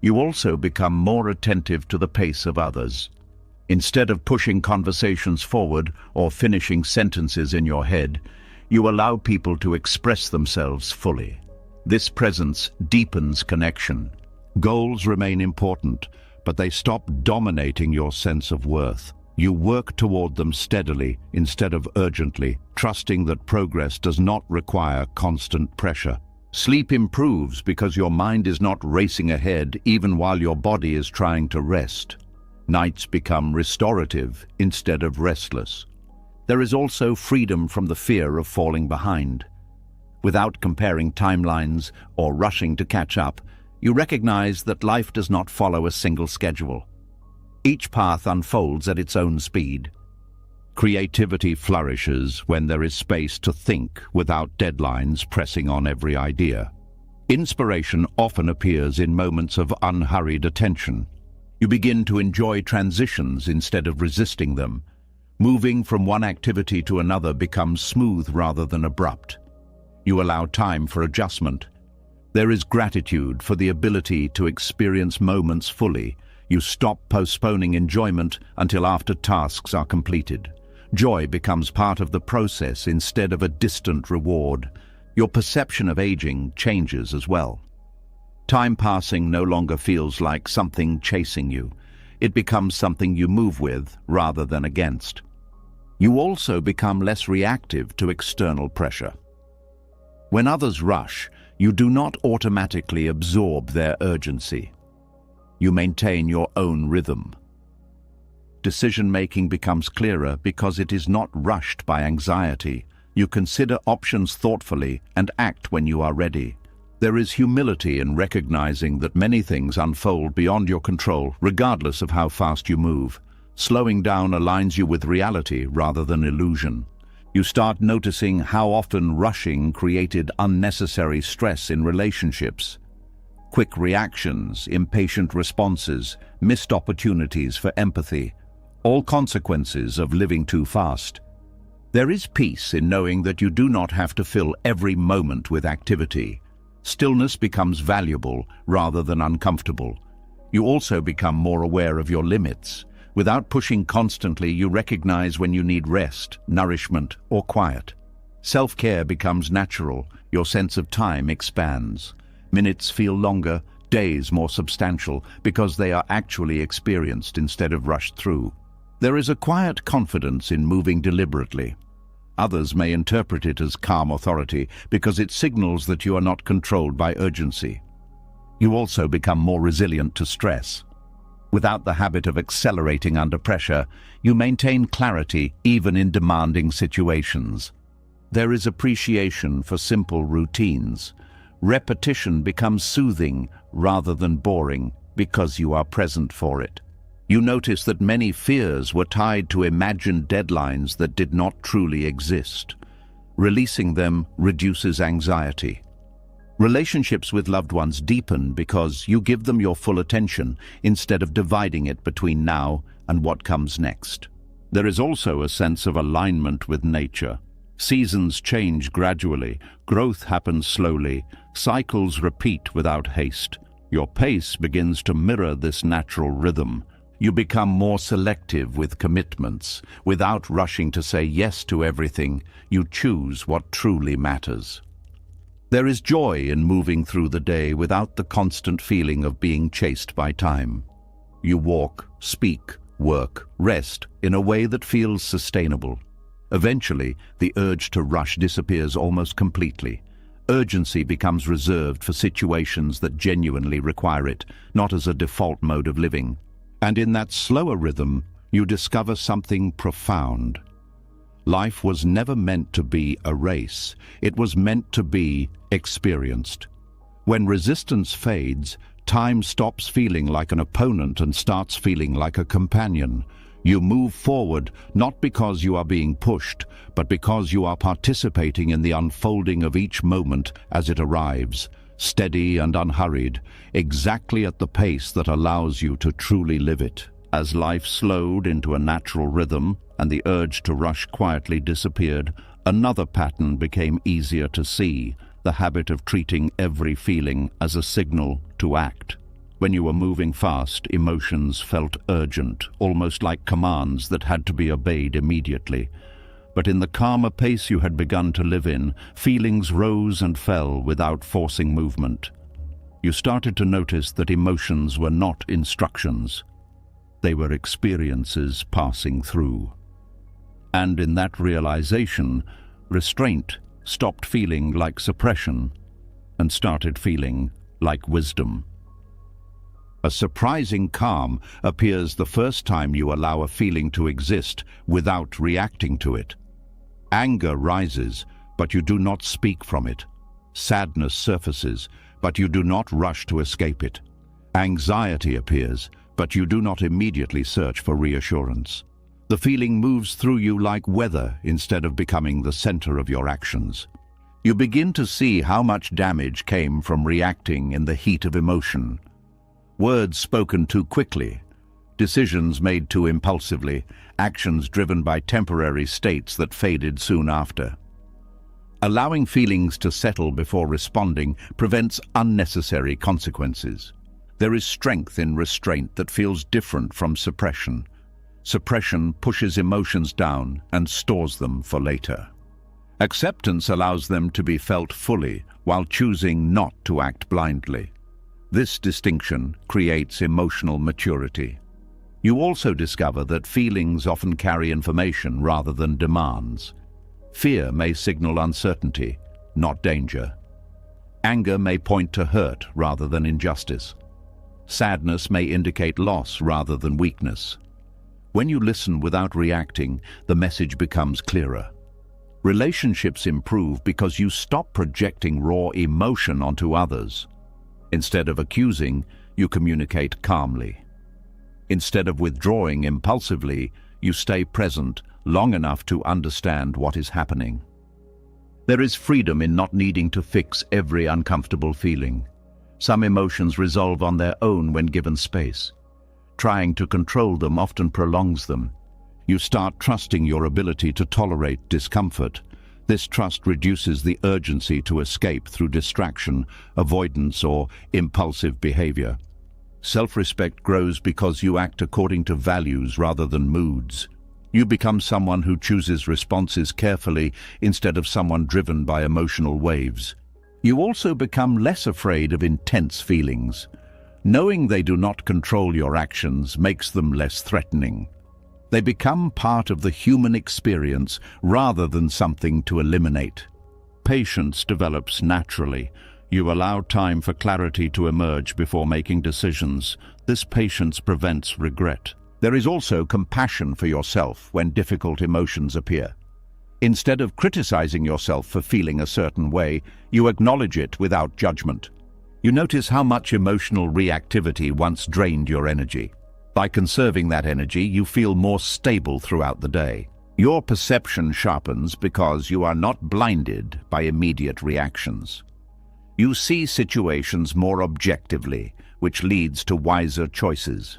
You also become more attentive to the pace of others. Instead of pushing conversations forward or finishing sentences in your head, you allow people to express themselves fully. This presence deepens connection. Goals remain important, but they stop dominating your sense of worth. You work toward them steadily instead of urgently, trusting that progress does not require constant pressure. Sleep improves because your mind is not racing ahead even while your body is trying to rest. Nights become restorative instead of restless. There is also freedom from the fear of falling behind. Without comparing timelines or rushing to catch up, you recognize that life does not follow a single schedule. Each path unfolds at its own speed. Creativity flourishes when there is space to think without deadlines pressing on every idea. Inspiration often appears in moments of unhurried attention. You begin to enjoy transitions instead of resisting them. Moving from one activity to another becomes smooth rather than abrupt. You allow time for adjustment. There is gratitude for the ability to experience moments fully. You stop postponing enjoyment until after tasks are completed. Joy becomes part of the process instead of a distant reward. Your perception of aging changes as well. Time passing no longer feels like something chasing you. It becomes something you move with rather than against. You also become less reactive to external pressure. When others rush, you do not automatically absorb their urgency. You maintain your own rhythm. Decision-making becomes clearer because it is not rushed by anxiety. You consider options thoughtfully and act when you are ready. There is humility in recognizing that many things unfold beyond your control, regardless of how fast you move. Slowing down aligns you with reality rather than illusion. You start noticing how often rushing created unnecessary stress in relationships. Quick reactions, impatient responses, missed opportunities for empathy, all consequences of living too fast. There is peace in knowing that you do not have to fill every moment with activity. Stillness becomes valuable rather than uncomfortable. You also become more aware of your limits. Without pushing constantly, you recognize when you need rest, nourishment, or quiet. Self-care becomes natural. Your sense of time expands. Minutes feel longer, days more substantial, because they are actually experienced instead of rushed through. There is a quiet confidence in moving deliberately. Others may interpret it as calm authority because it signals that you are not controlled by urgency. You also become more resilient to stress. Without the habit of accelerating under pressure, you maintain clarity even in demanding situations. There is appreciation for simple routines. Repetition becomes soothing rather than boring because you are present for it. You notice that many fears were tied to imagined deadlines that did not truly exist. Releasing them reduces anxiety. Relationships with loved ones deepen because you give them your full attention instead of dividing it between now and what comes next. There is also a sense of alignment with nature. Seasons change gradually, growth happens slowly, cycles repeat without haste. Your pace begins to mirror this natural rhythm. You become more selective with commitments. Without rushing to say yes to everything, you choose what truly matters. There is joy in moving through the day without the constant feeling of being chased by time. You walk, speak, work, rest in a way that feels sustainable. Eventually, the urge to rush disappears almost completely. Urgency becomes reserved for situations that genuinely require it, not as a default mode of living. And in that slower rhythm, you discover something profound. Life was never meant to be a race. It was meant to be experienced. When resistance fades, time stops feeling like an opponent and starts feeling like a companion. You move forward not because you are being pushed, but because you are participating in the unfolding of each moment as it arrives, steady and unhurried, exactly at the pace that allows you to truly live it. As life slowed into a natural rhythm and the urge to rush quietly disappeared, another pattern became easier to see, the habit of treating every feeling as a signal to act. When you were moving fast, emotions felt urgent, almost like commands that had to be obeyed immediately. But in the calmer pace you had begun to live in, feelings rose and fell without forcing movement. You started to notice that emotions were not instructions. They were experiences passing through. And in that realization, restraint stopped feeling like suppression and started feeling like wisdom. A surprising calm appears the first time you allow a feeling to exist without reacting to it. Anger rises, but you do not speak from it. Sadness surfaces, but you do not rush to escape it. Anxiety appears, but you do not immediately search for reassurance. The feeling moves through you like weather instead of becoming the center of your actions. You begin to see how much damage came from reacting in the heat of emotion. Words spoken too quickly, decisions made too impulsively, actions driven by temporary states that faded soon after. Allowing feelings to settle before responding prevents unnecessary consequences. There is strength in restraint that feels different from suppression. Suppression pushes emotions down and stores them for later. Acceptance allows them to be felt fully while choosing not to act blindly. This distinction creates emotional maturity. You also discover that feelings often carry information rather than demands. Fear may signal uncertainty, not danger. Anger may point to hurt rather than injustice. Sadness may indicate loss rather than weakness. When you listen without reacting, the message becomes clearer. Relationships improve because you stop projecting raw emotion onto others. Instead of accusing, you communicate calmly. Instead of withdrawing impulsively, you stay present long enough to understand what is happening. There is freedom in not needing to fix every uncomfortable feeling. Some emotions resolve on their own when given space. Trying to control them often prolongs them. You start trusting your ability to tolerate discomfort. This trust reduces the urgency to escape through distraction, avoidance, or impulsive behavior. Self-respect grows because you act according to values rather than moods. You become someone who chooses responses carefully instead of someone driven by emotional waves. You also become less afraid of intense feelings. Knowing they do not control your actions makes them less threatening. They become part of the human experience rather than something to eliminate. Patience develops naturally. You allow time for clarity to emerge before making decisions. This patience prevents regret. There is also compassion for yourself when difficult emotions appear. Instead of criticizing yourself for feeling a certain way, you acknowledge it without judgment. You notice how much emotional reactivity once drained your energy. By conserving that energy, you feel more stable throughout the day. Your perception sharpens because you are not blinded by immediate reactions. You see situations more objectively, which leads to wiser choices.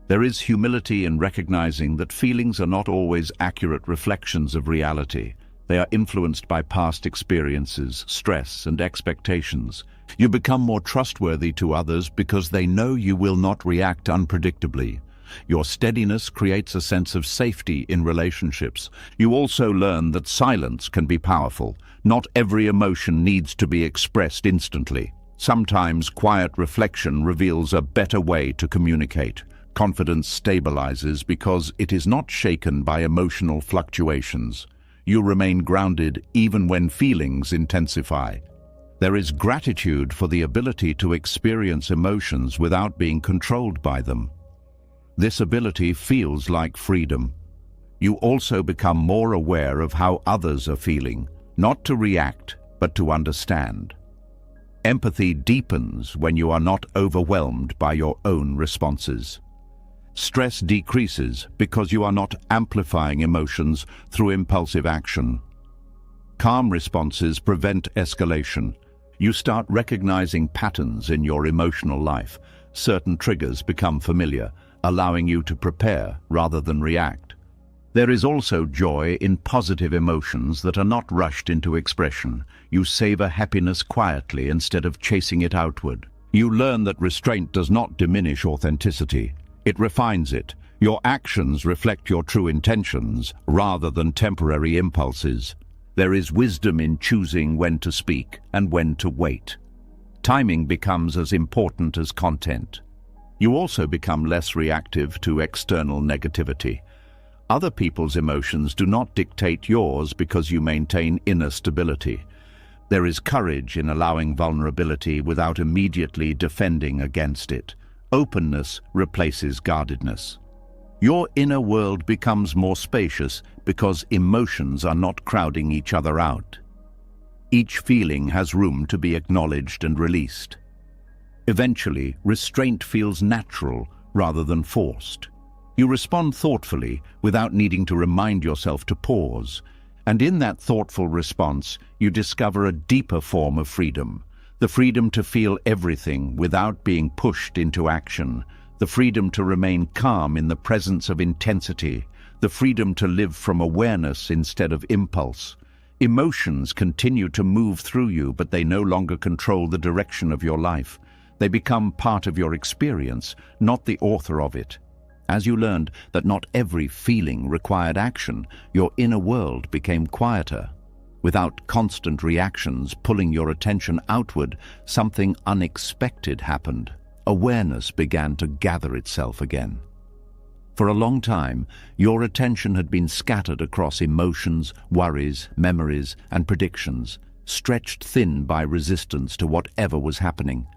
There is humility in recognizing that feelings are not always accurate reflections of reality. They are influenced by past experiences, stress, and expectations. You become more trustworthy to others because they know you will not react unpredictably. Your steadiness creates a sense of safety in relationships. You also learn that silence can be powerful. Not every emotion needs to be expressed instantly. Sometimes quiet reflection reveals a better way to communicate. Confidence stabilizes because it is not shaken by emotional fluctuations. You remain grounded even when feelings intensify. There is gratitude for the ability to experience emotions without being controlled by them. This ability feels like freedom. You also become more aware of how others are feeling, not to react, but to understand. Empathy deepens when you are not overwhelmed by your own responses. Stress decreases because you are not amplifying emotions through impulsive action. Calm responses prevent escalation. You start recognizing patterns in your emotional life. Certain triggers become familiar, allowing you to prepare rather than react. There is also joy in positive emotions that are not rushed into expression. You savor happiness quietly instead of chasing it outward. You learn that restraint does not diminish authenticity. It refines it. Your actions reflect your true intentions rather than temporary impulses. There is wisdom in choosing when to speak and when to wait. Timing becomes as important as content. You also become less reactive to external negativity. Other people's emotions do not dictate yours because you maintain inner stability. There is courage in allowing vulnerability without immediately defending against it. Openness replaces guardedness. Your inner world becomes more spacious because emotions are not crowding each other out. Each feeling has room to be acknowledged and released. Eventually, restraint feels natural rather than forced. You respond thoughtfully without needing to remind yourself to pause. And in that thoughtful response, you discover a deeper form of freedom. The freedom to feel everything without being pushed into action. The freedom to remain calm in the presence of intensity. The freedom to live from awareness instead of impulse. Emotions continue to move through you, but they no longer control the direction of your life. They become part of your experience, not the author of it. As you learned that not every feeling required action, your inner world became quieter. Without constant reactions pulling your attention outward, something unexpected happened. Awareness began to gather itself again. For a long time, your attention had been scattered across emotions, worries, memories, and predictions, stretched thin by resistance to whatever was happening.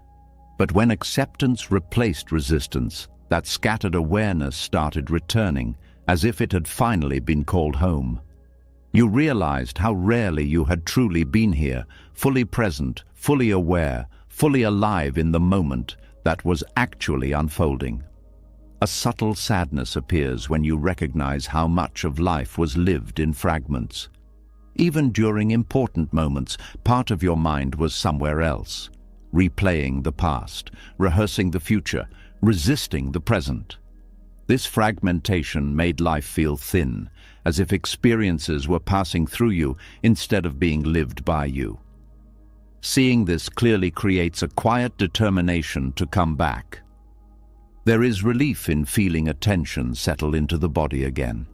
But when acceptance replaced resistance, that scattered awareness started returning, as if it had finally been called home. You realized how rarely you had truly been here, fully present, fully aware, fully alive in the moment that was actually unfolding. A subtle sadness appears when you recognize how much of life was lived in fragments. Even during important moments, part of your mind was somewhere else, replaying the past, rehearsing the future, resisting the present. This fragmentation made life feel thin, as if experiences were passing through you instead of being lived by you. Seeing this clearly creates a quiet determination to come back. There is relief in feeling attention settle into the body again.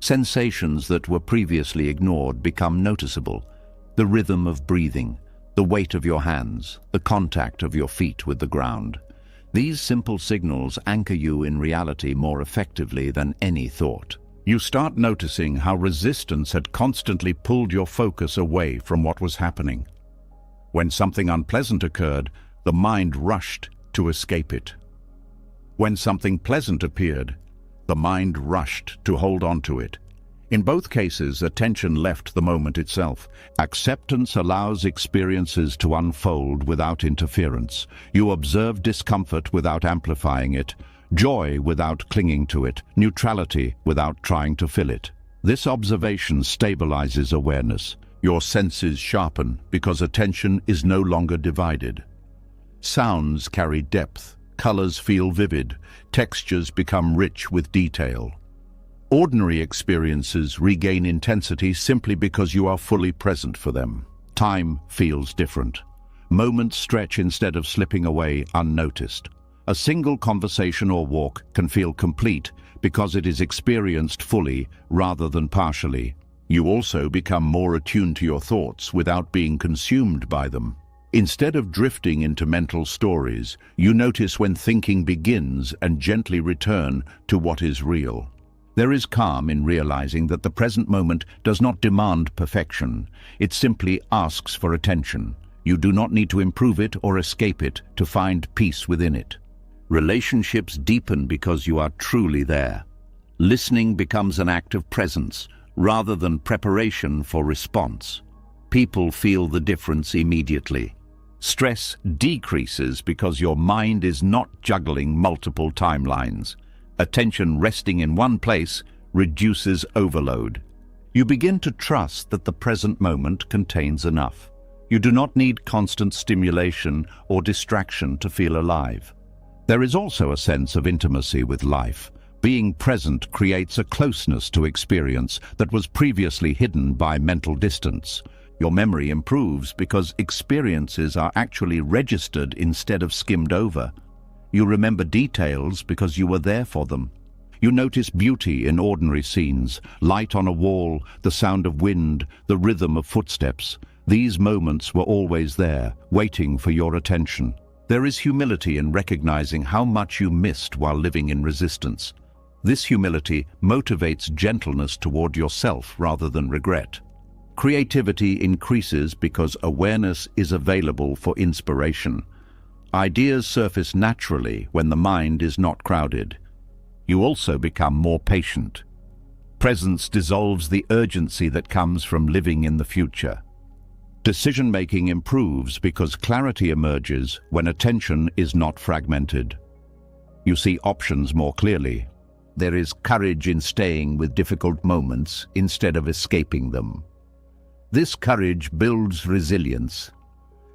Sensations that were previously ignored become noticeable. The rhythm of breathing, the weight of your hands, the contact of your feet with the ground. These simple signals anchor you in reality more effectively than any thought. You start noticing how resistance had constantly pulled your focus away from what was happening. When something unpleasant occurred, the mind rushed to escape it. When something pleasant appeared, the mind rushed to hold on to it. In both cases, attention left the moment itself. Acceptance allows experiences to unfold without interference. You observe discomfort without amplifying it, joy without clinging to it, neutrality without trying to fill it. This observation stabilizes awareness. Your senses sharpen because attention is no longer divided. Sounds carry depth, colors feel vivid, textures become rich with detail. Ordinary experiences regain intensity simply because you are fully present for them. Time feels different. Moments stretch instead of slipping away unnoticed. A single conversation or walk can feel complete because it is experienced fully rather than partially. You also become more attuned to your thoughts without being consumed by them. Instead of drifting into mental stories, you notice when thinking begins and gently return to what is real. There is calm in realizing that the present moment does not demand perfection. It simply asks for attention. You do not need to improve it or escape it to find peace within it. Relationships deepen because you are truly there. Listening becomes an act of presence rather than preparation for response. People feel the difference immediately. Stress decreases because your mind is not juggling multiple timelines. Attention resting in one place reduces overload. You begin to trust that the present moment contains enough. You do not need constant stimulation or distraction to feel alive. There is also a sense of intimacy with life. Being present creates a closeness to experience that was previously hidden by mental distance. Your memory improves because experiences are actually registered instead of skimmed over. You remember details because you were there for them. You notice beauty in ordinary scenes, light on a wall, the sound of wind, the rhythm of footsteps. These moments were always there, waiting for your attention. There is humility in recognizing how much you missed while living in resistance. This humility motivates gentleness toward yourself rather than regret. Creativity increases because awareness is available for inspiration. Ideas surface naturally when the mind is not crowded. You also become more patient. Presence dissolves the urgency that comes from living in the future. Decision-making improves because clarity emerges when attention is not fragmented. You see options more clearly. There is courage in staying with difficult moments instead of escaping them. This courage builds resilience.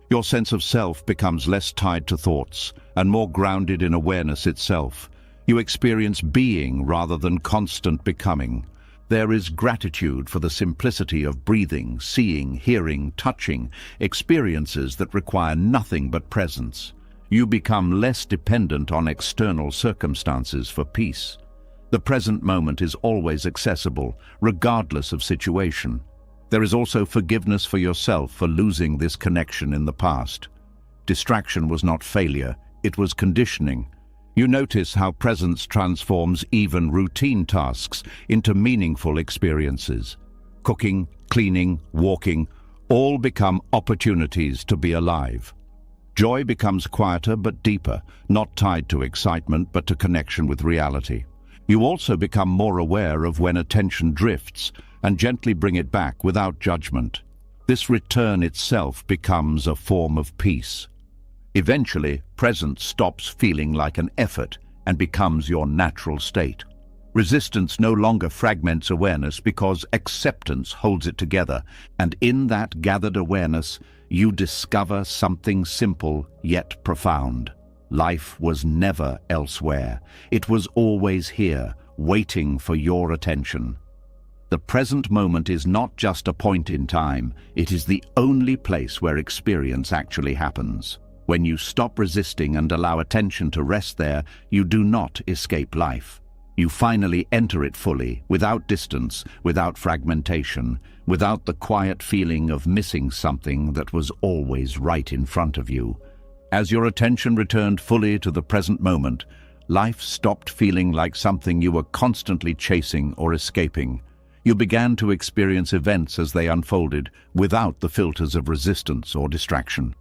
Your sense of self becomes less tied to thoughts and more grounded in awareness itself. You experience being rather than constant becoming. There is gratitude for the simplicity of breathing, seeing, hearing, touching, experiences that require nothing but presence. You become less dependent on external circumstances for peace. The present moment is always accessible, regardless of situation. There is also forgiveness for yourself for losing this connection in the past. Distraction was not failure, it was conditioning. You notice how presence transforms even routine tasks into meaningful experiences. Cooking, cleaning, walking, all become opportunities to be alive. Joy becomes quieter but deeper, not tied to excitement but to connection with reality. You also become more aware of when attention drifts and gently bring it back without judgment. This return itself becomes a form of peace. Eventually, presence stops feeling like an effort and becomes your natural state. Resistance no longer fragments awareness because acceptance holds it together, and in that gathered awareness, you discover something simple yet profound. Life was never elsewhere. It was always here, waiting for your attention. The present moment is not just a point in time, it is the only place where experience actually happens. When you stop resisting and allow attention to rest there, you do not escape life. You finally enter it fully, without distance, without fragmentation, without the quiet feeling of missing something that was always right in front of you. As your attention returned fully to the present moment, life stopped feeling like something you were constantly chasing or escaping. You began to experience events as they unfolded, without the filters of resistance or distraction.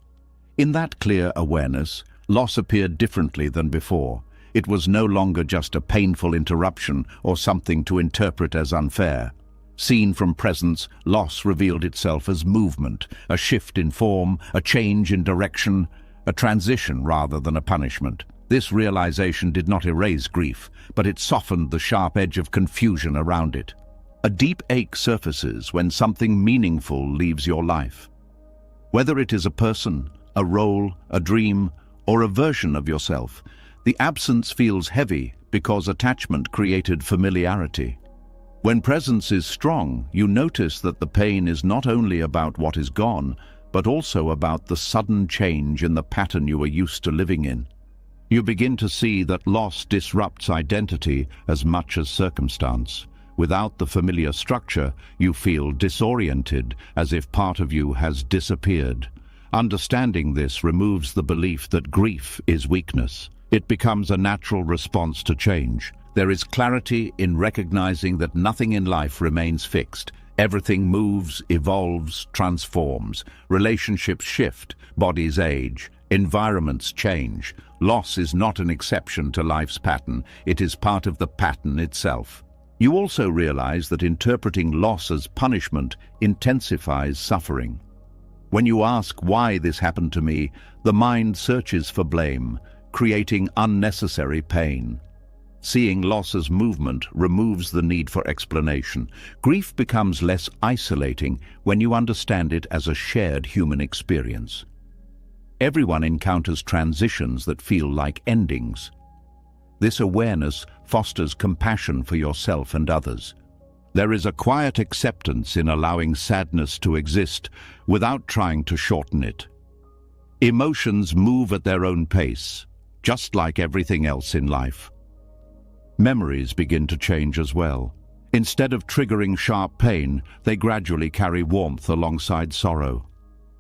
In that clear awareness, loss appeared differently than before. It was no longer just a painful interruption or something to interpret as unfair. Seen from presence, loss revealed itself as movement, a shift in form, a change in direction, a transition rather than a punishment. This realization did not erase grief, but it softened the sharp edge of confusion around it. A deep ache surfaces when something meaningful leaves your life. Whether it is a person, a role, a dream, or a version of yourself, the absence feels heavy because attachment created familiarity. When presence is strong, you notice that the pain is not only about what is gone, but also about the sudden change in the pattern you are used to living in. You begin to see that loss disrupts identity as much as circumstance. Without the familiar structure, you feel disoriented, as if part of you has disappeared. Understanding this removes the belief that grief is weakness. It becomes a natural response to change. There is clarity in recognizing that nothing in life remains fixed. Everything moves, evolves, transforms. Relationships shift, bodies age, environments change. Loss is not an exception to life's pattern. It is part of the pattern itself. You also realize that interpreting loss as punishment intensifies suffering. When you ask why this happened to me, the mind searches for blame, creating unnecessary pain. Seeing loss as movement removes the need for explanation. Grief becomes less isolating when you understand it as a shared human experience. Everyone encounters transitions that feel like endings. This awareness fosters compassion for yourself and others. There is a quiet acceptance in allowing sadness to exist without trying to shorten it. Emotions move at their own pace, just like everything else in life. Memories begin to change as well. Instead of triggering sharp pain, they gradually carry warmth alongside sorrow.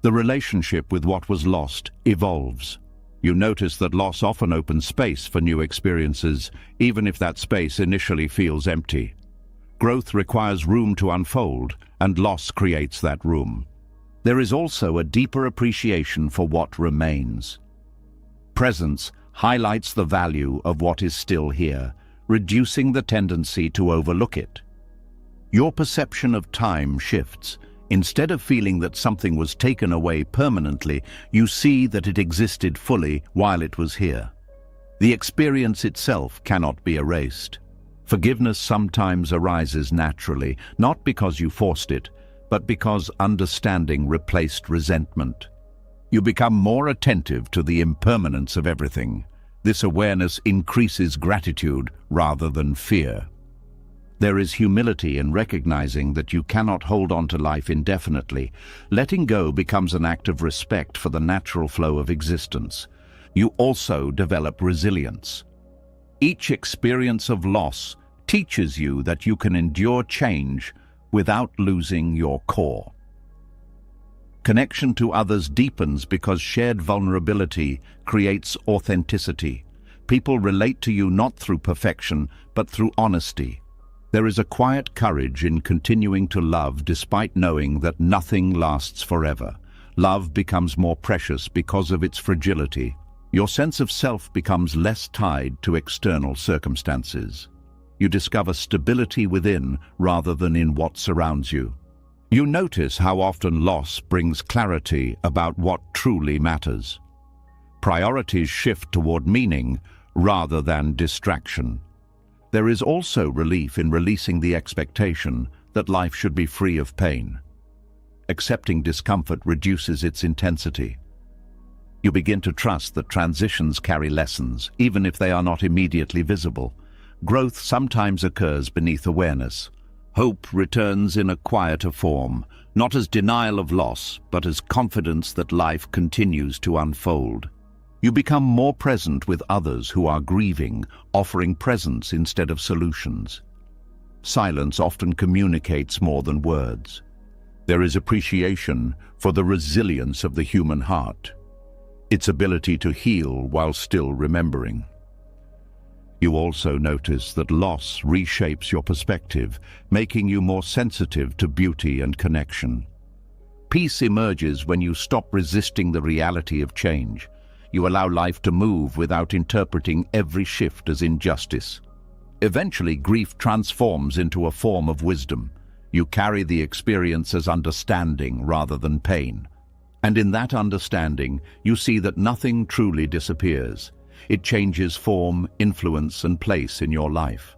The relationship with what was lost evolves. You notice that loss often opens space for new experiences, even if that space initially feels empty. Growth requires room to unfold, and loss creates that room. There is also a deeper appreciation for what remains. Presence highlights the value of what is still here, reducing the tendency to overlook it. Your perception of time shifts. Instead of feeling that something was taken away permanently, you see that it existed fully while it was here. The experience itself cannot be erased. Forgiveness sometimes arises naturally, not because you forced it, but because understanding replaced resentment. You become more attentive to the impermanence of everything. This awareness increases gratitude rather than fear. There is humility in recognizing that you cannot hold on to life indefinitely. Letting go becomes an act of respect for the natural flow of existence. You also develop resilience. Each experience of loss teaches you that you can endure change without losing your core. Connection to others deepens because shared vulnerability creates authenticity. People relate to you not through perfection, but through honesty. There is a quiet courage in continuing to love despite knowing that nothing lasts forever. Love becomes more precious because of its fragility. Your sense of self becomes less tied to external circumstances. You discover stability within rather than in what surrounds you. You notice how often loss brings clarity about what truly matters. Priorities shift toward meaning rather than distraction. There is also relief in releasing the expectation that life should be free of pain. Accepting discomfort reduces its intensity. You begin to trust that transitions carry lessons, even if they are not immediately visible. Growth sometimes occurs beneath awareness. Hope returns in a quieter form, not as denial of loss, but as confidence that life continues to unfold. You become more present with others who are grieving, offering presence instead of solutions. Silence often communicates more than words. There is appreciation for the resilience of the human heart, its ability to heal while still remembering. You also notice that loss reshapes your perspective, making you more sensitive to beauty and connection. Peace emerges when you stop resisting the reality of change. You allow life to move without interpreting every shift as injustice. Eventually, grief transforms into a form of wisdom. You carry the experience as understanding rather than pain. And in that understanding, you see that nothing truly disappears. It changes form, influence, and place in your life.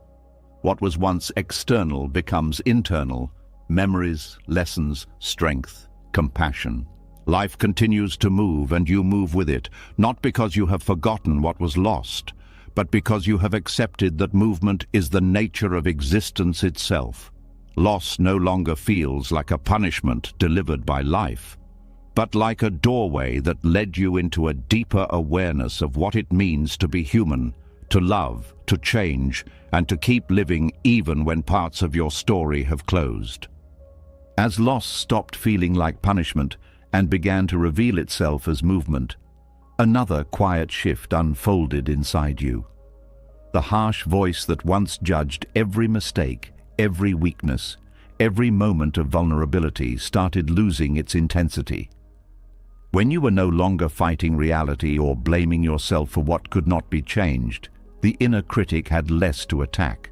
What was once external becomes internal. Memories, lessons, strength, compassion. Life continues to move and you move with it, not because you have forgotten what was lost, but because you have accepted that movement is the nature of existence itself. Loss no longer feels like a punishment delivered by life, but like a doorway that led you into a deeper awareness of what it means to be human, to love, to change, and to keep living even when parts of your story have closed. As loss stopped feeling like punishment and began to reveal itself as movement, another quiet shift unfolded inside you. The harsh voice that once judged every mistake, every weakness, every moment of vulnerability started losing its intensity. When you were no longer fighting reality or blaming yourself for what could not be changed, the inner critic had less to attack.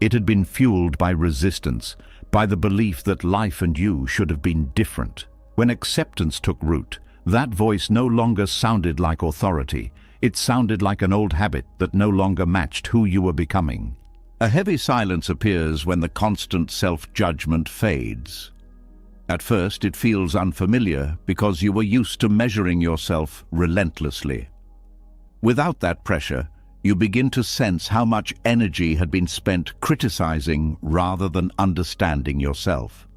It had been fueled by resistance, by the belief that life and you should have been different. When acceptance took root, that voice no longer sounded like authority. It sounded like an old habit that no longer matched who you were becoming. A heavy silence appears when the constant self-judgment fades. At first, it feels unfamiliar because you were used to measuring yourself relentlessly. Without that pressure, you begin to sense how much energy had been spent criticizing rather than understanding yourself.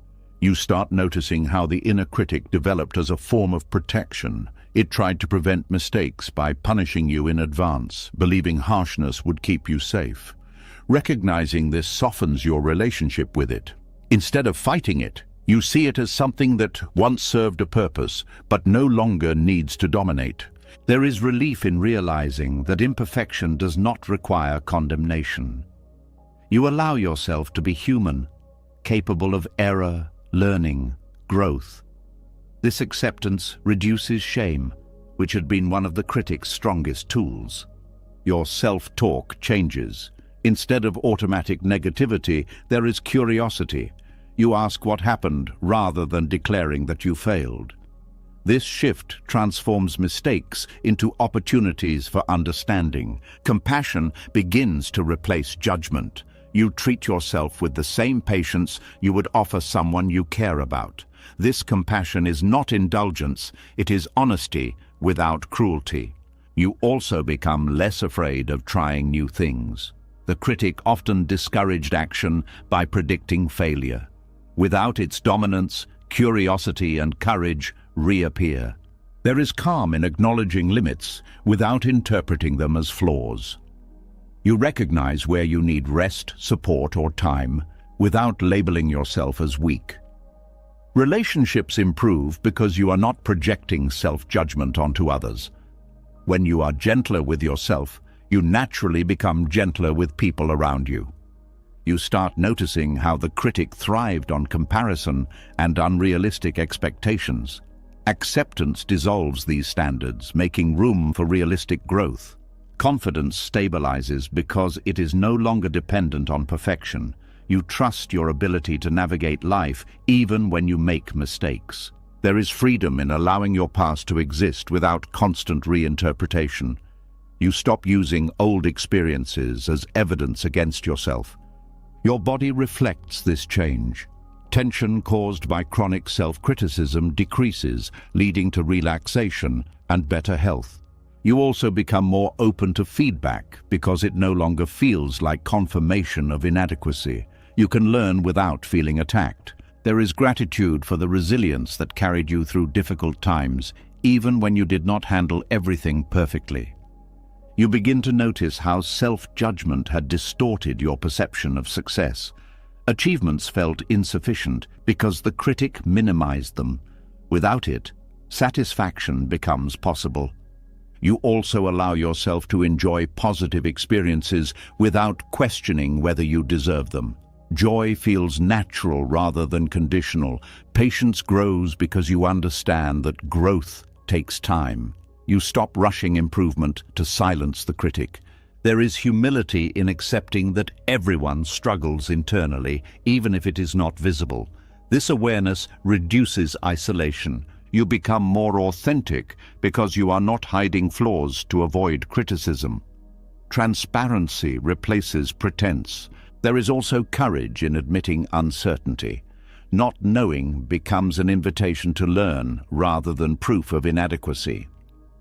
You start noticing how the inner critic developed as a form of protection. It tried to prevent mistakes by punishing you in advance, believing harshness would keep you safe. Recognizing this softens your relationship with it. Instead of fighting it, you see it as something that once served a purpose, but no longer needs to dominate. There is relief in realizing that imperfection does not require condemnation. You allow yourself to be human, capable of error, learning, growth. This acceptance reduces shame, which had been one of the critic's strongest tools. Your self-talk changes. Instead of automatic negativity, there is curiosity. You ask what happened rather than declaring that you failed. This shift transforms mistakes into opportunities for understanding. Compassion begins to replace judgment. You treat yourself with the same patience you would offer someone you care about. This compassion is not indulgence, it is honesty without cruelty. You also become less afraid of trying new things. The critic often discouraged action by predicting failure. Without its dominance, curiosity and courage reappear. There is calm in acknowledging limits without interpreting them as flaws. You recognize where you need rest, support, or time without labeling yourself as weak. Relationships improve because you are not projecting self-judgment onto others. When you are gentler with yourself, you naturally become gentler with people around you. You start noticing how the critic thrived on comparison and unrealistic expectations. Acceptance dissolves these standards, making room for realistic growth. Confidence stabilizes because it is no longer dependent on perfection. You trust your ability to navigate life even when you make mistakes. There is freedom in allowing your past to exist without constant reinterpretation. You stop using old experiences as evidence against yourself. Your body reflects this change. Tension caused by chronic self-criticism decreases, leading to relaxation and better health. You also become more open to feedback because it no longer feels like confirmation of inadequacy. You can learn without feeling attacked. There is gratitude for the resilience that carried you through difficult times, even when you did not handle everything perfectly. You begin to notice how self-judgment had distorted your perception of success. Achievements felt insufficient because the critic minimized them. Without it, satisfaction becomes possible. You also allow yourself to enjoy positive experiences without questioning whether you deserve them. Joy feels natural rather than conditional. Patience grows because you understand that growth takes time. You stop rushing improvement to silence the critic. There is humility in accepting that everyone struggles internally, even if it is not visible. This awareness reduces isolation. You become more authentic because you are not hiding flaws to avoid criticism. Transparency replaces pretense. There is also courage in admitting uncertainty. Not knowing becomes an invitation to learn rather than proof of inadequacy.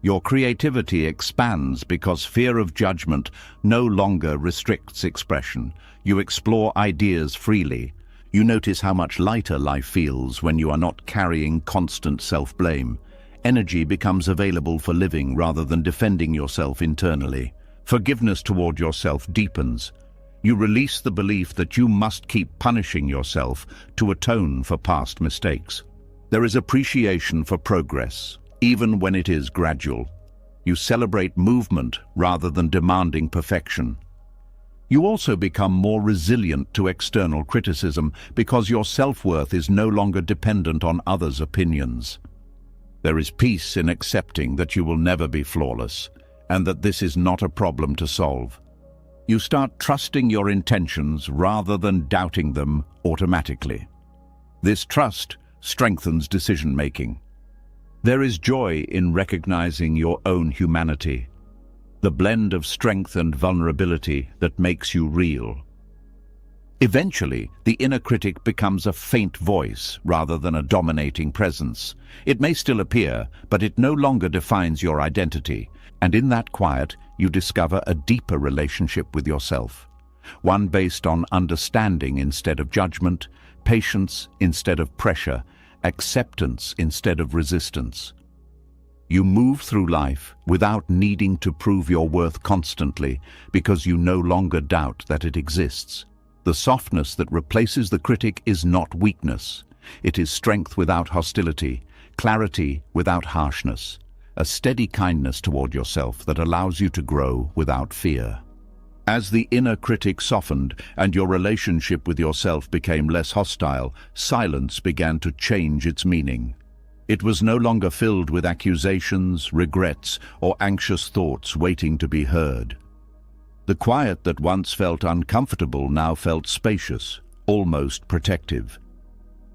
Your creativity expands because fear of judgment no longer restricts expression. You explore ideas freely. You notice how much lighter life feels when you are not carrying constant self-blame. Energy becomes available for living rather than defending yourself internally. Forgiveness toward yourself deepens. You release the belief that you must keep punishing yourself to atone for past mistakes. There is appreciation for progress, even when it is gradual. You celebrate movement rather than demanding perfection. You also become more resilient to external criticism because your self-worth is no longer dependent on others' opinions. There is peace in accepting that you will never be flawless, and that this is not a problem to solve. You start trusting your intentions rather than doubting them automatically. This trust strengthens decision-making. There is joy in recognizing your own humanity, the blend of strength and vulnerability that makes you real. Eventually, the inner critic becomes a faint voice rather than a dominating presence. It may still appear, but it no longer defines your identity, and in that quiet, you discover a deeper relationship with yourself. One based on understanding instead of judgment, patience instead of pressure, acceptance instead of resistance. You move through life without needing to prove your worth constantly because you no longer doubt that it exists. The softness that replaces the critic is not weakness. It is strength without hostility, clarity without harshness, a steady kindness toward yourself that allows you to grow without fear. As the inner critic softened and your relationship with yourself became less hostile, silence began to change its meaning. It was no longer filled with accusations, regrets, or anxious thoughts waiting to be heard. The quiet that once felt uncomfortable now felt spacious, almost protective.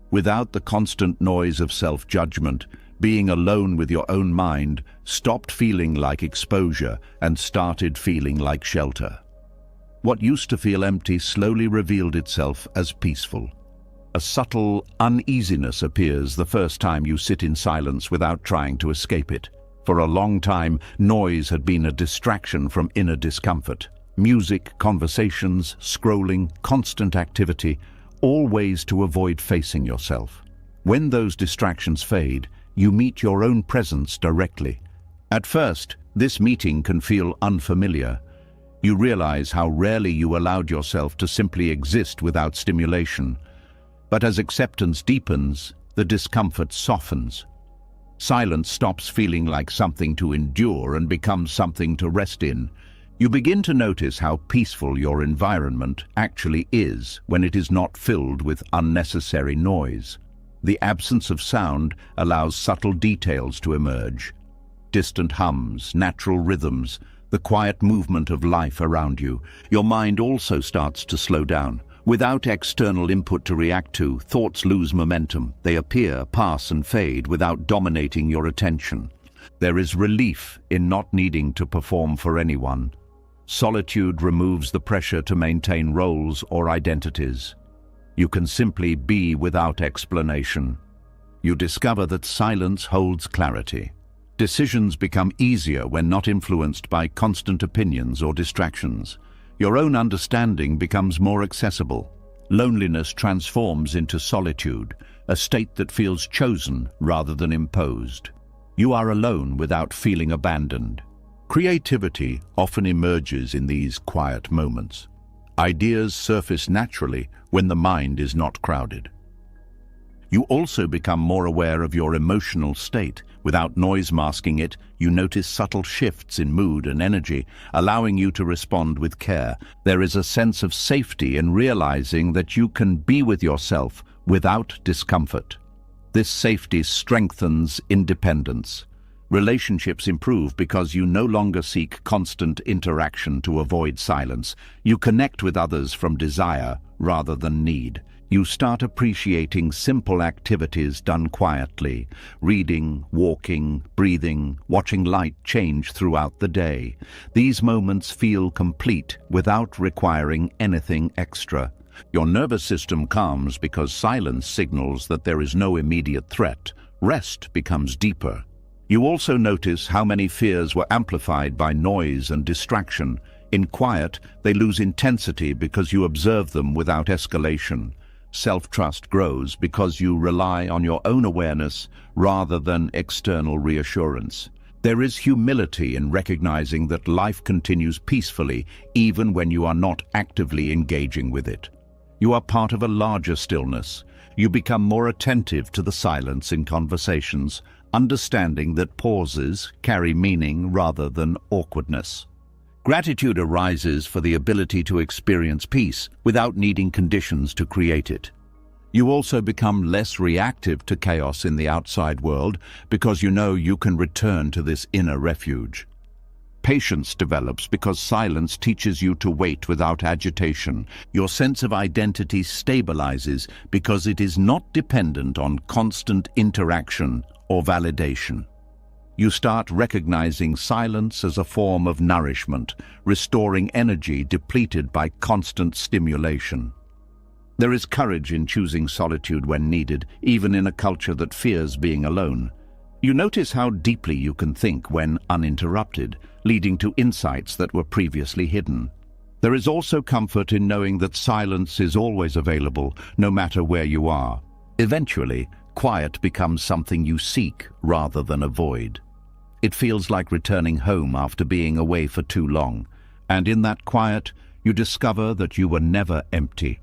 Without the constant noise of self-judgment, being alone with your own mind stopped feeling like exposure and started feeling like shelter. What used to feel empty slowly revealed itself as peaceful. A subtle uneasiness appears the first time you sit in silence without trying to escape it. For a long time, noise had been a distraction from inner discomfort. Music, conversations, scrolling, constant activity, all ways to avoid facing yourself. When those distractions fade, you meet your own presence directly. At first, this meeting can feel unfamiliar. You realize how rarely you allowed yourself to simply exist without stimulation. But as acceptance deepens, the discomfort softens. Silence stops feeling like something to endure and becomes something to rest in. You begin to notice how peaceful your environment actually is when it is not filled with unnecessary noise. The absence of sound allows subtle details to emerge. Distant hums, natural rhythms, the quiet movement of life around you. Your mind also starts to slow down. Without external input to react to, thoughts lose momentum. They appear, pass, and fade without dominating your attention. There is relief in not needing to perform for anyone. Solitude removes the pressure to maintain roles or identities. You can simply be without explanation. You discover that silence holds clarity. Decisions become easier when not influenced by constant opinions or distractions. Your own understanding becomes more accessible. Loneliness transforms into solitude, a state that feels chosen rather than imposed. You are alone without feeling abandoned. Creativity often emerges in these quiet moments. Ideas surface naturally when the mind is not crowded. You also become more aware of your emotional state. Without noise masking it, you notice subtle shifts in mood and energy, allowing you to respond with care. There is a sense of safety in realizing that you can be with yourself without discomfort. This safety strengthens independence. Relationships improve because you no longer seek constant interaction to avoid silence. You connect with others from desire rather than need. You start appreciating simple activities done quietly: reading, walking, breathing, watching light change throughout the day. These moments feel complete without requiring anything extra. Your nervous system calms because silence signals that there is no immediate threat. Rest becomes deeper. You also notice how many fears were amplified by noise and distraction. In quiet, they lose intensity because you observe them without escalation. Self-trust grows because you rely on your own awareness rather than external reassurance. There is humility in recognizing that life continues peacefully even when you are not actively engaging with it. You are part of a larger stillness. You become more attentive to the silence in conversations, understanding that pauses carry meaning rather than awkwardness. Gratitude arises for the ability to experience peace without needing conditions to create it. You also become less reactive to chaos in the outside world because you know you can return to this inner refuge. Patience develops because silence teaches you to wait without agitation. Your sense of identity stabilizes because it is not dependent on constant interaction or validation. You start recognizing silence as a form of nourishment, restoring energy depleted by constant stimulation. There is courage in choosing solitude when needed, even in a culture that fears being alone. You notice how deeply you can think when uninterrupted, leading to insights that were previously hidden. There is also comfort in knowing that silence is always available, no matter where you are. Eventually, quiet becomes something you seek rather than avoid. It feels like returning home after being away for too long, and in that quiet, you discover that you were never empty.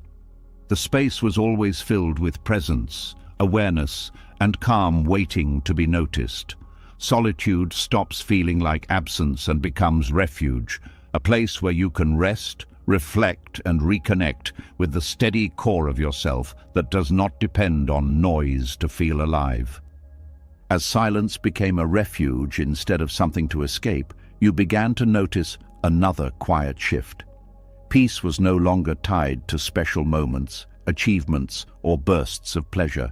The space was always filled with presence, awareness, and calm waiting to be noticed. Solitude stops feeling like absence and becomes refuge, a place where you can rest, reflect, and reconnect with the steady core of yourself that does not depend on noise to feel alive. As silence became a refuge instead of something to escape, you began to notice another quiet shift. Peace was no longer tied to special moments, achievements, or bursts of pleasure.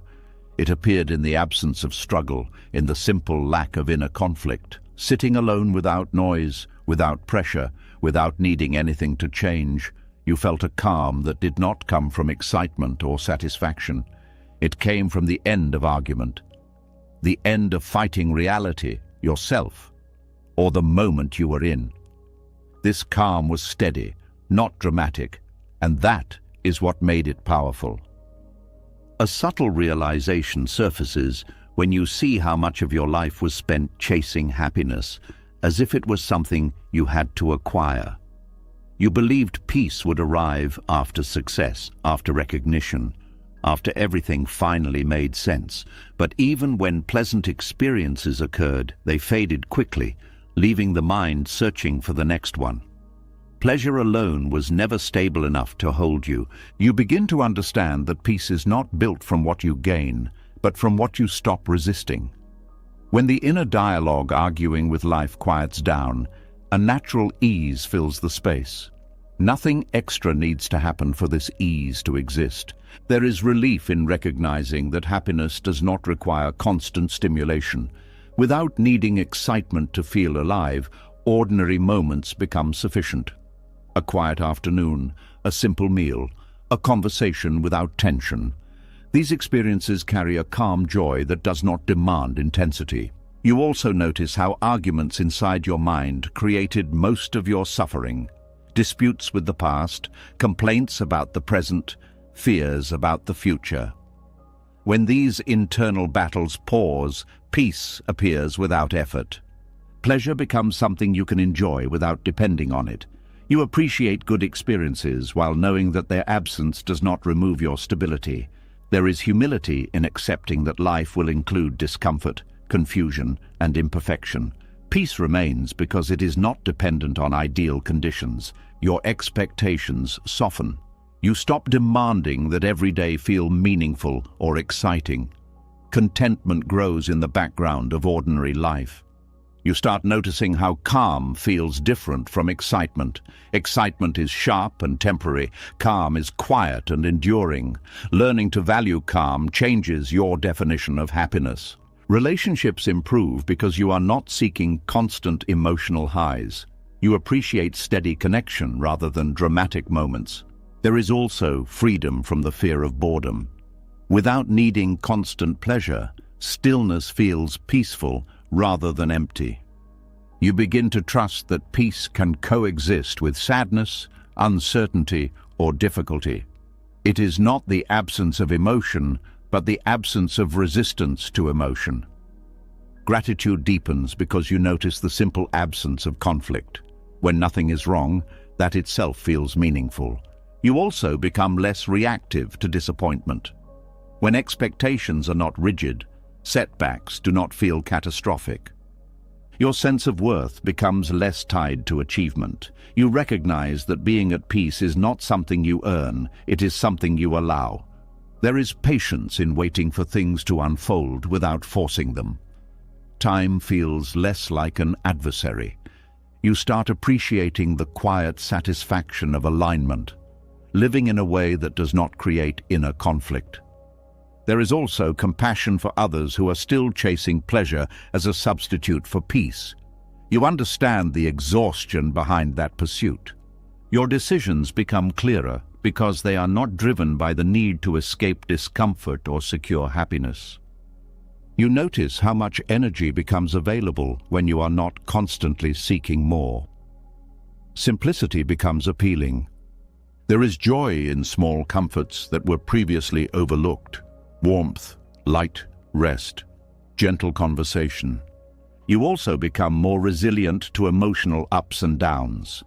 It appeared in the absence of struggle, in the simple lack of inner conflict. Sitting alone without noise, without pressure, without needing anything to change, you felt a calm that did not come from excitement or satisfaction. It came from the end of argument, the end of fighting reality, yourself, or the moment you were in. This calm was steady, not dramatic, and that is what made it powerful. A subtle realization surfaces when you see how much of your life was spent chasing happiness, as if it was something you had to acquire. You believed peace would arrive after success, after recognition, after everything finally made sense. But even when pleasant experiences occurred, they faded quickly, leaving the mind searching for the next one. Pleasure alone was never stable enough to hold you. You begin to understand that peace is not built from what you gain, but from what you stop resisting. When the inner dialogue arguing with life quiets down, a natural ease fills the space. Nothing extra needs to happen for this ease to exist. There is relief in recognizing that happiness does not require constant stimulation. Without needing excitement to feel alive, ordinary moments become sufficient. A quiet afternoon, a simple meal, a conversation without tension. These experiences carry a calm joy that does not demand intensity. You also notice how arguments inside your mind created most of your suffering. Disputes with the past, complaints about the present, fears about the future. When these internal battles pause, peace appears without effort. Pleasure becomes something you can enjoy without depending on it. You appreciate good experiences while knowing that their absence does not remove your stability. There is humility in accepting that life will include discomfort, confusion, and imperfection. Peace remains because it is not dependent on ideal conditions. Your expectations soften. You stop demanding that every day feel meaningful or exciting. Contentment grows in the background of ordinary life. You start noticing how calm feels different from excitement. Excitement is sharp and temporary. Calm is quiet and enduring. Learning to value calm changes your definition of happiness. Relationships improve because you are not seeking constant emotional highs. You appreciate steady connection rather than dramatic moments. There is also freedom from the fear of boredom. Without needing constant pleasure, stillness feels peaceful rather than empty. You begin to trust that peace can coexist with sadness, uncertainty, or difficulty. It is not the absence of emotion, but the absence of resistance to emotion. Gratitude deepens because you notice the simple absence of conflict. When nothing is wrong, that itself feels meaningful. You also become less reactive to disappointment. When expectations are not rigid, setbacks do not feel catastrophic. Your sense of worth becomes less tied to achievement. You recognize that being at peace is not something you earn, it is something you allow. There is patience in waiting for things to unfold without forcing them. Time feels less like an adversary. You start appreciating the quiet satisfaction of alignment, living in a way that does not create inner conflict. There is also compassion for others who are still chasing pleasure as a substitute for peace. You understand the exhaustion behind that pursuit. Your decisions become clearer because they are not driven by the need to escape discomfort or secure happiness. You notice how much energy becomes available when you are not constantly seeking more. Simplicity becomes appealing. There is joy in small comforts that were previously overlooked. Warmth, light, rest, gentle conversation. You also become more resilient to emotional ups and downs.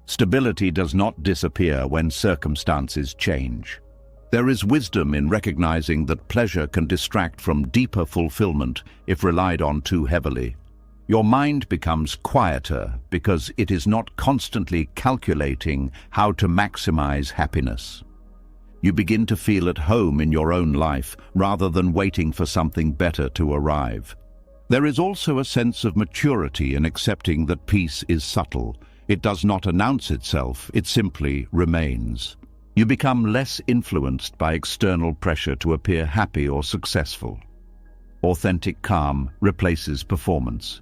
Stability does not disappear when circumstances change. There is wisdom in recognizing that pleasure can distract from deeper fulfillment if relied on too heavily. Your mind becomes quieter because it is not constantly calculating how to maximize happiness. You begin to feel at home in your own life rather than waiting for something better to arrive. There is also a sense of maturity in accepting that peace is subtle. It does not announce itself, it simply remains. You become less influenced by external pressure to appear happy or successful. Authentic calm replaces performance.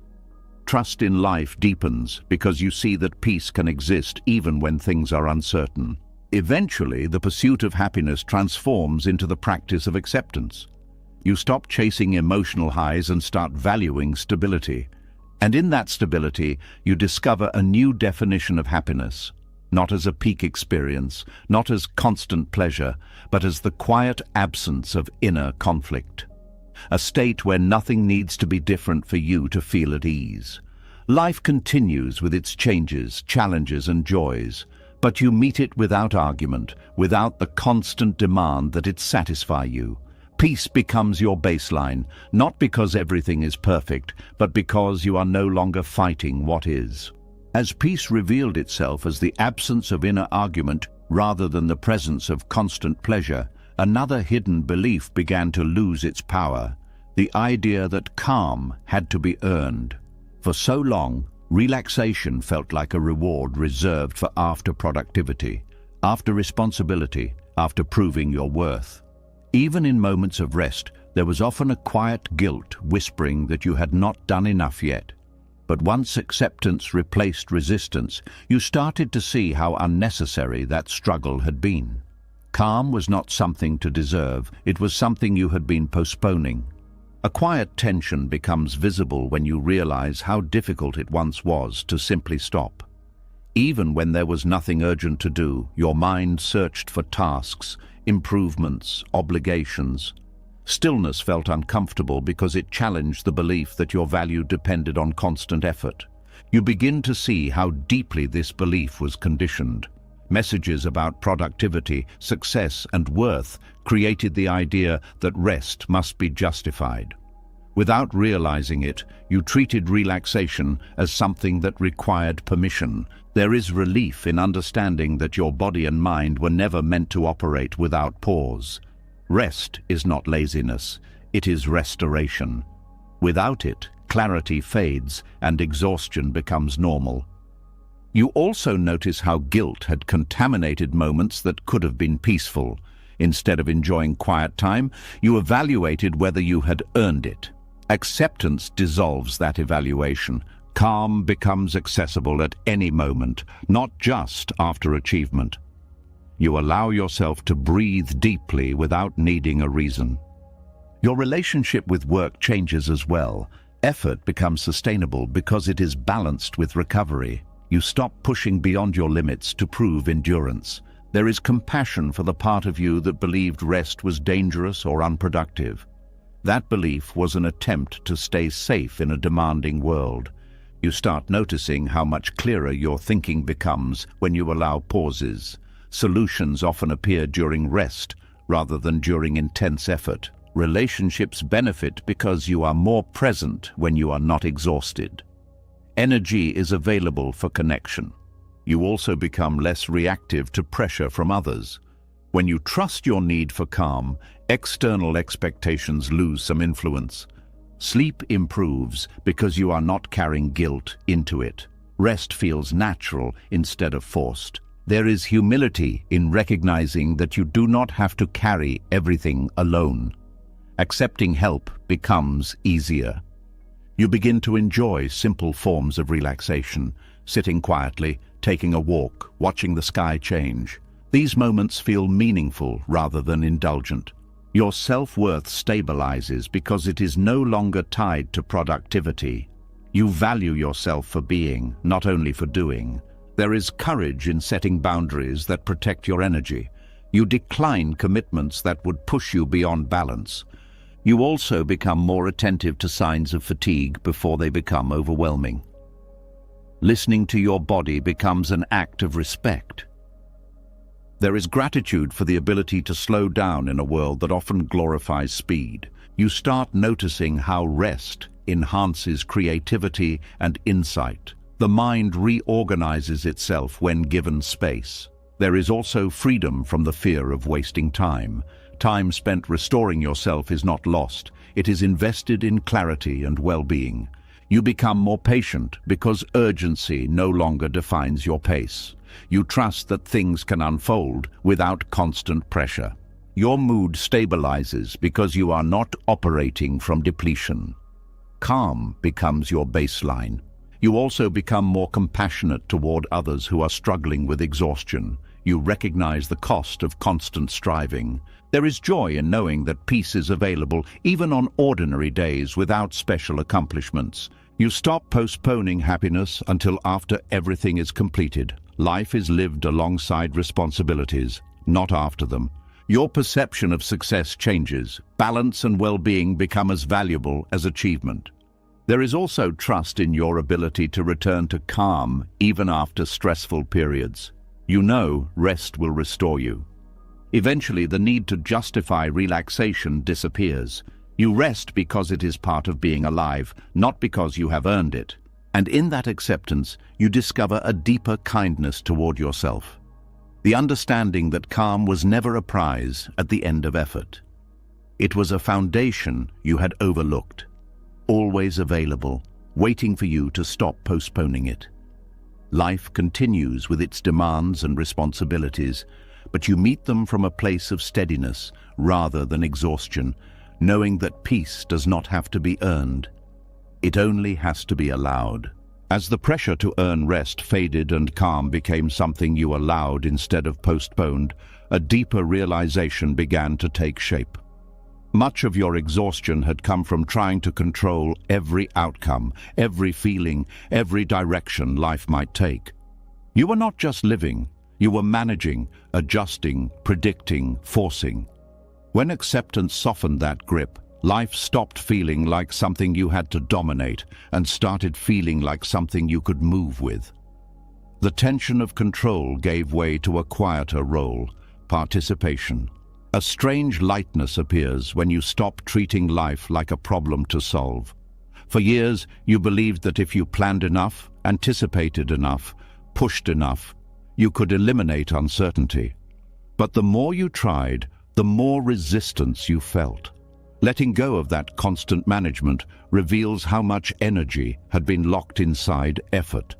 Trust in life deepens because you see that peace can exist even when things are uncertain. Eventually, the pursuit of happiness transforms into the practice of acceptance. You stop chasing emotional highs and start valuing stability. And in that stability, you discover a new definition of happiness, not as a peak experience, not as constant pleasure, but as the quiet absence of inner conflict. A state where nothing needs to be different for you to feel at ease. Life continues with its changes, challenges, and joys. But you meet it without argument, without the constant demand that it satisfy you. Peace becomes your baseline, not because everything is perfect, but because you are no longer fighting what is. As peace revealed itself as the absence of inner argument rather than the presence of constant pleasure, another hidden belief began to lose its power, the idea that calm had to be earned. For so long, relaxation felt like a reward reserved for after productivity, after responsibility, after proving your worth. Even in moments of rest, there was often a quiet guilt whispering that you had not done enough yet. But once acceptance replaced resistance, you started to see how unnecessary that struggle had been. Calm was not something to deserve, it was something you had been postponing. A quiet tension becomes visible when you realize how difficult it once was to simply stop. Even when there was nothing urgent to do, your mind searched for tasks, improvements, obligations. Stillness felt uncomfortable because it challenged the belief that your value depended on constant effort. You begin to see how deeply this belief was conditioned. Messages about productivity, success, and worth created the idea that rest must be justified. Without realizing it, you treated relaxation as something that required permission. There is relief in understanding that your body and mind were never meant to operate without pause. Rest is not laziness, it is restoration. Without it, clarity fades, and exhaustion becomes normal. You also notice how guilt had contaminated moments that could have been peaceful. Instead of enjoying quiet time, you evaluated whether you had earned it. Acceptance dissolves that evaluation. Calm becomes accessible at any moment, not just after achievement. You allow yourself to breathe deeply without needing a reason. Your relationship with work changes as well. Effort becomes sustainable because it is balanced with recovery. You stop pushing beyond your limits to prove endurance. There is compassion for the part of you that believed rest was dangerous or unproductive. That belief was an attempt to stay safe in a demanding world. You start noticing how much clearer your thinking becomes when you allow pauses. Solutions often appear during rest rather than during intense effort. Relationships benefit because you are more present when you are not exhausted. Energy is available for connection. You also become less reactive to pressure from others. When you trust your need for calm, external expectations lose some influence. Sleep improves because you are not carrying guilt into it. Rest feels natural instead of forced. There is humility in recognizing that you do not have to carry everything alone. Accepting help becomes easier. You begin to enjoy simple forms of relaxation, sitting quietly, taking a walk, watching the sky change. These moments feel meaningful rather than indulgent. Your self-worth stabilizes because it is no longer tied to productivity. You value yourself for being, not only for doing. There is courage in setting boundaries that protect your energy. You decline commitments that would push you beyond balance. You also become more attentive to signs of fatigue before they become overwhelming. Listening to your body becomes an act of respect. There is gratitude for the ability to slow down in a world that often glorifies speed. You start noticing how rest enhances creativity and insight. The mind reorganizes itself when given space. There is also freedom from the fear of wasting time. Time spent restoring yourself is not lost. It is invested in clarity and well-being. You become more patient because urgency no longer defines your pace. You trust that things can unfold without constant pressure. Your mood stabilizes because you are not operating from depletion. Calm becomes your baseline. You also become more compassionate toward others who are struggling with exhaustion. You recognize the cost of constant striving. There is joy in knowing that peace is available even on ordinary days without special accomplishments. You stop postponing happiness until after everything is completed. Life is lived alongside responsibilities, not after them. Your perception of success changes. Balance and well-being become as valuable as achievement. There is also trust in your ability to return to calm even after stressful periods. You know rest will restore you. Eventually, the need to justify relaxation disappears. You rest because it is part of being alive, not because you have earned it. And in that acceptance, you discover a deeper kindness toward yourself. The understanding that calm was never a prize at the end of effort. It was a foundation you had overlooked, always available, waiting for you to stop postponing it. Life continues with its demands and responsibilities, but you meet them from a place of steadiness rather than exhaustion, knowing that peace does not have to be earned. It only has to be allowed. As the pressure to earn rest faded and calm became something you allowed instead of postponed, a deeper realization began to take shape. Much of your exhaustion had come from trying to control every outcome, every feeling, every direction life might take. You were not just living, you were managing, adjusting, predicting, forcing. When acceptance softened that grip, life stopped feeling like something you had to dominate and started feeling like something you could move with. The tension of control gave way to a quieter role, participation. A strange lightness appears when you stop treating life like a problem to solve. For years, you believed that if you planned enough, anticipated enough, pushed enough, you could eliminate uncertainty. But the more you tried, the more resistance you felt. Letting go of that constant management reveals how much energy had been locked inside effort.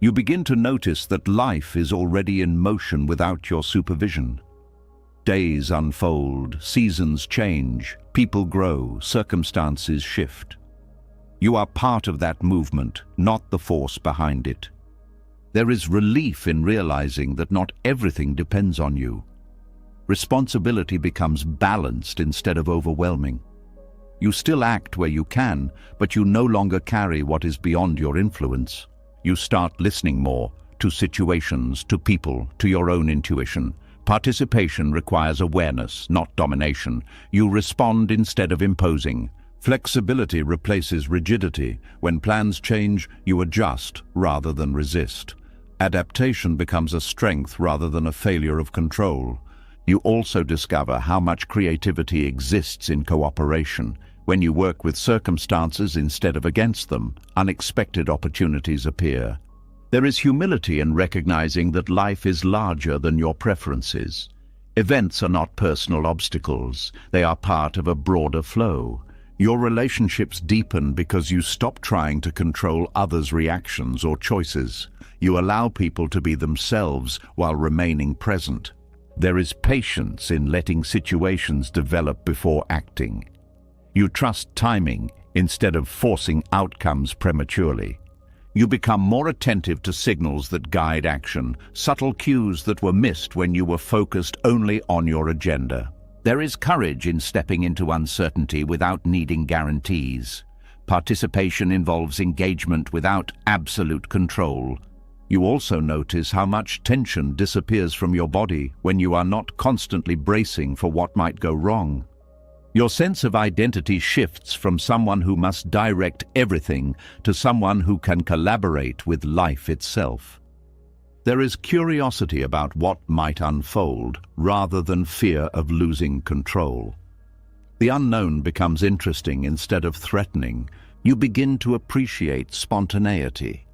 You begin to notice that life is already in motion without your supervision. Days unfold, seasons change, people grow, circumstances shift. You are part of that movement, not the force behind it. There is relief in realizing that not everything depends on you. Responsibility becomes balanced instead of overwhelming. You still act where you can, but you no longer carry what is beyond your influence. You start listening more to situations, to people, to your own intuition. Participation requires awareness, not domination. You respond instead of imposing. Flexibility replaces rigidity. When plans change, you adjust rather than resist. Adaptation becomes a strength rather than a failure of control. You also discover how much creativity exists in cooperation. When you work with circumstances instead of against them, unexpected opportunities appear. There is humility in recognizing that life is larger than your preferences. Events are not personal obstacles. They are part of a broader flow. Your relationships deepen because you stop trying to control others' reactions or choices. You allow people to be themselves while remaining present. There is patience in letting situations develop before acting. You trust timing instead of forcing outcomes prematurely. You become more attentive to signals that guide action, subtle cues that were missed when you were focused only on your agenda. There is courage in stepping into uncertainty without needing guarantees. Participation involves engagement without absolute control. You also notice how much tension disappears from your body when you are not constantly bracing for what might go wrong. Your sense of identity shifts from someone who must direct everything to someone who can collaborate with life itself. There is curiosity about what might unfold rather than fear of losing control. The unknown becomes interesting instead of threatening. You begin to appreciate spontaneity.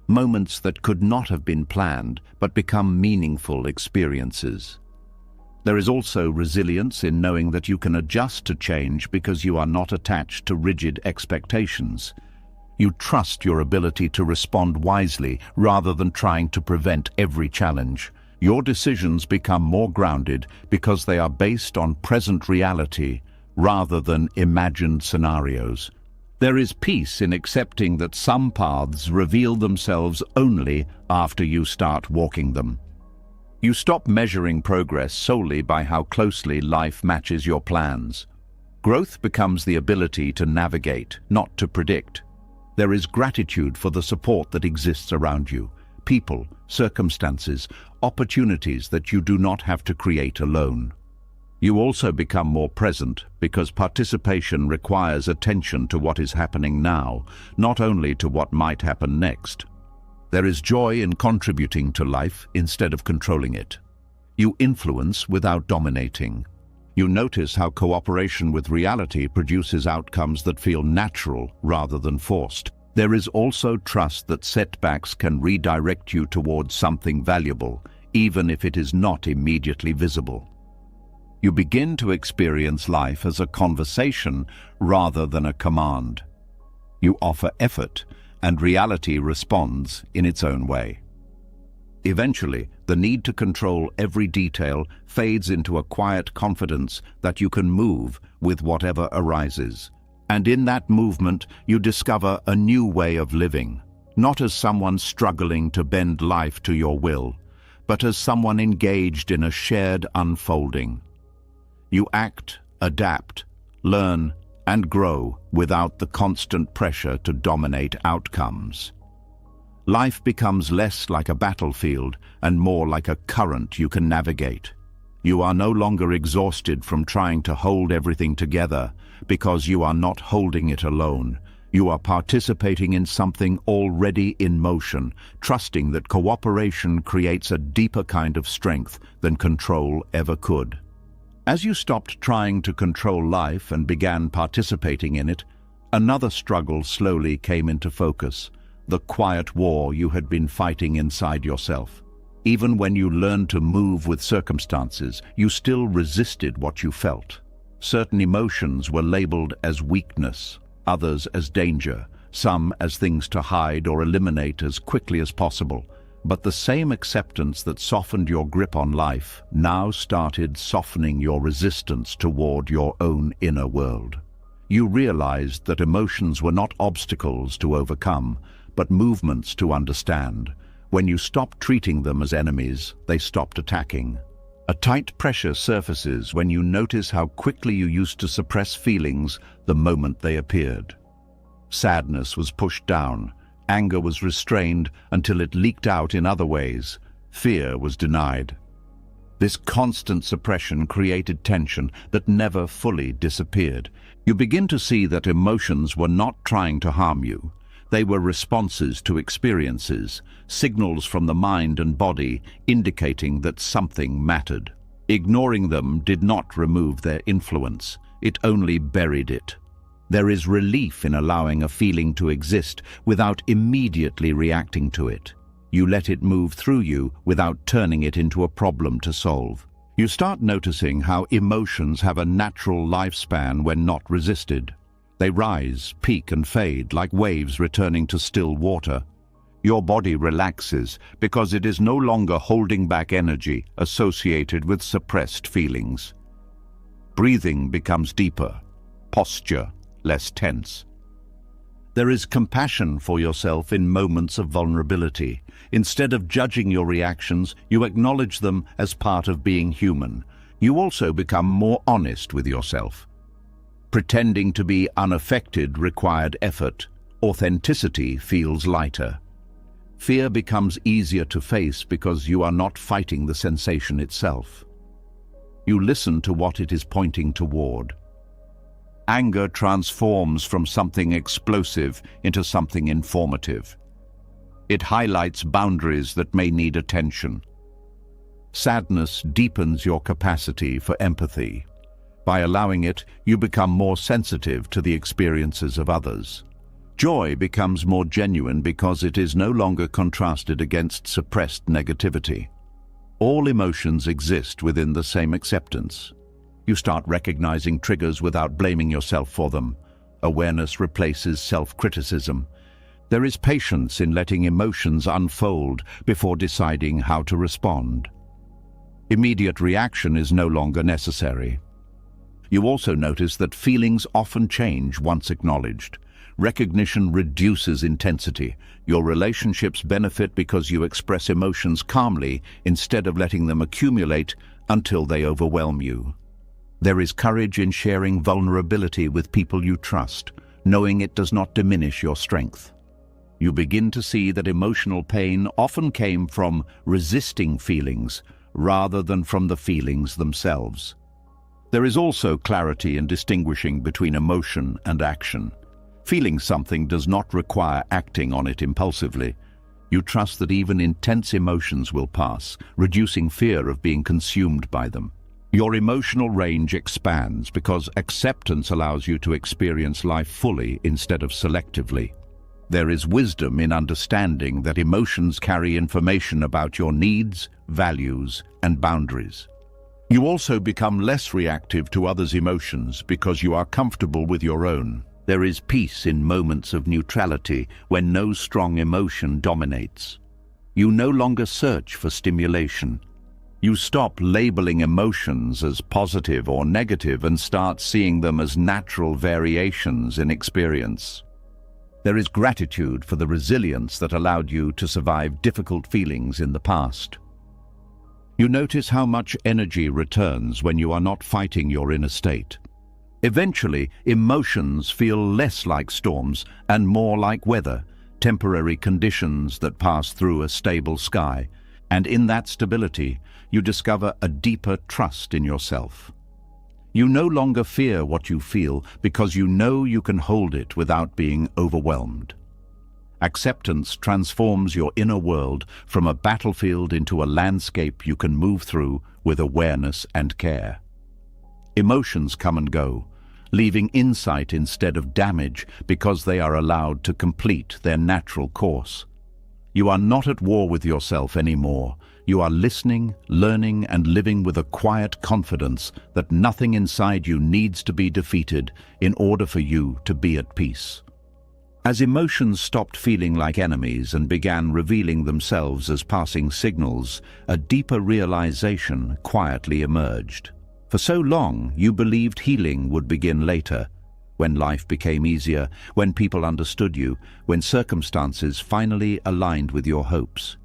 Moments that could not have been planned but become meaningful experiences. There is also resilience in knowing that you can adjust to change because you are not attached to rigid expectations. You trust your ability to respond wisely rather than trying to prevent every challenge. Your decisions become more grounded because they are based on present reality rather than imagined scenarios. There is peace in accepting that some paths reveal themselves only after you start walking them. You stop measuring progress solely by how closely life matches your plans. Growth becomes the ability to navigate, not to predict. There is gratitude for the support that exists around you, people, circumstances, opportunities that you do not have to create alone. You also become more present because participation requires attention to what is happening now, not only to what might happen next. There is joy in contributing to life instead of controlling it. You influence without dominating. You notice how cooperation with reality produces outcomes that feel natural rather than forced. There is also trust that setbacks can redirect you towards something valuable, even if it is not immediately visible. You begin to experience life as a conversation rather than a command. You offer effort, and reality responds in its own way. Eventually, the need to control every detail fades into a quiet confidence that you can move with whatever arises. And in that movement, you discover a new way of living, not as someone struggling to bend life to your will, but as someone engaged in a shared unfolding. You act, adapt, learn, and grow without the constant pressure to dominate outcomes. Life becomes less like a battlefield and more like a current you can navigate. You are no longer exhausted from trying to hold everything together because you are not holding it alone. You are participating in something already in motion, trusting that cooperation creates a deeper kind of strength than control ever could. As you stopped trying to control life and began participating in it, another struggle slowly came into focus, the quiet war you had been fighting inside yourself. Even when you learned to move with circumstances, you still resisted what you felt. Certain emotions were labeled as weakness, others as danger, some as things to hide or eliminate as quickly as possible. But the same acceptance that softened your grip on life now started softening your resistance toward your own inner world. You realized that emotions were not obstacles to overcome, but movements to understand. When you stopped treating them as enemies, they stopped attacking. A tight pressure surfaces when you notice how quickly you used to suppress feelings the moment they appeared. Sadness was pushed down, anger was restrained until it leaked out in other ways, fear was denied. This constant suppression created tension that never fully disappeared. You begin to see that emotions were not trying to harm you. They were responses to experiences, signals from the mind and body indicating that something mattered. Ignoring them did not remove their influence, it only buried it. There is relief in allowing a feeling to exist without immediately reacting to it. You let it move through you without turning it into a problem to solve. You start noticing how emotions have a natural lifespan when not resisted. They rise, peak and fade like waves returning to still water. Your body relaxes because it is no longer holding back energy associated with suppressed feelings. Breathing becomes deeper, posture less tense. There is compassion for yourself in moments of vulnerability. Instead of judging your reactions, you acknowledge them as part of being human. You also become more honest with yourself. Pretending to be unaffected required effort. Authenticity feels lighter. Fear becomes easier to face because you are not fighting the sensation itself. You listen to what it is pointing toward. Anger transforms from something explosive into something informative. It highlights boundaries that may need attention. Sadness deepens your capacity for empathy. By allowing it, you become more sensitive to the experiences of others. Joy becomes more genuine because it is no longer contrasted against suppressed negativity. All emotions exist within the same acceptance. You start recognizing triggers without blaming yourself for them. Awareness replaces self-criticism. There is patience in letting emotions unfold before deciding how to respond. Immediate reaction is no longer necessary. You also notice that feelings often change once acknowledged. Recognition reduces intensity. Your relationships benefit because you express emotions calmly instead of letting them accumulate until they overwhelm you. There is courage in sharing vulnerability with people you trust, knowing it does not diminish your strength. You begin to see that emotional pain often came from resisting feelings rather than from the feelings themselves. There is also clarity in distinguishing between emotion and action. Feeling something does not require acting on it impulsively. You trust that even intense emotions will pass, reducing fear of being consumed by them. Your emotional range expands because acceptance allows you to experience life fully instead of selectively. There is wisdom in understanding that emotions carry information about your needs, values, and boundaries. You also become less reactive to others' emotions because you are comfortable with your own. There is peace in moments of neutrality when no strong emotion dominates. You no longer search for stimulation. You stop labeling emotions as positive or negative and start seeing them as natural variations in experience. There is gratitude for the resilience that allowed you to survive difficult feelings in the past. You notice how much energy returns when you are not fighting your inner state. Eventually, emotions feel less like storms and more like weather, temporary conditions that pass through a stable sky. And in that stability, you discover a deeper trust in yourself. You no longer fear what you feel because you know you can hold it without being overwhelmed. Acceptance transforms your inner world from a battlefield into a landscape you can move through with awareness and care. Emotions come and go, leaving insight instead of damage because they are allowed to complete their natural course. You are not at war with yourself anymore. You are listening, learning, and living with a quiet confidence that nothing inside you needs to be defeated in order for you to be at peace. As emotions stopped feeling like enemies and began revealing themselves as passing signals, a deeper realization quietly emerged. For so long, you believed healing would begin later, when life became easier, when people understood you, when circumstances finally aligned with your hopes.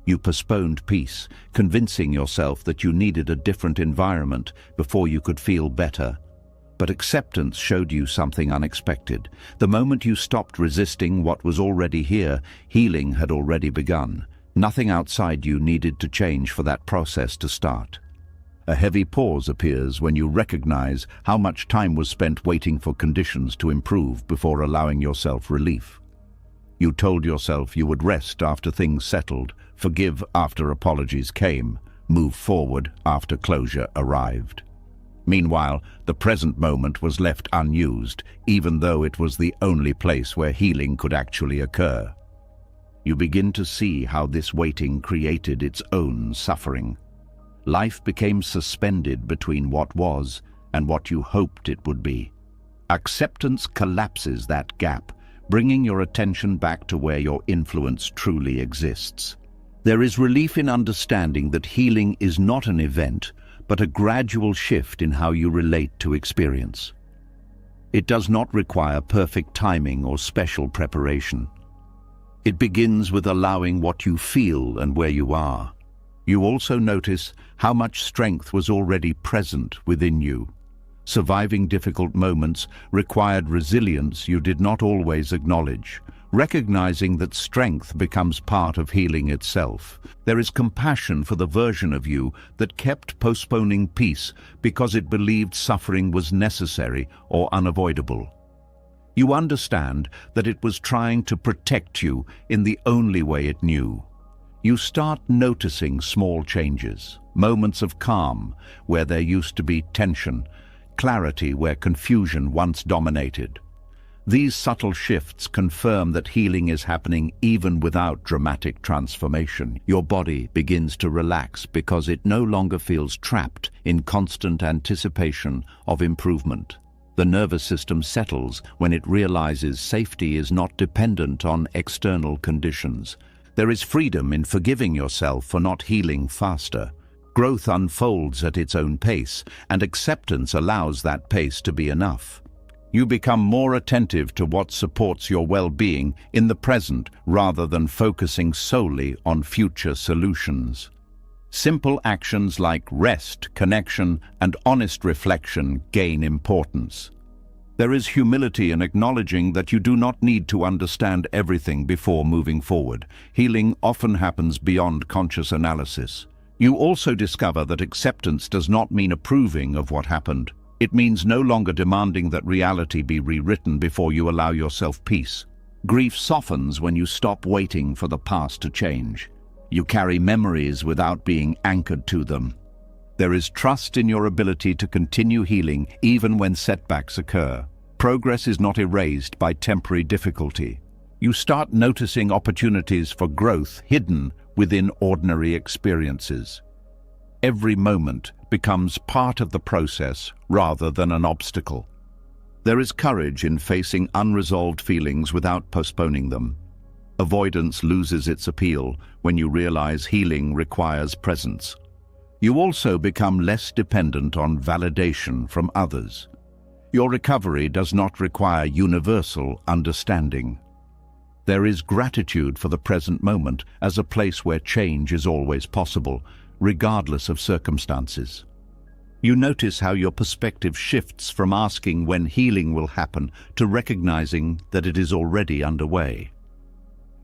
You postponed peace, convincing yourself that you needed a different environment before you could feel better. But acceptance showed you something unexpected. The moment you stopped resisting what was already here, healing had already begun. Nothing outside you needed to change for that process to start. A heavy pause appears when you recognize how much time was spent waiting for conditions to improve before allowing yourself relief. You told yourself you would rest after things settled, forgive after apologies came, move forward after closure arrived. Meanwhile, the present moment was left unused, even though it was the only place where healing could actually occur. You begin to see how this waiting created its own suffering. Life became suspended between what was and what you hoped it would be. Acceptance collapses that gap, bringing your attention back to where your influence truly exists. There is relief in understanding that healing is not an event, but a gradual shift in how you relate to experience. It does not require perfect timing or special preparation. It begins with allowing what you feel and where you are. You also notice how much strength was already present within you. Surviving difficult moments required resilience you did not always acknowledge. Recognizing that strength becomes part of healing itself. There is compassion for the version of you that kept postponing peace because it believed suffering was necessary or unavoidable. You understand that it was trying to protect you in the only way it knew. You start noticing small changes, moments of calm where there used to be tension, clarity where confusion once dominated. These subtle shifts confirm that healing is happening even without dramatic transformation. Your body begins to relax because it no longer feels trapped in constant anticipation of improvement. The nervous system settles when it realizes safety is not dependent on external conditions. There is freedom in forgiving yourself for not healing faster. Growth unfolds at its own pace, and acceptance allows that pace to be enough. You become more attentive to what supports your well-being in the present rather than focusing solely on future solutions. Simple actions like rest, connection, and honest reflection gain importance. There is humility in acknowledging that you do not need to understand everything before moving forward. Healing often happens beyond conscious analysis. You also discover that acceptance does not mean approving of what happened. It means no longer demanding that reality be rewritten before you allow yourself peace. Grief softens when you stop waiting for the past to change. You carry memories without being anchored to them. There is trust in your ability to continue healing even when setbacks occur. Progress is not erased by temporary difficulty. You start noticing opportunities for growth hidden within ordinary experiences. Every moment becomes part of the process rather than an obstacle. There is courage in facing unresolved feelings without postponing them. Avoidance loses its appeal when you realize healing requires presence. You also become less dependent on validation from others. Your recovery does not require universal understanding. There is gratitude for the present moment as a place where change is always possible, regardless of circumstances. You notice how your perspective shifts from asking when healing will happen to recognizing that it is already underway.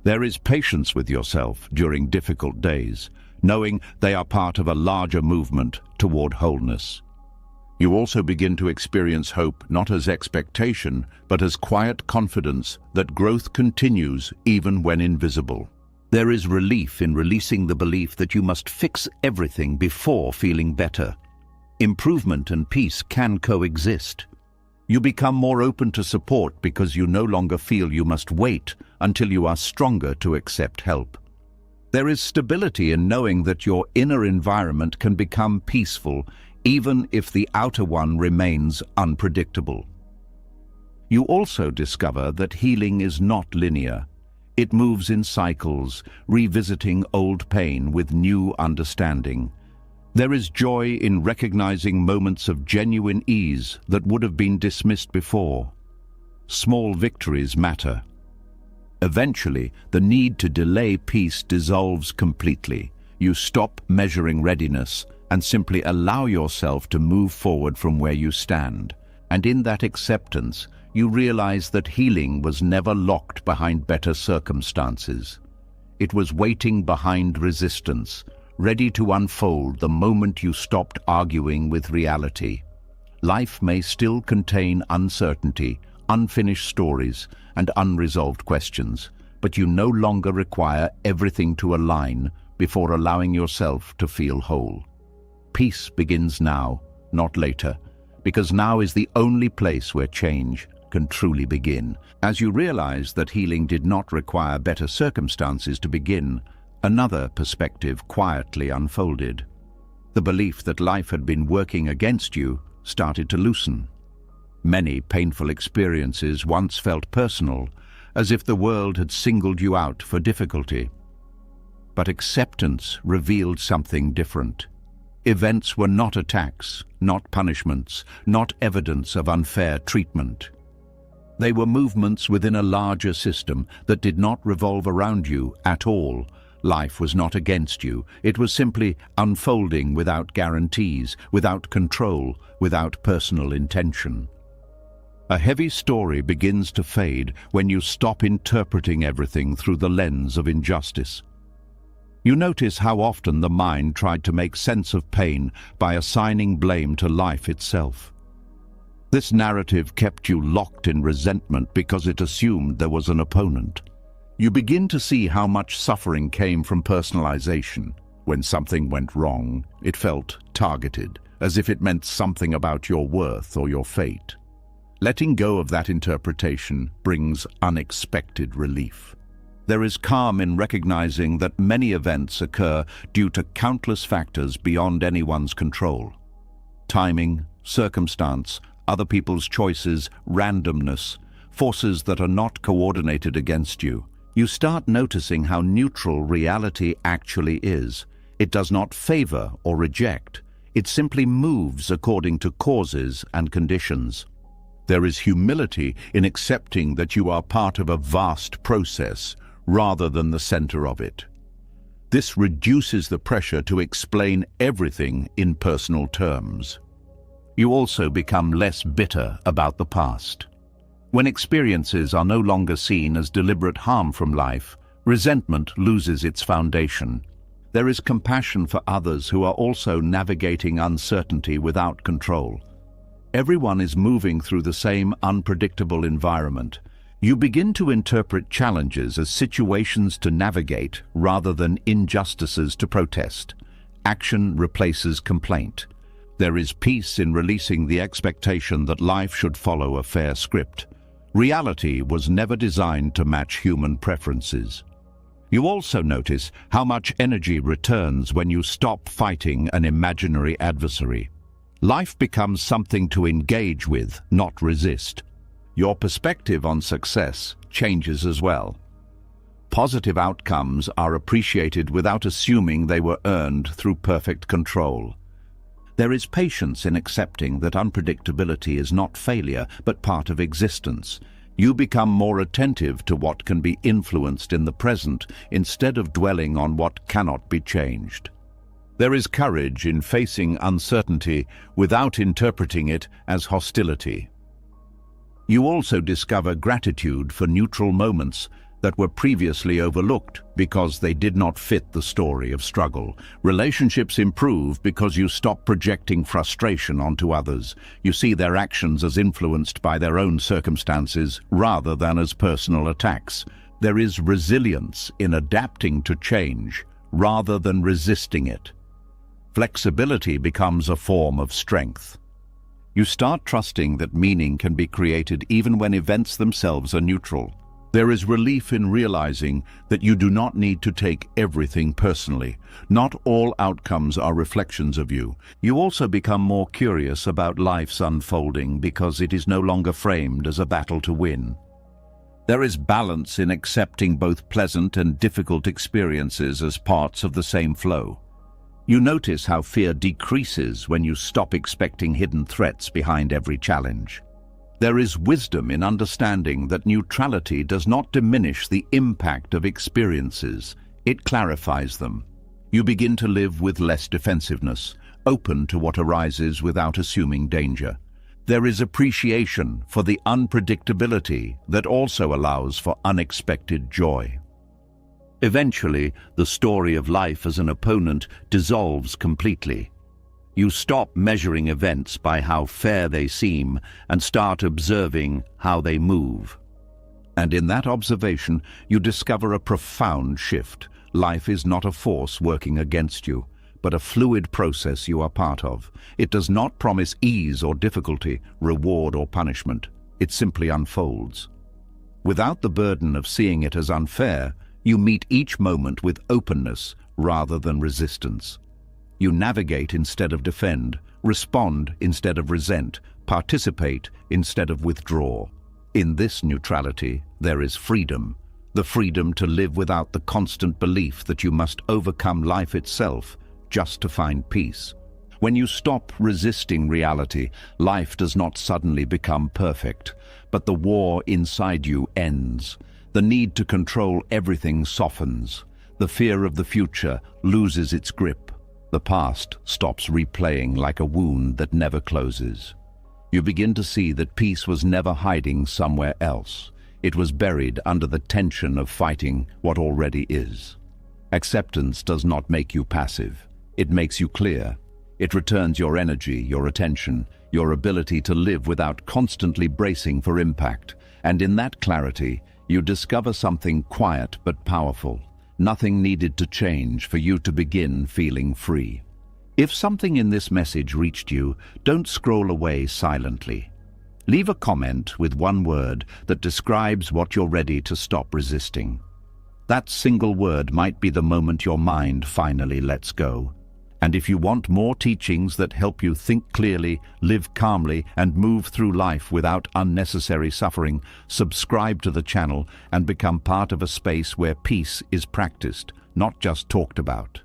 There is patience with yourself during difficult days, knowing they are part of a larger movement toward wholeness. You also begin to experience hope not as expectation, but as quiet confidence that growth continues even when invisible. There is relief in releasing the belief that you must fix everything before feeling better. Improvement and peace can coexist. You become more open to support because you no longer feel you must wait until you are stronger to accept help. There is stability in knowing that your inner environment can become peaceful, even if the outer one remains unpredictable. You also discover that healing is not linear. It moves in cycles, revisiting old pain with new understanding. There is joy in recognizing moments of genuine ease that would have been dismissed before. Small victories matter. Eventually, the need to delay peace dissolves completely. You stop measuring readiness and simply allow yourself to move forward from where you stand. And in that acceptance, you realize that healing was never locked behind better circumstances. It was waiting behind resistance, ready to unfold the moment you stopped arguing with reality. Life may still contain uncertainty, unfinished stories, and unresolved questions, but you no longer require everything to align before allowing yourself to feel whole. Peace begins now, not later, because now is the only place where change can truly begin. As you realize that healing did not require better circumstances to begin, another perspective quietly unfolded. The belief that life had been working against you started to loosen. Many painful experiences once felt personal, as if the world had singled you out for difficulty. But acceptance revealed something different. Events were not attacks, not punishments, not evidence of unfair treatment. They were movements within a larger system that did not revolve around you at all. Life was not against you. It was simply unfolding without guarantees, without control, without personal intention. A heavy story begins to fade when you stop interpreting everything through the lens of injustice. You notice how often the mind tried to make sense of pain by assigning blame to life itself. This narrative kept you locked in resentment because it assumed there was an opponent. You begin to see how much suffering came from personalization. When something went wrong, it felt targeted, as if it meant something about your worth or your fate. Letting go of that interpretation brings unexpected relief. There is calm in recognizing that many events occur due to countless factors beyond anyone's control. Timing, circumstance, other people's choices, randomness, forces that are not coordinated against you. You start noticing how neutral reality actually is. It does not favor or reject. It simply moves according to causes and conditions. There is humility in accepting that you are part of a vast process rather than the center of it. This reduces the pressure to explain everything in personal terms. You also become less bitter about the past. When experiences are no longer seen as deliberate harm from life, resentment loses its foundation. There is compassion for others who are also navigating uncertainty without control. Everyone is moving through the same unpredictable environment. You begin to interpret challenges as situations to navigate rather than injustices to protest. Action replaces complaint. There is peace in releasing the expectation that life should follow a fair script. Reality was never designed to match human preferences. You also notice how much energy returns when you stop fighting an imaginary adversary. Life becomes something to engage with, not resist. Your perspective on success changes as well. Positive outcomes are appreciated without assuming they were earned through perfect control. There is patience in accepting that unpredictability is not failure, but part of existence. You become more attentive to what can be influenced in the present instead of dwelling on what cannot be changed. There is courage in facing uncertainty without interpreting it as hostility. You also discover gratitude for neutral moments that were previously overlooked because they did not fit the story of struggle. Relationships improve because you stop projecting frustration onto others. You see their actions as influenced by their own circumstances rather than as personal attacks. There is resilience in adapting to change rather than resisting it. Flexibility becomes a form of strength. You start trusting that meaning can be created even when events themselves are neutral. There is relief in realizing that you do not need to take everything personally. Not all outcomes are reflections of you. You also become more curious about life's unfolding because it is no longer framed as a battle to win. There is balance in accepting both pleasant and difficult experiences as parts of the same flow. You notice how fear decreases when you stop expecting hidden threats behind every challenge. There is wisdom in understanding that neutrality does not diminish the impact of experiences, it clarifies them. You begin to live with less defensiveness, open to what arises without assuming danger. There is appreciation for the unpredictability that also allows for unexpected joy. Eventually, the story of life as an opponent dissolves completely. You stop measuring events by how fair they seem and start observing how they move. And in that observation, you discover a profound shift. Life is not a force working against you, but a fluid process you are part of. It does not promise ease or difficulty, reward or punishment. It simply unfolds. Without the burden of seeing it as unfair, you meet each moment with openness rather than resistance. You navigate instead of defend, respond instead of resent, participate instead of withdraw. In this neutrality, there is freedom. The freedom to live without the constant belief that you must overcome life itself just to find peace. When you stop resisting reality, life does not suddenly become perfect, but the war inside you ends. The need to control everything softens. The fear of the future loses its grip. The past stops replaying like a wound that never closes. You begin to see that peace was never hiding somewhere else. It was buried under the tension of fighting what already is. Acceptance does not make you passive. It makes you clear. It returns your energy, your attention, your ability to live without constantly bracing for impact. And in that clarity, you discover something quiet but powerful. Nothing needed to change for you to begin feeling free. If something in this message reached you, don't scroll away silently. Leave a comment with one word that describes what you're ready to stop resisting. That single word might be the moment your mind finally lets go. And if you want more teachings that help you think clearly, live calmly, and move through life without unnecessary suffering, subscribe to the channel and become part of a space where peace is practiced, not just talked about.